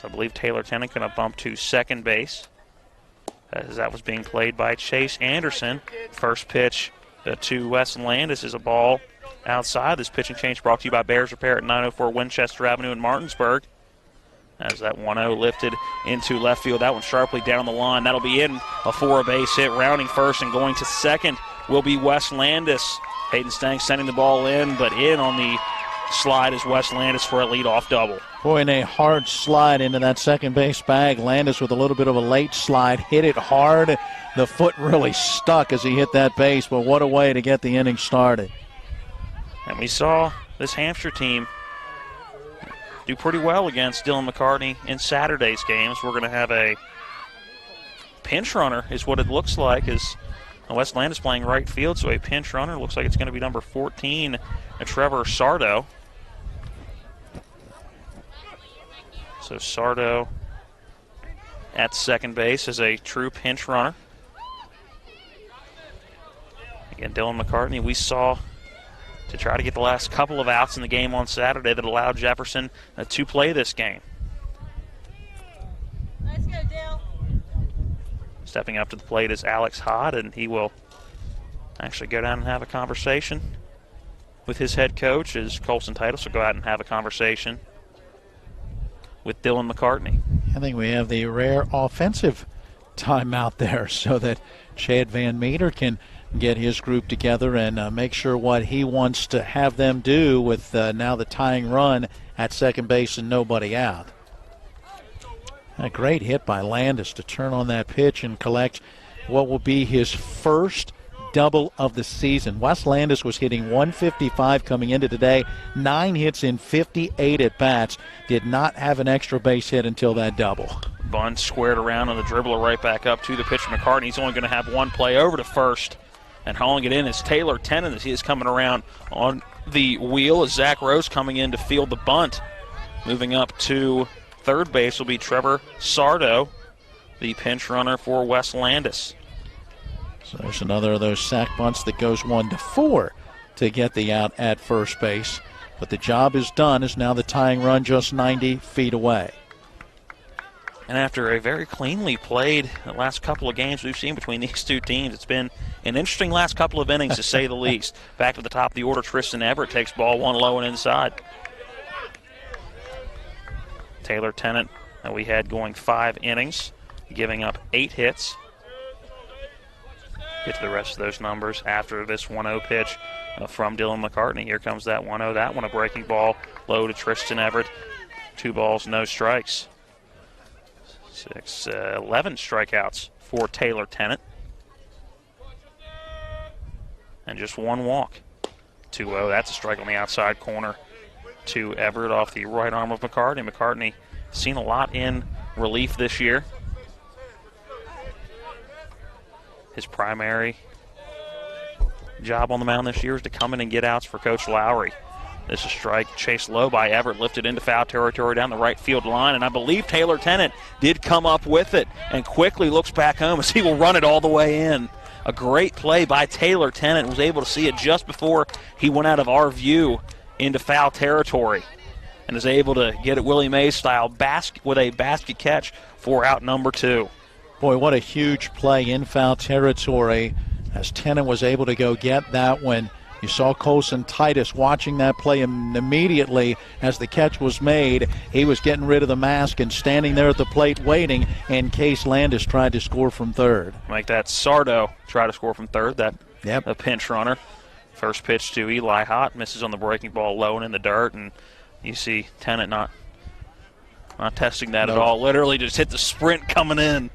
Speaker 4: So I believe Taylor Tennant going to bump to second base, as that was being played by Chase Anderson. First pitch to Weston Landis is a ball outside. This pitching change brought to you by Bears Repair at 904 Winchester Avenue in Martinsburg. as that 1-0 lifted into left field. That one sharply down the line. That'll be in for a base hit. Rounding first and going to second will be Wes Landis. Hayden Stank sending the ball in, but in on the slide is Wes Landis for a leadoff double.
Speaker 3: Boy, and a hard slide into that second base bag. Landis with a little bit of a late slide, hit it hard. The foot really stuck as he hit that base, but what a way to get the inning started.
Speaker 4: And we saw this Hampshire team do pretty well against Dylan McCartney in Saturday's games. We're going to have a pinch runner is what it looks like, as Wes Landis playing right field, so a pinch runner. Looks like it's going to be number 14, Trevor Sardo. So Sardo at second base as a true pinch runner. Again, Dylan McCartney, we saw to try to get the last couple of outs in the game on Saturday that allowed Jefferson to play this game.
Speaker 7: Let's go, Dale.
Speaker 4: Stepping up to the plate is Alex Hott, and he will actually go down and have a conversation with his head coach, as Colson Titus will go out and have a conversation with Dylan McCartney.
Speaker 3: I think we have the rare offensive timeout there so that Chad Van Meter can get his group together and make sure what he wants to have them do with now the tying run at second base and nobody out. A great hit by Landis to turn on that pitch and collect what will be his first double of the season. Wes Landis was hitting 155 coming into today, 9 hits in 58 at-bats, did not have an extra base hit until that double.
Speaker 4: Bunn squared around on the dribbler right back up to the pitcher McCartney. He's only going to have one play over to first. And hauling it in is Taylor Tennant as he is coming around on the wheel as Zach Rose coming in to field the bunt. Moving up to third base will be Trevor Sardo, the pinch runner for Wes Landis.
Speaker 3: So there's another of those sack bunts that goes 1-4 to get the out at first base. But the job is done as now the tying run just 90 feet away.
Speaker 4: And after a very cleanly played the last couple of games we've seen between these two teams, it's been an interesting last couple of innings, to say the least. Back to the top of the order, Tristan Everett takes ball one low and inside. Taylor Tennant, that we had going 5 innings, giving up 8 hits. Get to the rest of those numbers after this 1-0 pitch from Dylan McCartney. Here comes that 1-0. That one a breaking ball low to Tristan Everett. 2 balls, no strikes. 11 strikeouts for Taylor Tennant. And just 1 walk. 2-0, that's a strike on the outside corner to Everett off the right arm of McCartney. McCartney seen a lot in relief this year. His primary job on the mound this year is to come in and get outs for Coach Lowry. This is a strike chased low by Everett, lifted into foul territory down the right field line, and I believe Taylor Tennant did come up with it and quickly looks back home as he will run it all the way in. A great play by Taylor Tennant, was able to see it just before he went out of our view into foul territory and is able to get it Willie Mays style with a basket catch for out number 2.
Speaker 3: Boy, what a huge play in foul territory as Tennant was able to go get that one. You saw Colson Titus watching that play, and immediately as the catch was made, he was getting rid of the mask and standing there at the plate waiting in case Landis tried to score from third.
Speaker 4: Make that Sardo try to score from third, a pinch runner. First pitch to Eli Hott, misses on the breaking ball low and in the dirt, and you see Tennant not testing that at all. Literally just hit the sprint coming in.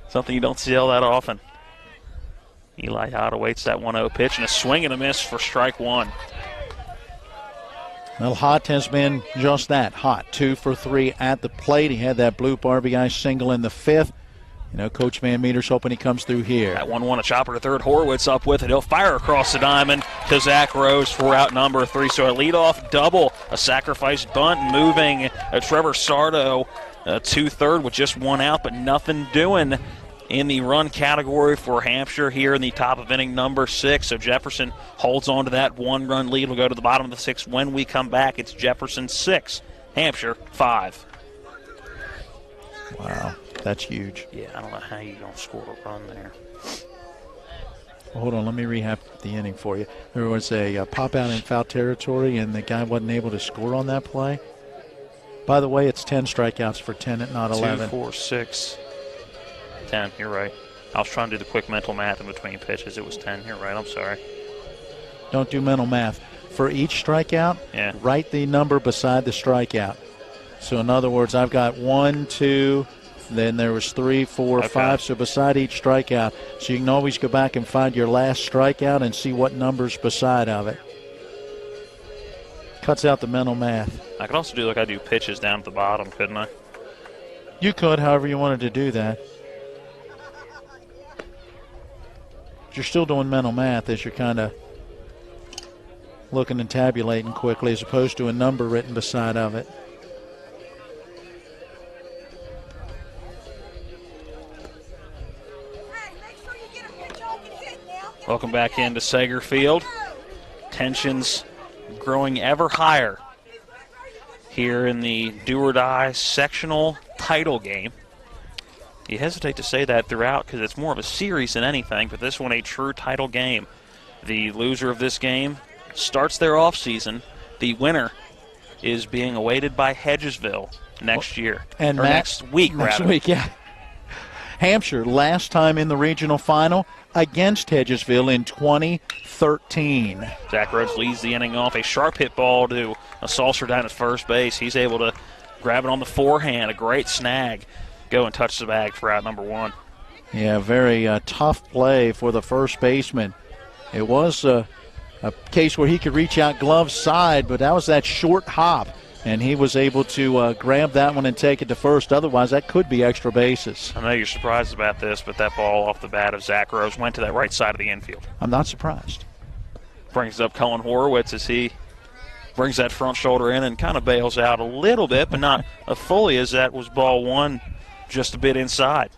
Speaker 4: Something you don't see all that often. Eli Hott awaits that 1-0 pitch and a swing and a miss for strike 1.
Speaker 3: Well, Hott has been just that. Hott, 2 for 3 at the plate. He had that bloop RBI single in the 5th. You know, Coach Van Meter's hoping he comes through here.
Speaker 4: That 1-1, a chopper to third. Horowitz up with it. He'll fire across the diamond to Zach Rose for out number 3. So a leadoff double, a sacrifice bunt, moving Trevor Sardo to third with just 1 out, but nothing doing in the run category for Hampshire here in the top of inning number 6. So Jefferson holds on to that 1-run lead. We'll go to the bottom of the 6th. When we come back, it's Jefferson 6, Hampshire 5.
Speaker 3: Wow, that's huge.
Speaker 4: Yeah, I don't know how you don't score a run there.
Speaker 3: Well, hold on, let me rehab the inning for you. There was a pop out in foul territory, and the guy wasn't able to score on that play. By the way, it's 10 strikeouts for 10, not 11.
Speaker 4: 2, 4, 6, 10. You're right. I was trying to do the quick mental math in between pitches. It was 10. You're right. I'm sorry.
Speaker 3: Don't do mental math. For each strikeout, write the number beside the strikeout. So, in other words, I've got 1, 2, then there was 3, 4, 5. So, beside each strikeout. So, you can always go back and find your last strikeout and see what number's beside of it. Cuts out the mental math.
Speaker 4: I could also do like I do pitches down at the bottom, couldn't I?
Speaker 3: You could, however you wanted to do that. You're still doing mental math as you're kind of looking and tabulating quickly as opposed to a number written beside of it.
Speaker 4: Welcome back into Sager Field. Tensions growing ever higher here in the do-or-die sectional title game. You hesitate to say that throughout because it's more of a series than anything, but this one a true title game. The loser of this game starts their offseason. The winner is being awaited by Hedgesville next year.
Speaker 3: And
Speaker 4: or next week,
Speaker 3: Next
Speaker 4: rather.
Speaker 3: week, yeah. Hampshire, last time in the regional final against Hedgesville in 2013.
Speaker 4: Zach Rhodes leads the inning off. A sharp hit ball to a saucer down at first base. He's able to grab it on the forehand. A great snag. Go and touch the bag for out number 1.
Speaker 3: Yeah, very tough play for the first baseman. It was a case where he could reach out glove side, but that was that short hop, and he was able to grab that one and take it to first. Otherwise, that could be extra bases.
Speaker 4: I know you're surprised about this, but that ball off the bat of Zach Rose went to that right side of the infield.
Speaker 3: I'm not surprised.
Speaker 4: Brings up Cullen Horowitz as he brings that front shoulder in and kind of bails out a little bit, but not fully, as that was ball 1 just a bit inside.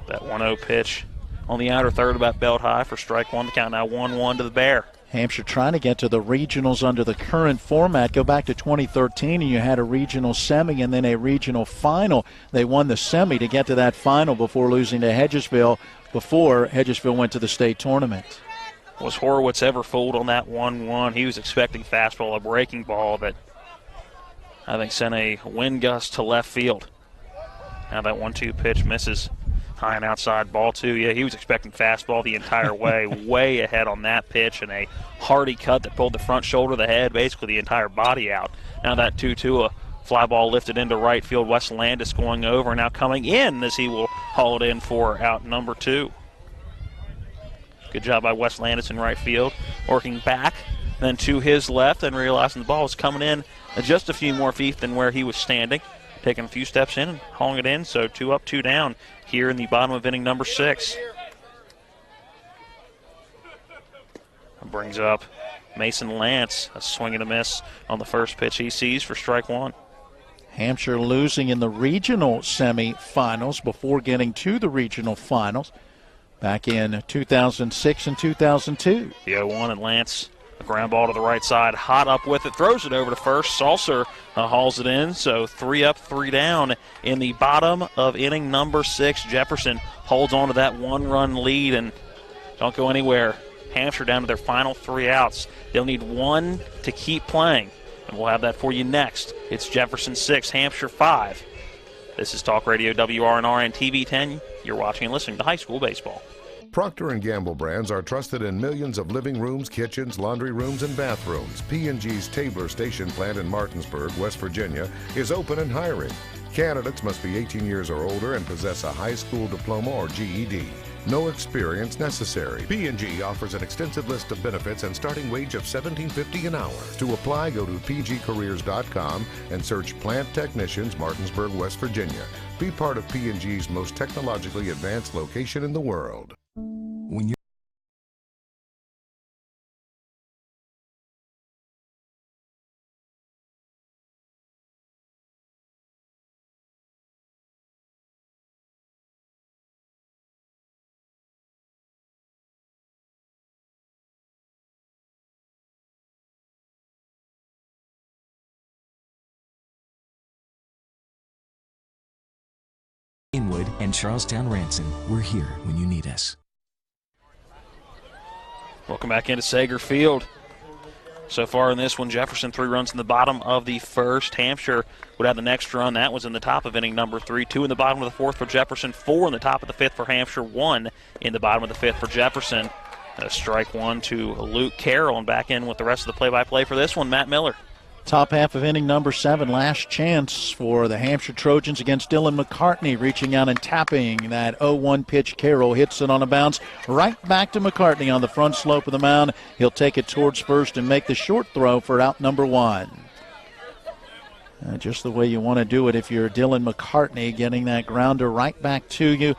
Speaker 4: That 1-0 pitch on the outer third about belt high for strike 1. The count now 1-1 to the Bear.
Speaker 3: Hampshire trying to get to the regionals under the current format. Go back to 2013 and you had a regional semi and then a regional final. They won the semi to get to that final before losing to Hedgesville before Hedgesville went to the state tournament.
Speaker 4: Was Horowitz ever fooled on that 1-1? He was expecting fastball, a breaking ball that I think sent a wind gust to left field. Now that 1-2 pitch misses high and outside, ball 2. Yeah, he was expecting fastball the entire way, way ahead on that pitch, and a hearty cut that pulled the front shoulder of the head, basically the entire body out. Now that 2-2, a fly ball lifted into right field. Wes Landis going over, now coming in as he will haul it in for out number 2. Good job by Wes Landis in right field, working back, then to his left, and realizing the ball was coming in just a few more feet than where he was standing. Taking a few steps in and hauling it in, so 2 up, 2 down here in the bottom of inning number 6. Brings up Mason Lance, a swing and a miss on the first pitch he sees for strike 1.
Speaker 3: Hampshire losing in the regional semifinals before getting to the regional finals back in 2006 and 2002.
Speaker 4: The 0-1 and Lance, a ground ball to the right side, hot up with it, throws it over to first. Salser hauls it in, so 3 up, 3 down in the bottom of inning number 6. Jefferson holds on to that 1-run lead and don't go anywhere. Hampshire down to their final 3 outs. They'll need 1 to keep playing, and we'll have that for you next. It's Jefferson 6, Hampshire 5. This is Talk Radio WRNR and TV 10. You're watching and listening to high school baseball.
Speaker 5: Procter & Gamble brands are trusted in millions of living rooms, kitchens, laundry rooms, and bathrooms. P&G's Tabler Station plant in Martinsburg, West Virginia, is open and hiring. Candidates must be 18 years or older and possess a high school diploma or GED. No experience necessary. P&G offers an extensive list of benefits and starting wage of $17.50 an hour. To apply, go to pgcareers.com and search Plant Technicians, Martinsburg, West Virginia. Be part of P&G's most technologically advanced location in the world.
Speaker 6: When you're Inwood and Charlestown Ranson, we're here when you need us.
Speaker 4: Welcome back into Sager Field. So far in this one, Jefferson 3 runs in the bottom of the first. Hampshire would have the next run. That was in the top of inning number 3. 2 in the bottom of the fourth for Jefferson. 4 in the top of the fifth for Hampshire. 1 in the bottom of the fifth for Jefferson. Strike 1 to Luke Carroll, and back in with the rest of the play-by-play for this one, Matt Miller.
Speaker 3: Top half of inning number 7, last chance for the Hampshire Trojans against Dylan McCartney, reaching out and tapping that 0-1 pitch. Carroll hits it on a bounce right back to McCartney on the front slope of the mound. He'll take it towards first and make the short throw for out number 1. Just the way you want to do it if you're Dylan McCartney, getting that grounder right back to you.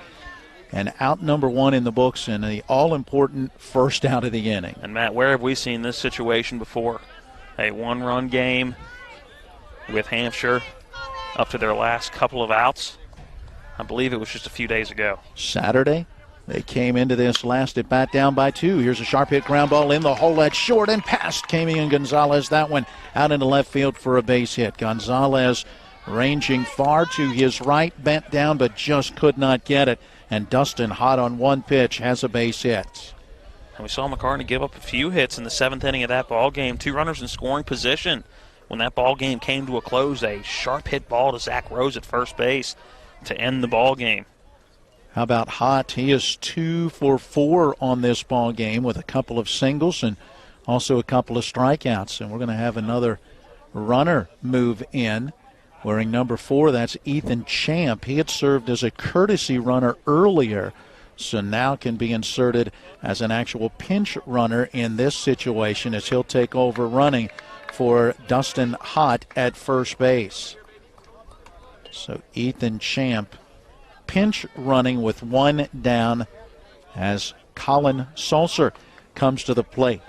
Speaker 3: And out number 1 in the books, and the all-important first out of the inning.
Speaker 4: And, Matt, where have we seen this situation before? A one-run game with Hampshire up to their last couple of outs. I believe it was just a few days ago.
Speaker 3: Saturday, they came into this last at bat down by 2. Here's a sharp hit ground ball in the hole at short and past Camion Gonzalez. That one out into left field for a base hit. Gonzalez ranging far to his right, bent down but just could not get it. And Dustin, hot on one pitch, has a base hit.
Speaker 4: And we saw McCartney give up a few hits in the 7th inning of that ball game. 2 runners in scoring position. When that ball game came to a close, a sharp hit ball to Zach Rose at first base to end the ball game.
Speaker 3: How about Hott? He is 2 for 4 on this ball game with a couple of singles and also a couple of strikeouts. And we're going to have another runner move in. Wearing number 4, that's Ethan Champ. He had served as a courtesy runner earlier, so now can be inserted as an actual pinch runner in this situation as he'll take over running for Dustin Hott at first base. So Ethan Champ pinch running with 1 down as Colin Salser comes to the plate.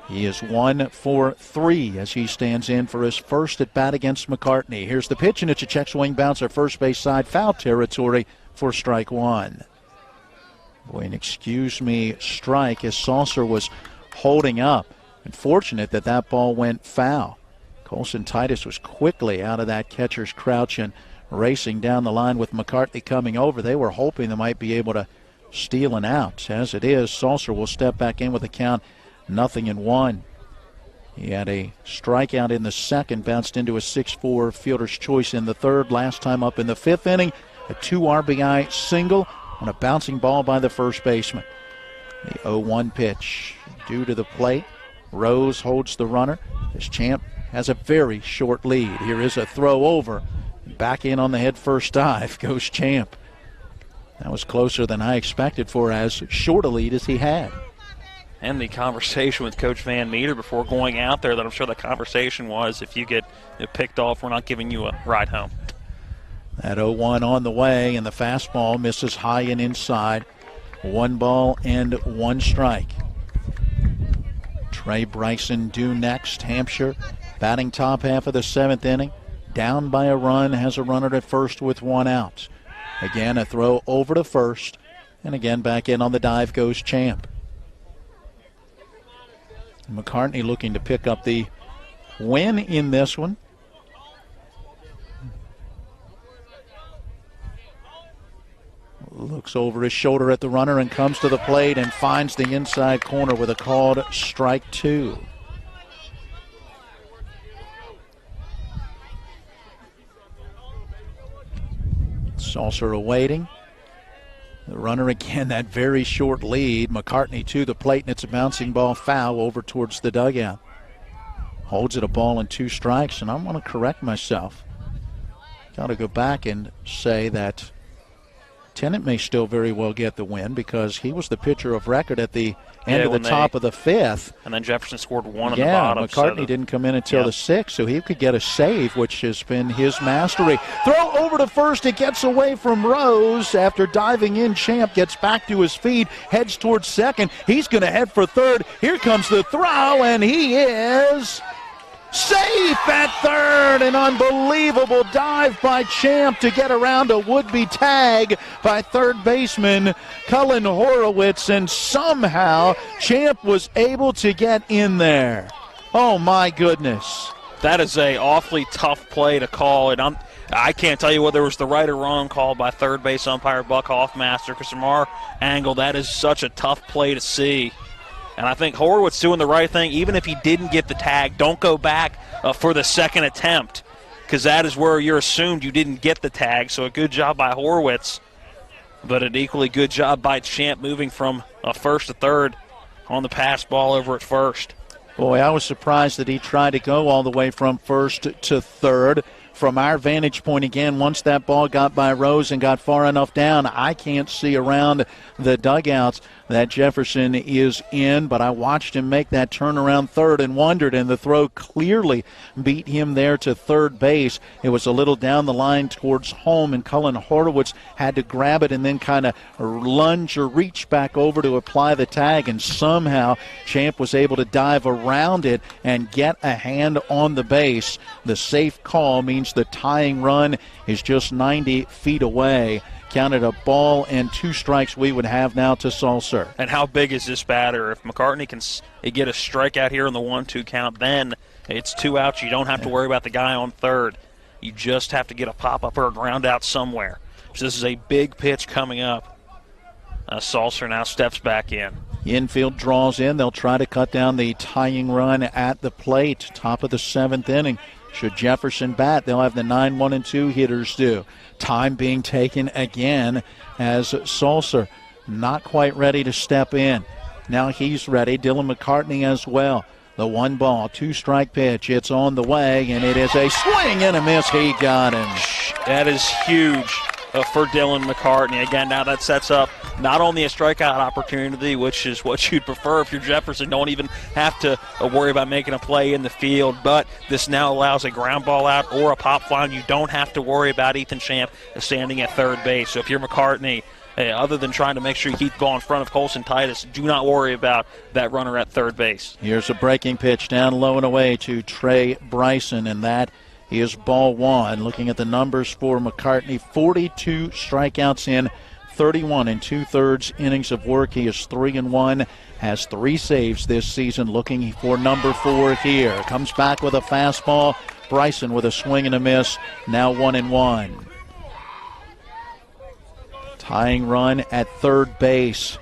Speaker 3: He is 1 for 3 as he stands in for his first at bat against McCartney. Here's the pitch, and it's a check swing bouncer, first base side, foul territory for strike 1. Boy, an excuse me strike as Salser was holding up. Unfortunate that that ball went foul. Colson Titus was quickly out of that catcher's crouch and racing down the line with McCartney coming over. They were hoping they might be able to steal an out. As it is, Salser will step back in with a count 0-1. He had a strikeout in the second, bounced into a 6-4 fielder's choice in the third. Last time up in the 5th inning, a 2 RBI single on a bouncing ball by the first baseman. The 0-1 pitch due to the plate. Rose holds the runner as Champ has a very short lead. Here is a throw over. Back in on the head first dive goes Champ. That was closer than I expected for as short a lead as he had.
Speaker 4: And the conversation with Coach Van Meter before going out there, that I'm sure the conversation was, if you get picked off, we're not giving you a ride home.
Speaker 3: That 0-1 on the way, and the fastball misses high and inside. 1 ball and 1 strike. Trey Bryson due next. Hampshire batting top half of the 7th inning. Down by a run, has a runner at first with 1 out. Again, a throw over to first, and again back in on the dive goes Champ. McCartney looking to pick up the win in this one. Looks over his shoulder at the runner and comes to the plate and finds the inside corner with a called strike 2. Salser awaiting. The runner again, that very short lead. McCartney to the plate, and it's a bouncing ball foul over towards the dugout. Holds it a ball and 2 strikes, and I'm going to correct myself. Got to go back and say that Tennant may still very well get the win because he was the pitcher of record at the end of the top of the 5th.
Speaker 4: And then Jefferson scored 1 in the bottom.
Speaker 3: McCartney didn't come in until the 6th, so he could get a save, which has been his mastery. Throw over to first. It gets away from Rose after diving in. Champ gets back to his feet, heads towards second. He's going to head for third. Here comes the throw, and he is safe at third. An unbelievable dive by Champ to get around a would-be tag by third baseman Cullen Horowitz, and somehow Champ was able to get in there. Oh my goodness.
Speaker 4: That is a awfully tough play to call, and I can't tell you whether it was the right or wrong call by third base umpire Buck Hoffmaster, because from our angle that is such a tough play to see. And I think Horowitz doing the right thing. Even if he didn't get the tag, don't go back for the second attempt, because that is where you're assumed you didn't get the tag. So a good job by Horowitz, but an equally good job by Champ moving from first to third on the pass ball over at first.
Speaker 3: Boy, I was surprised that he tried to go all the way from first to third. From our vantage point, again, once that ball got by Rose and got far enough down, I can't see around the dugouts that Jefferson is in, but I watched him make that turnaround third and wondered, and the throw clearly beat him there to third base. It was a little down the line towards home, and Cullen Horowitz had to grab it and then kind of lunge or reach back over to apply the tag, and somehow Champ was able to dive around it and get a hand on the base. The safe call means the tying run is just 90 feet away. Counted a ball and 2 strikes we would have now to Salser.
Speaker 4: And how big is this batter? If McCartney can get a strikeout here in the 1-2 count, then it's 2 outs. You don't have to worry about the guy on third. You just have to get a pop-up or a ground out somewhere. So this is a big pitch coming up. Salser now steps back in.
Speaker 3: Infield draws in. They'll try to cut down the tying run at the plate. Top of the 7th inning. Should Jefferson bat, they'll have the 9-1-2 hitters do. Time being taken again as Salser not quite ready to step in. Now he's ready. Dylan McCartney as well. The 1-ball, 2-strike pitch. It's on the way, and it is a swing and a miss. He got him.
Speaker 4: That is huge for Dylan McCartney. Again, now that sets up not only a strikeout opportunity, which is what you'd prefer if you're Jefferson, don't even have to worry about making a play in the field, but this now allows a ground ball out or a pop fly. You don't have to worry about Ethan Champ standing at third base. So if you're McCartney, other than trying to make sure you keep the ball in front of Colson Titus, do not worry about that runner at third base.
Speaker 3: Here's a breaking pitch down low and away to Trey Bryson, and that is ball 1. Looking at the numbers for McCartney, 42 strikeouts in 31 2/3 innings of work. He is 3-1, has 3 saves this season. Looking for number 4 here. Comes back with a fastball. Bryson with a swing and a miss. Now 1-1. Tying run at third base.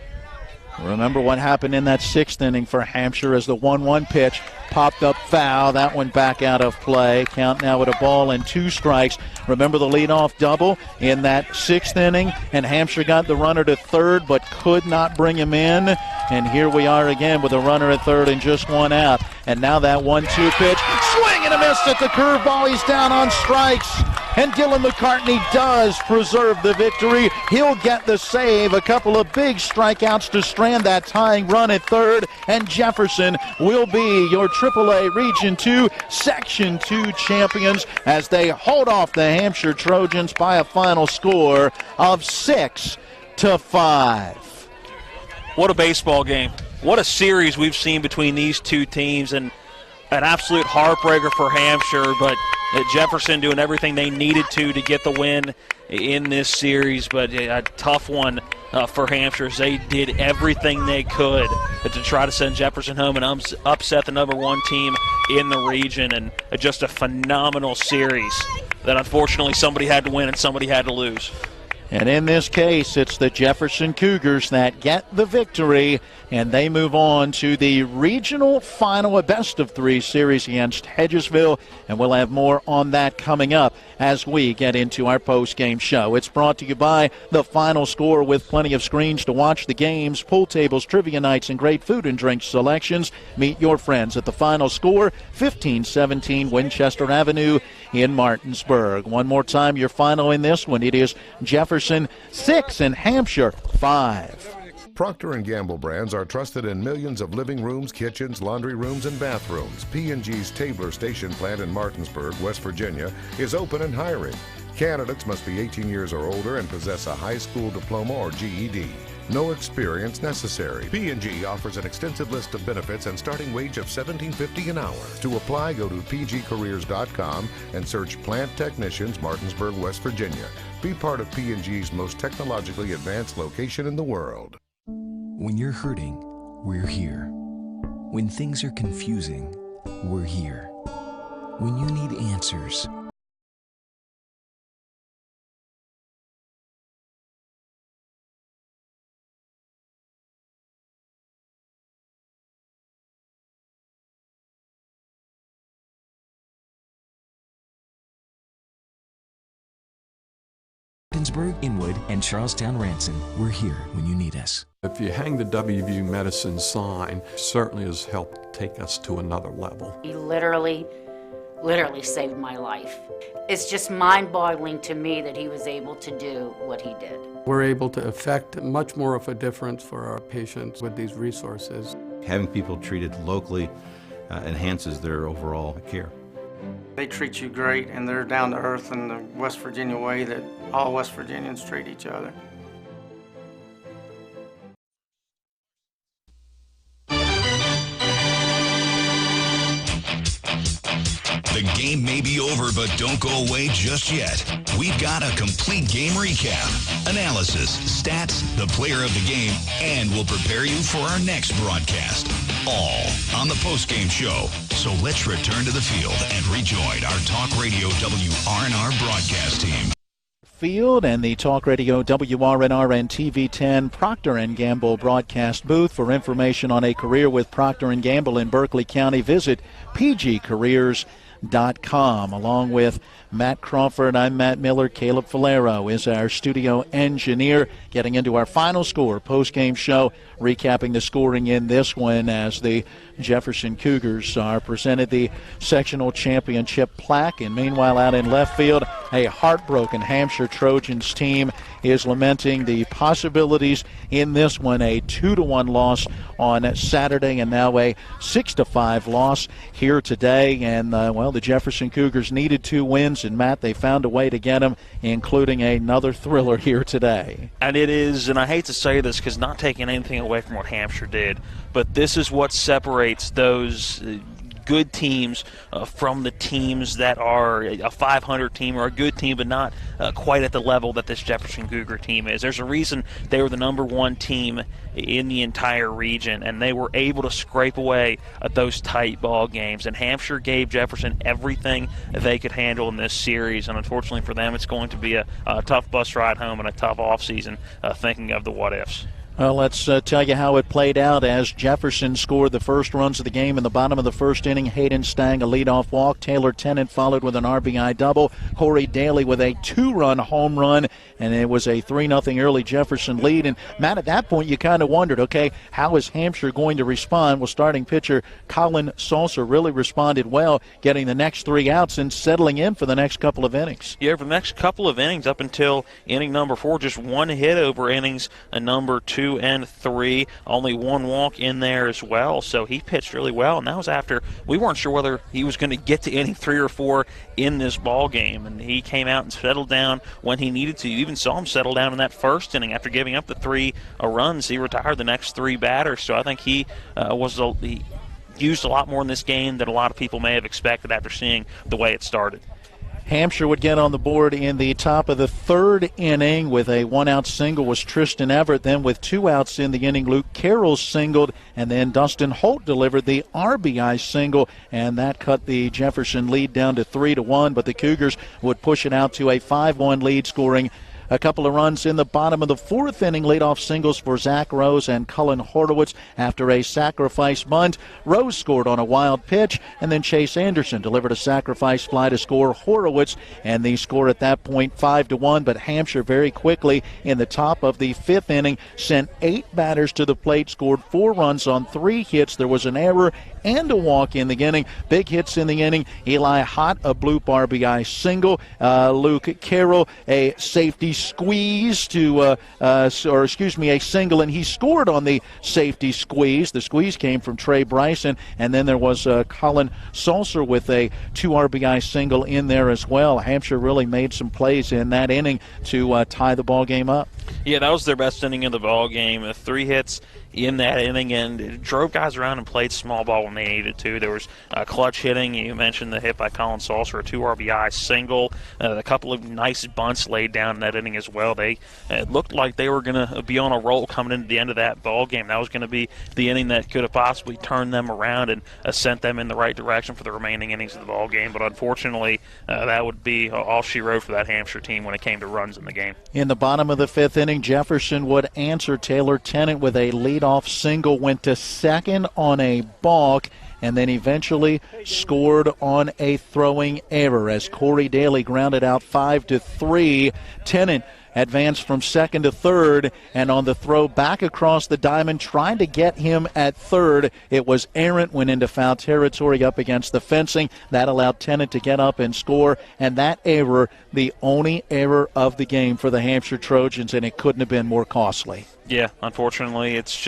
Speaker 3: Remember what happened in that 6th inning for Hampshire as the 1-1 pitch popped up foul. That one back out of play. Count now at a ball and 2 strikes. Remember the leadoff double in that 6th inning, and Hampshire got the runner to third but could not bring him in. And here we are again with a runner at third and just 1 out. And now that 1-2 pitch, swing and a miss at the curveball. He's down on strikes. And Dylan McCartney does preserve the victory. He'll get the save. A couple of big strikeouts to strand that tying run at third. And Jefferson will be your AAA Region 2 Section 2 champions as they hold off the Hampshire Trojans by a final score of 6-5.
Speaker 4: What a baseball game. What a series we've seen between these two teams, and an absolute heartbreaker for Hampshire, but Jefferson doing everything they needed to get the win in this series, but a tough one for Hampshire as they did everything they could to try to send Jefferson home and upset the number 1 team in the region, and just a phenomenal series that unfortunately somebody had to win and somebody had to lose.
Speaker 3: And in this case, it's the Jefferson Cougars that get the victory, and they move on to the regional final, a best-of-3 series against Hedgesville, and we'll have more on that coming up as we get into our post-game show. It's brought to you by The Final Score, with plenty of screens to watch the games, pool tables, trivia nights, and great food and drink selections. Meet your friends at The Final Score, 1517 Winchester Avenue in Martinsburg. One more time, your final in this one. It is Jefferson 6 and Hampshire 5.
Speaker 5: Procter & Gamble brands are trusted in millions of living rooms, kitchens, laundry rooms, and bathrooms. P&G's Tabler Station plant in Martinsburg, West Virginia, is open and hiring. Candidates must be 18 years or older and possess a high school diploma or GED. No experience necessary. P&G offers an extensive list of benefits and starting wage of $17.50 an hour. To apply, go to pgcareers.com and search Plant Technicians, Martinsburg, West Virginia. Be part of P&G's most technologically advanced location in the world.
Speaker 6: When you're hurting, we're here. When things are confusing, we're here. When you need answers, Ellensburg, Inwood, and Charlestown Ranson. We're here when you need us.
Speaker 19: If you hang the WVU Medicine sign, certainly has helped take us to another level.
Speaker 7: He literally saved my life. It's just mind-boggling to me that he was able to do what he did.
Speaker 11: We're able to effect much more of a difference for our patients with these resources.
Speaker 12: Having people treated locally enhances their overall care.
Speaker 8: They treat you great, and they're down to earth in the West Virginia way that all West Virginians treat each other.
Speaker 1: The game may be over, but don't go away just yet. We've got a complete game recap, analysis, stats, the player of the game, and we'll prepare you for our next broadcast. All on the Postgame show. So let's return to the field and rejoin our Talk Radio WRNR broadcast team.
Speaker 3: Field and the Talk Radio WRNR and TV10 Procter & Gamble broadcast booth. For information on a career with Procter & Gamble in Berkeley County, visit pgcareers.com. Along with Matt Crawford, I'm Matt Miller. Caleb Falero is our studio engineer. Getting into our final score post-game show, recapping the scoring in this one as the Jefferson Cougars are presented the sectional championship plaque. And meanwhile, out in left field, a heartbroken Hampshire Trojans team is lamenting the possibilities in this one. A 2-1 loss on Saturday and now a 6-5 loss here today. And, the Jefferson Cougars needed 2 wins, and, Matt, they found a way to get them, including another thriller here today.
Speaker 4: And it is, and I hate to say this because not taking anything away from what Hampshire did, but this is what separates those good teams from the teams that are a 500 team or a good team but not quite at the level that this Jefferson Cougar team is. There's a reason they were the #1 team in the entire region, and they were able to scrape away at those tight ball games. And Hampshire gave Jefferson everything they could handle in this series, and unfortunately for them, it's going to be a tough bus ride home and a tough offseason thinking of the what-ifs.
Speaker 3: Well, let's tell you how it played out as Jefferson scored the first runs of the game in the bottom of the first inning. Hayden Stang, a leadoff walk. Taylor Tennant followed with an RBI double. Corey Daly with a 2-run home run, and it was a 3-0 early Jefferson lead. And, Matt, at that point you kind of wondered, okay, how is Hampshire going to respond? Well, starting pitcher Colin Salser really responded well, getting the next 3 outs and settling in for the next couple of innings.
Speaker 4: Yeah, for the next couple of innings up until inning number 4, just 1 hit over innings number 2 and 3, only 1 walk in there as well. So he pitched really well, and that was after we weren't sure whether he was going to get to inning 3 or 4 in this ball game, and he came out and settled down when he needed to. You even saw him settle down in that first inning after giving up the 3 runs. He retired the next 3 batters, so I think he used a lot more in this game than a lot of people may have expected after seeing the way it started.
Speaker 3: Hampshire would get on the board in the top of the 3rd inning with a 1-out single was Tristan Everett. Then with 2 outs in the inning, Luke Carroll singled, and then Dustin Holt delivered the RBI single, and that cut the Jefferson lead down to 3-1, but the Cougars would push it out to a 5-1 lead, scoring a couple of runs in the bottom of the 4th inning. Leadoff singles for Zach Rose and Cullen Horowitz after a sacrifice bunt. Rose scored on a wild pitch, and then Chase Anderson delivered a sacrifice fly to score Horowitz, and the score at that point 5-1. But Hampshire very quickly in the top of the 5th inning sent 8 batters to the plate, scored 4 runs on 3 hits. There was an error and a walk in the inning. Big hits in the inning. Eli Hott, a bloop RBI single. Luke Carroll, a safety squeeze a single, and he scored on the safety squeeze. The squeeze came from Trey Bryson, and then there was Colin Salser with a 2 RBI single in there as well. Hampshire really made some plays in that inning to tie the ball game up.
Speaker 4: Yeah, that was their best inning of the ball game. 3 hits in that inning, and it drove guys around and played small ball when they needed to. There was clutch hitting. You mentioned the hit by Colin Salser, a 2 RBI single, a couple of nice bunts laid down in that inning as well. It looked like they were going to be on a roll coming into the end of that ball game. That was going to be the inning that could have possibly turned them around and sent them in the right direction for the remaining innings of the ball game. But unfortunately, that would be all she wrote for that Hampshire team when it came to runs in the game.
Speaker 3: In the bottom of the 5th inning, Jefferson would answer. Taylor Tennant with a leadoff single went to second on a balk, and then eventually scored on a throwing error as Corey Daly grounded out 5-3. Tennant advanced from second to third, and on the throw back across the diamond, trying to get him at third. It was errant, went into foul territory up against the fencing. That allowed Tennant to get up and score, and that error, the only error of the game for the Hampshire Trojans, and it couldn't have been more costly.
Speaker 4: Yeah, unfortunately, it's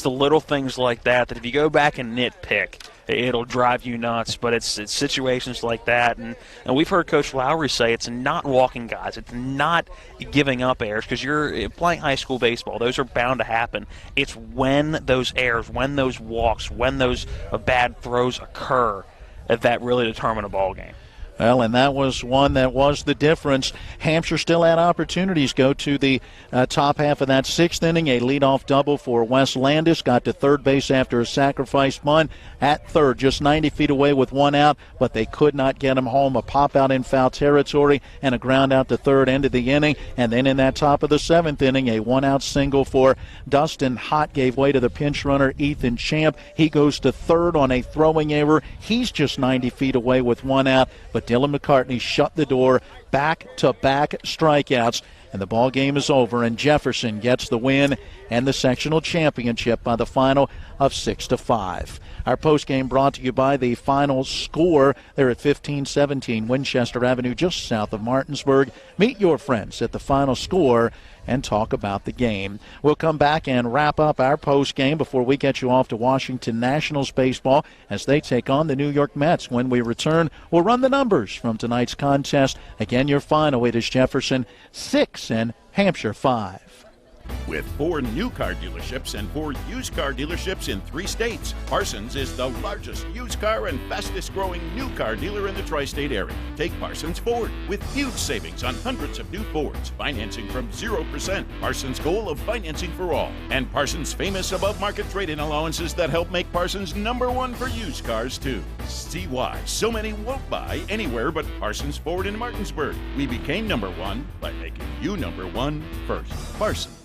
Speaker 4: the little things like that if you go back and nitpick, it'll drive you nuts. But it's situations like that, and we've heard Coach Lowry say it's not walking guys, it's not giving up errors, because you're playing high school baseball. Those are bound to happen. It's when those errors, when those walks, when those bad throws occur, that really determine a ball game.
Speaker 3: Well, and that was one that was the difference. Hampshire still had opportunities. Go to the top half of that sixth inning. A leadoff double for Wes Landis. Got to third base after a sacrifice bunt. At third, just 90 feet away with one out, but they could not get him home. A pop out in foul territory and a ground out to third, end of the inning. And then in that top of the seventh inning, a one-out single for Dustin Hott gave way to the pinch runner, Ethan Champ. He goes to third on a throwing error. He's just 90 feet away with one out, but Dylan McCartney shut the door. Back-to-back strikeouts, and the ball game is over, and Jefferson gets the win and the sectional championship by the final of 6-5. Our postgame brought to you by the Final Score. They're at 1517 Winchester Avenue, just south of Martinsburg. Meet your friends at the Final Score and talk about the game. We'll come back and wrap up our postgame before we get you off to Washington Nationals baseball as they take on the New York Mets. When we return, we'll run the numbers from tonight's contest. Again, your final, it is Jefferson 6 and Hampshire 5.
Speaker 13: With 4 new car dealerships and 4 used car dealerships in 3 states, Parsons is the largest used car and fastest growing new car dealer in the tri-state area. Take Parsons Ford with huge savings on hundreds of new Fords, financing from 0%, Parsons' goal of financing for all, and Parsons' famous above market trade-in allowances that help make Parsons #1 for used cars too. See why so many won't buy anywhere but Parsons Ford in Martinsburg. We became #1 by making you #1 first. Parsons.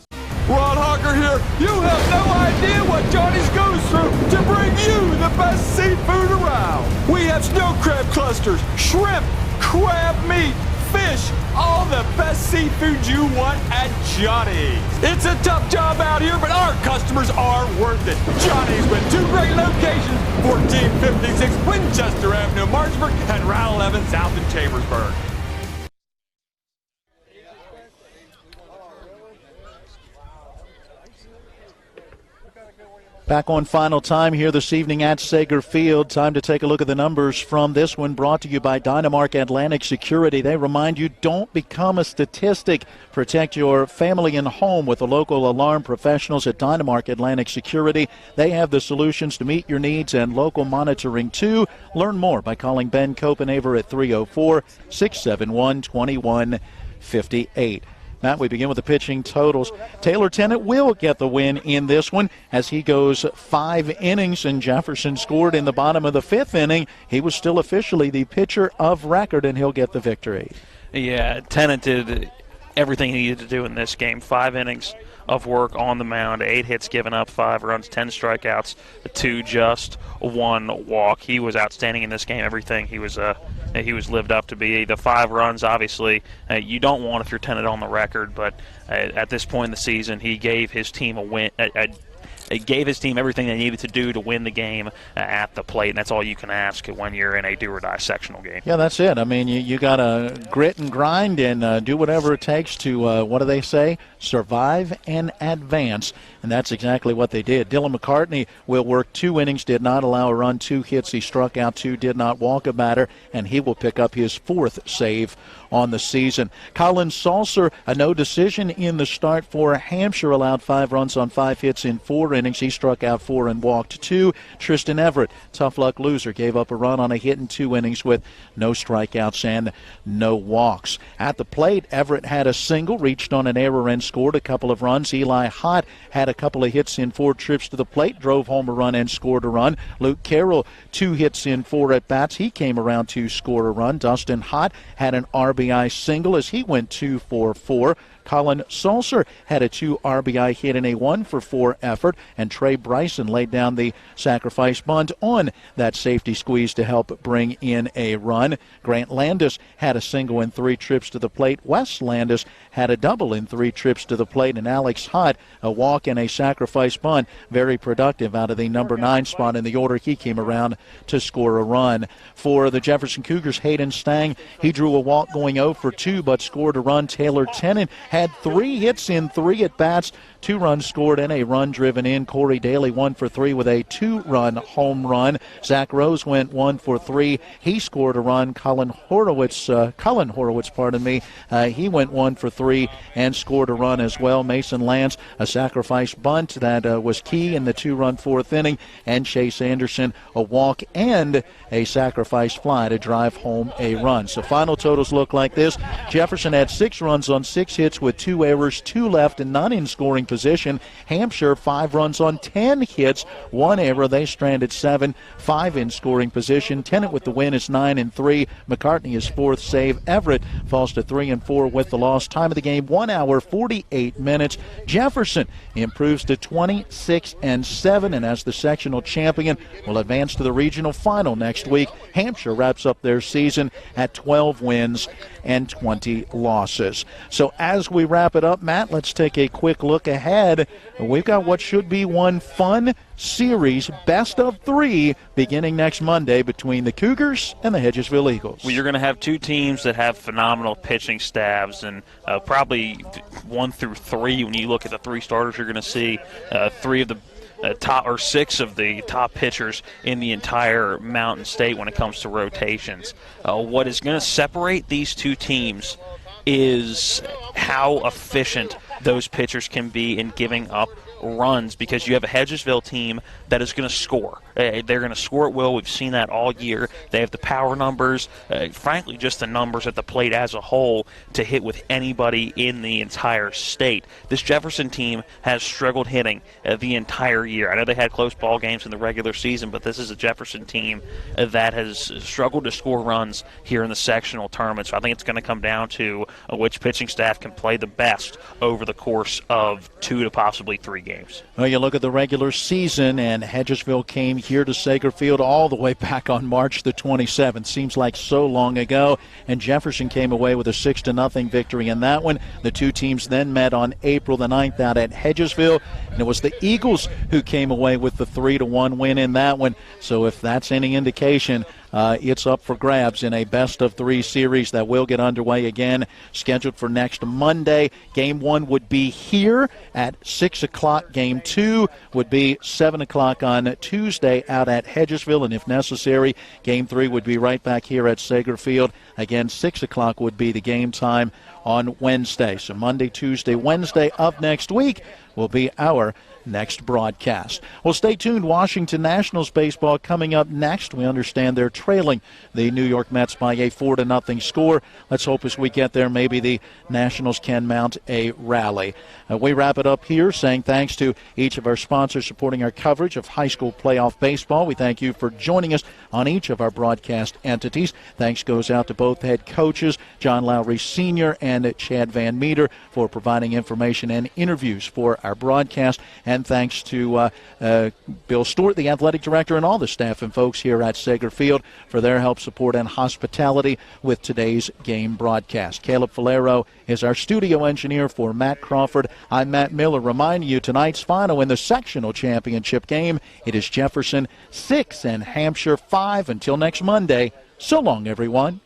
Speaker 22: Ron Hawker here. You have no idea what Johnny's goes through to bring you the best seafood around. We have snow crab clusters, shrimp, crab meat, fish, all the best seafood you want at Johnny's. It's a tough job out here, but our customers are worth it. Johnny's with 2 great locations, 1456 Winchester Avenue, Martinsburg, and Route 11 south in Chambersburg.
Speaker 3: Back on Final Time here this evening at Sager Field. Time to take a look at the numbers from this one, brought to you by Dynamark Atlantic Security. They remind you, don't become a statistic. Protect your family and home with the local alarm professionals at Dynamark Atlantic Security. They have the solutions to meet your needs and local monitoring too. Learn more by calling Ben Copenaver at 304-671-2158. Matt, we begin with the pitching totals. Taylor Tennant will get the win in this one as he goes 5 innings, and Jefferson scored in the bottom of the 5th inning. He was still officially the pitcher of record, and he'll get the victory.
Speaker 4: Yeah, Tennant did everything he needed to do in this game. 5 innings of work on the mound, 8 hits given up, 5 runs, 10 strikeouts, 2 just, 1 walk. He was outstanding in this game. Everything he was lived up to be. The 5 runs, obviously, you don't want if you're Tennant on the record, but at this point in the season, he gave his team a win. It gave his team everything they needed to do to win the game at the plate, and that's all you can ask when you're in a do-or-die sectional game.
Speaker 3: Yeah, that's it. I mean, you got to grit and grind and do whatever it takes to, what do they say, survive and advance, and that's exactly what they did. Dylan McCartney will work 2 innings, did not allow a run, 2 hits. He struck out 2, did not walk a batter, and he will pick up his 4th save on the season. Colin Salser, a no decision in the start for Hampshire, allowed 5 runs on 5 hits in 4 innings. He struck out 4 and walked 2. Tristan Everett, tough luck loser, gave up a run on a hit in 2 innings with no strikeouts and no walks. At the plate, Everett had a single, reached on an error and scored a couple of runs. Eli Hott had a couple of hits in 4 trips to the plate, drove home a run and scored a run. Luke Carroll, 2 hits in 4 at-bats. He came around to score a run. Dustin Hott had an RBI single as he went 2 for 4. Colin Sulcer had a 2 RBI hit in a 1-for-4 effort, and Trey Bryson laid down the sacrifice bunt on that safety squeeze to help bring in a run. Grant Landis had a single in 3 trips to the plate. Wes Landis had a double in 3 trips to the plate, and Alex Hutt a walk and a sacrifice bunt. Very productive out of the number 9 spot in the order. He came around to score a run. For the Jefferson Cougars, Hayden Stang, he drew a walk going 0 for 2 but scored a run. Taylor Tennant had 3 hits in 3 at-bats, 2 runs scored and a run driven in. Corey Daly 1 for 3 with a 2-run home run. Zach Rose went 1 for 3. He scored a run. Cullen Horowitz, he went 1 for 3 and scored a run as well. Mason Lance, a sacrifice bunt that was key in the 2-run 4th inning, and Chase Anderson, a walk and a sacrifice fly to drive home a run. So final totals look like this. Jefferson had 6 runs on 6 hits with 2 errors, 2 left and none in scoring position. Hampshire 5 runs on 10 hits, 1 error. They stranded 7, 5 in scoring position. Tennant with the win is 9-3. McCartney is 4th save. Everett falls to 3-4 with the loss. Time of the game 1 hour 48 minutes. Jefferson improves to 26-7, and as the sectional champion will advance to the regional final next week. Hampshire wraps up their season at 12 wins and 20 losses. So as we wrap it up, Matt, let's take a quick look ahead. We've got what should be one fun series, best of 3, beginning next Monday between the Cougars and the Hedgesville Eagles.
Speaker 4: Well, you're going to have 2 teams that have phenomenal pitching staffs, and probably 1 through 3. When you look at the 3 starters, you're going to see 3 of the top or 6 of the top pitchers in the entire Mountain State when it comes to rotations. What is going to separate these 2 teams is how efficient those pitchers can be in giving up runs, because you have a Hedgesville team that is going to score. They're going to score at will. We've seen that all year. They have the power numbers, frankly, just the numbers at the plate as a whole to hit with anybody in the entire state. This Jefferson team has struggled hitting the entire year. I know they had close ball games in the regular season, but this is a Jefferson team that has struggled to score runs here in the sectional tournament. So I think it's going to come down to which pitching staff can play the best over the course of 2 to possibly 3 games.
Speaker 3: Well, you look at the regular season, and Hedgesville came here to Sager Field all the way back on March the 27th. Seems like so long ago. And Jefferson came away with a 6-0 victory in that one. The 2 teams then met on April the 9th out at Hedgesville, and it was the Eagles who came away with the 3-1 win in that one. So if that's any indication, it's up for grabs in a best-of-3 series that will get underway again, scheduled for next Monday. Game 1 would be here at 6 o'clock. Game 2 would be 7 o'clock on Tuesday out at Hedgesville, and if necessary, Game 3 would be right back here at Sager Field. Again, 6 o'clock would be the game time on Wednesday. So Monday, Tuesday, Wednesday of next week will be our next broadcast. Well, stay tuned. Washington Nationals baseball coming up next. We understand they're trailing the New York Mets by a 4-0 score. Let's hope as we get there, maybe the Nationals can mount a rally. We wrap it up here saying thanks to each of our sponsors supporting our coverage of high school playoff baseball. We thank you for joining us on each of our broadcast entities. Thanks goes out to both head coaches, John Lowry Sr. and Chad Van Meter, for providing information and interviews for our broadcast. And thanks to Bill Stewart, the athletic director, and all the staff and folks here at Sager Field for their help, support, and hospitality with today's game broadcast. Caleb Falero is our studio engineer. For Matt Crawford, I'm Matt Miller, reminding you tonight's final in the sectional championship game. It is Jefferson 6 and Hampshire 5. Until next Monday, so long, everyone.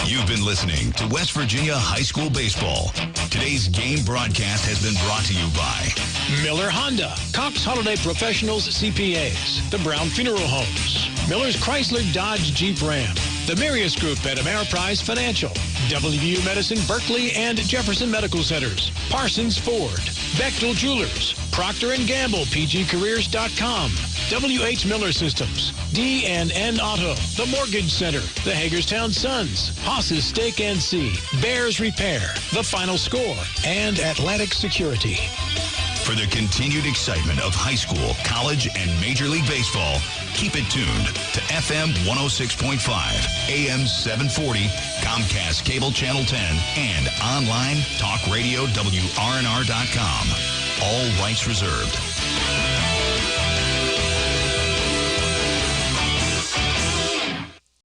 Speaker 1: You've been listening to West Virginia High School Baseball. Today's game broadcast has been brought to you by
Speaker 2: Miller Honda, Cox Holiday Professionals CPAs, the Brown Funeral Homes, Miller's Chrysler Dodge Jeep Ram, the Marius Group at Ameriprise Financial, WVU Medicine Berkeley and Jefferson Medical Centers, Parsons Ford, Bechtel Jewelers, Procter & Gamble, PGCareers.com, WH Miller Systems, D&N Auto, The Mortgage Center, the Hagerstown Suns, Haas's Steak and Sea, Bears Repair, The Final Score, and Atlantic Security.
Speaker 1: For the continued excitement of high school, college, and Major League Baseball, keep it tuned to FM 106.5, AM 740, Comcast Cable Channel 10, and online talk radio WRNR.com. All rights reserved.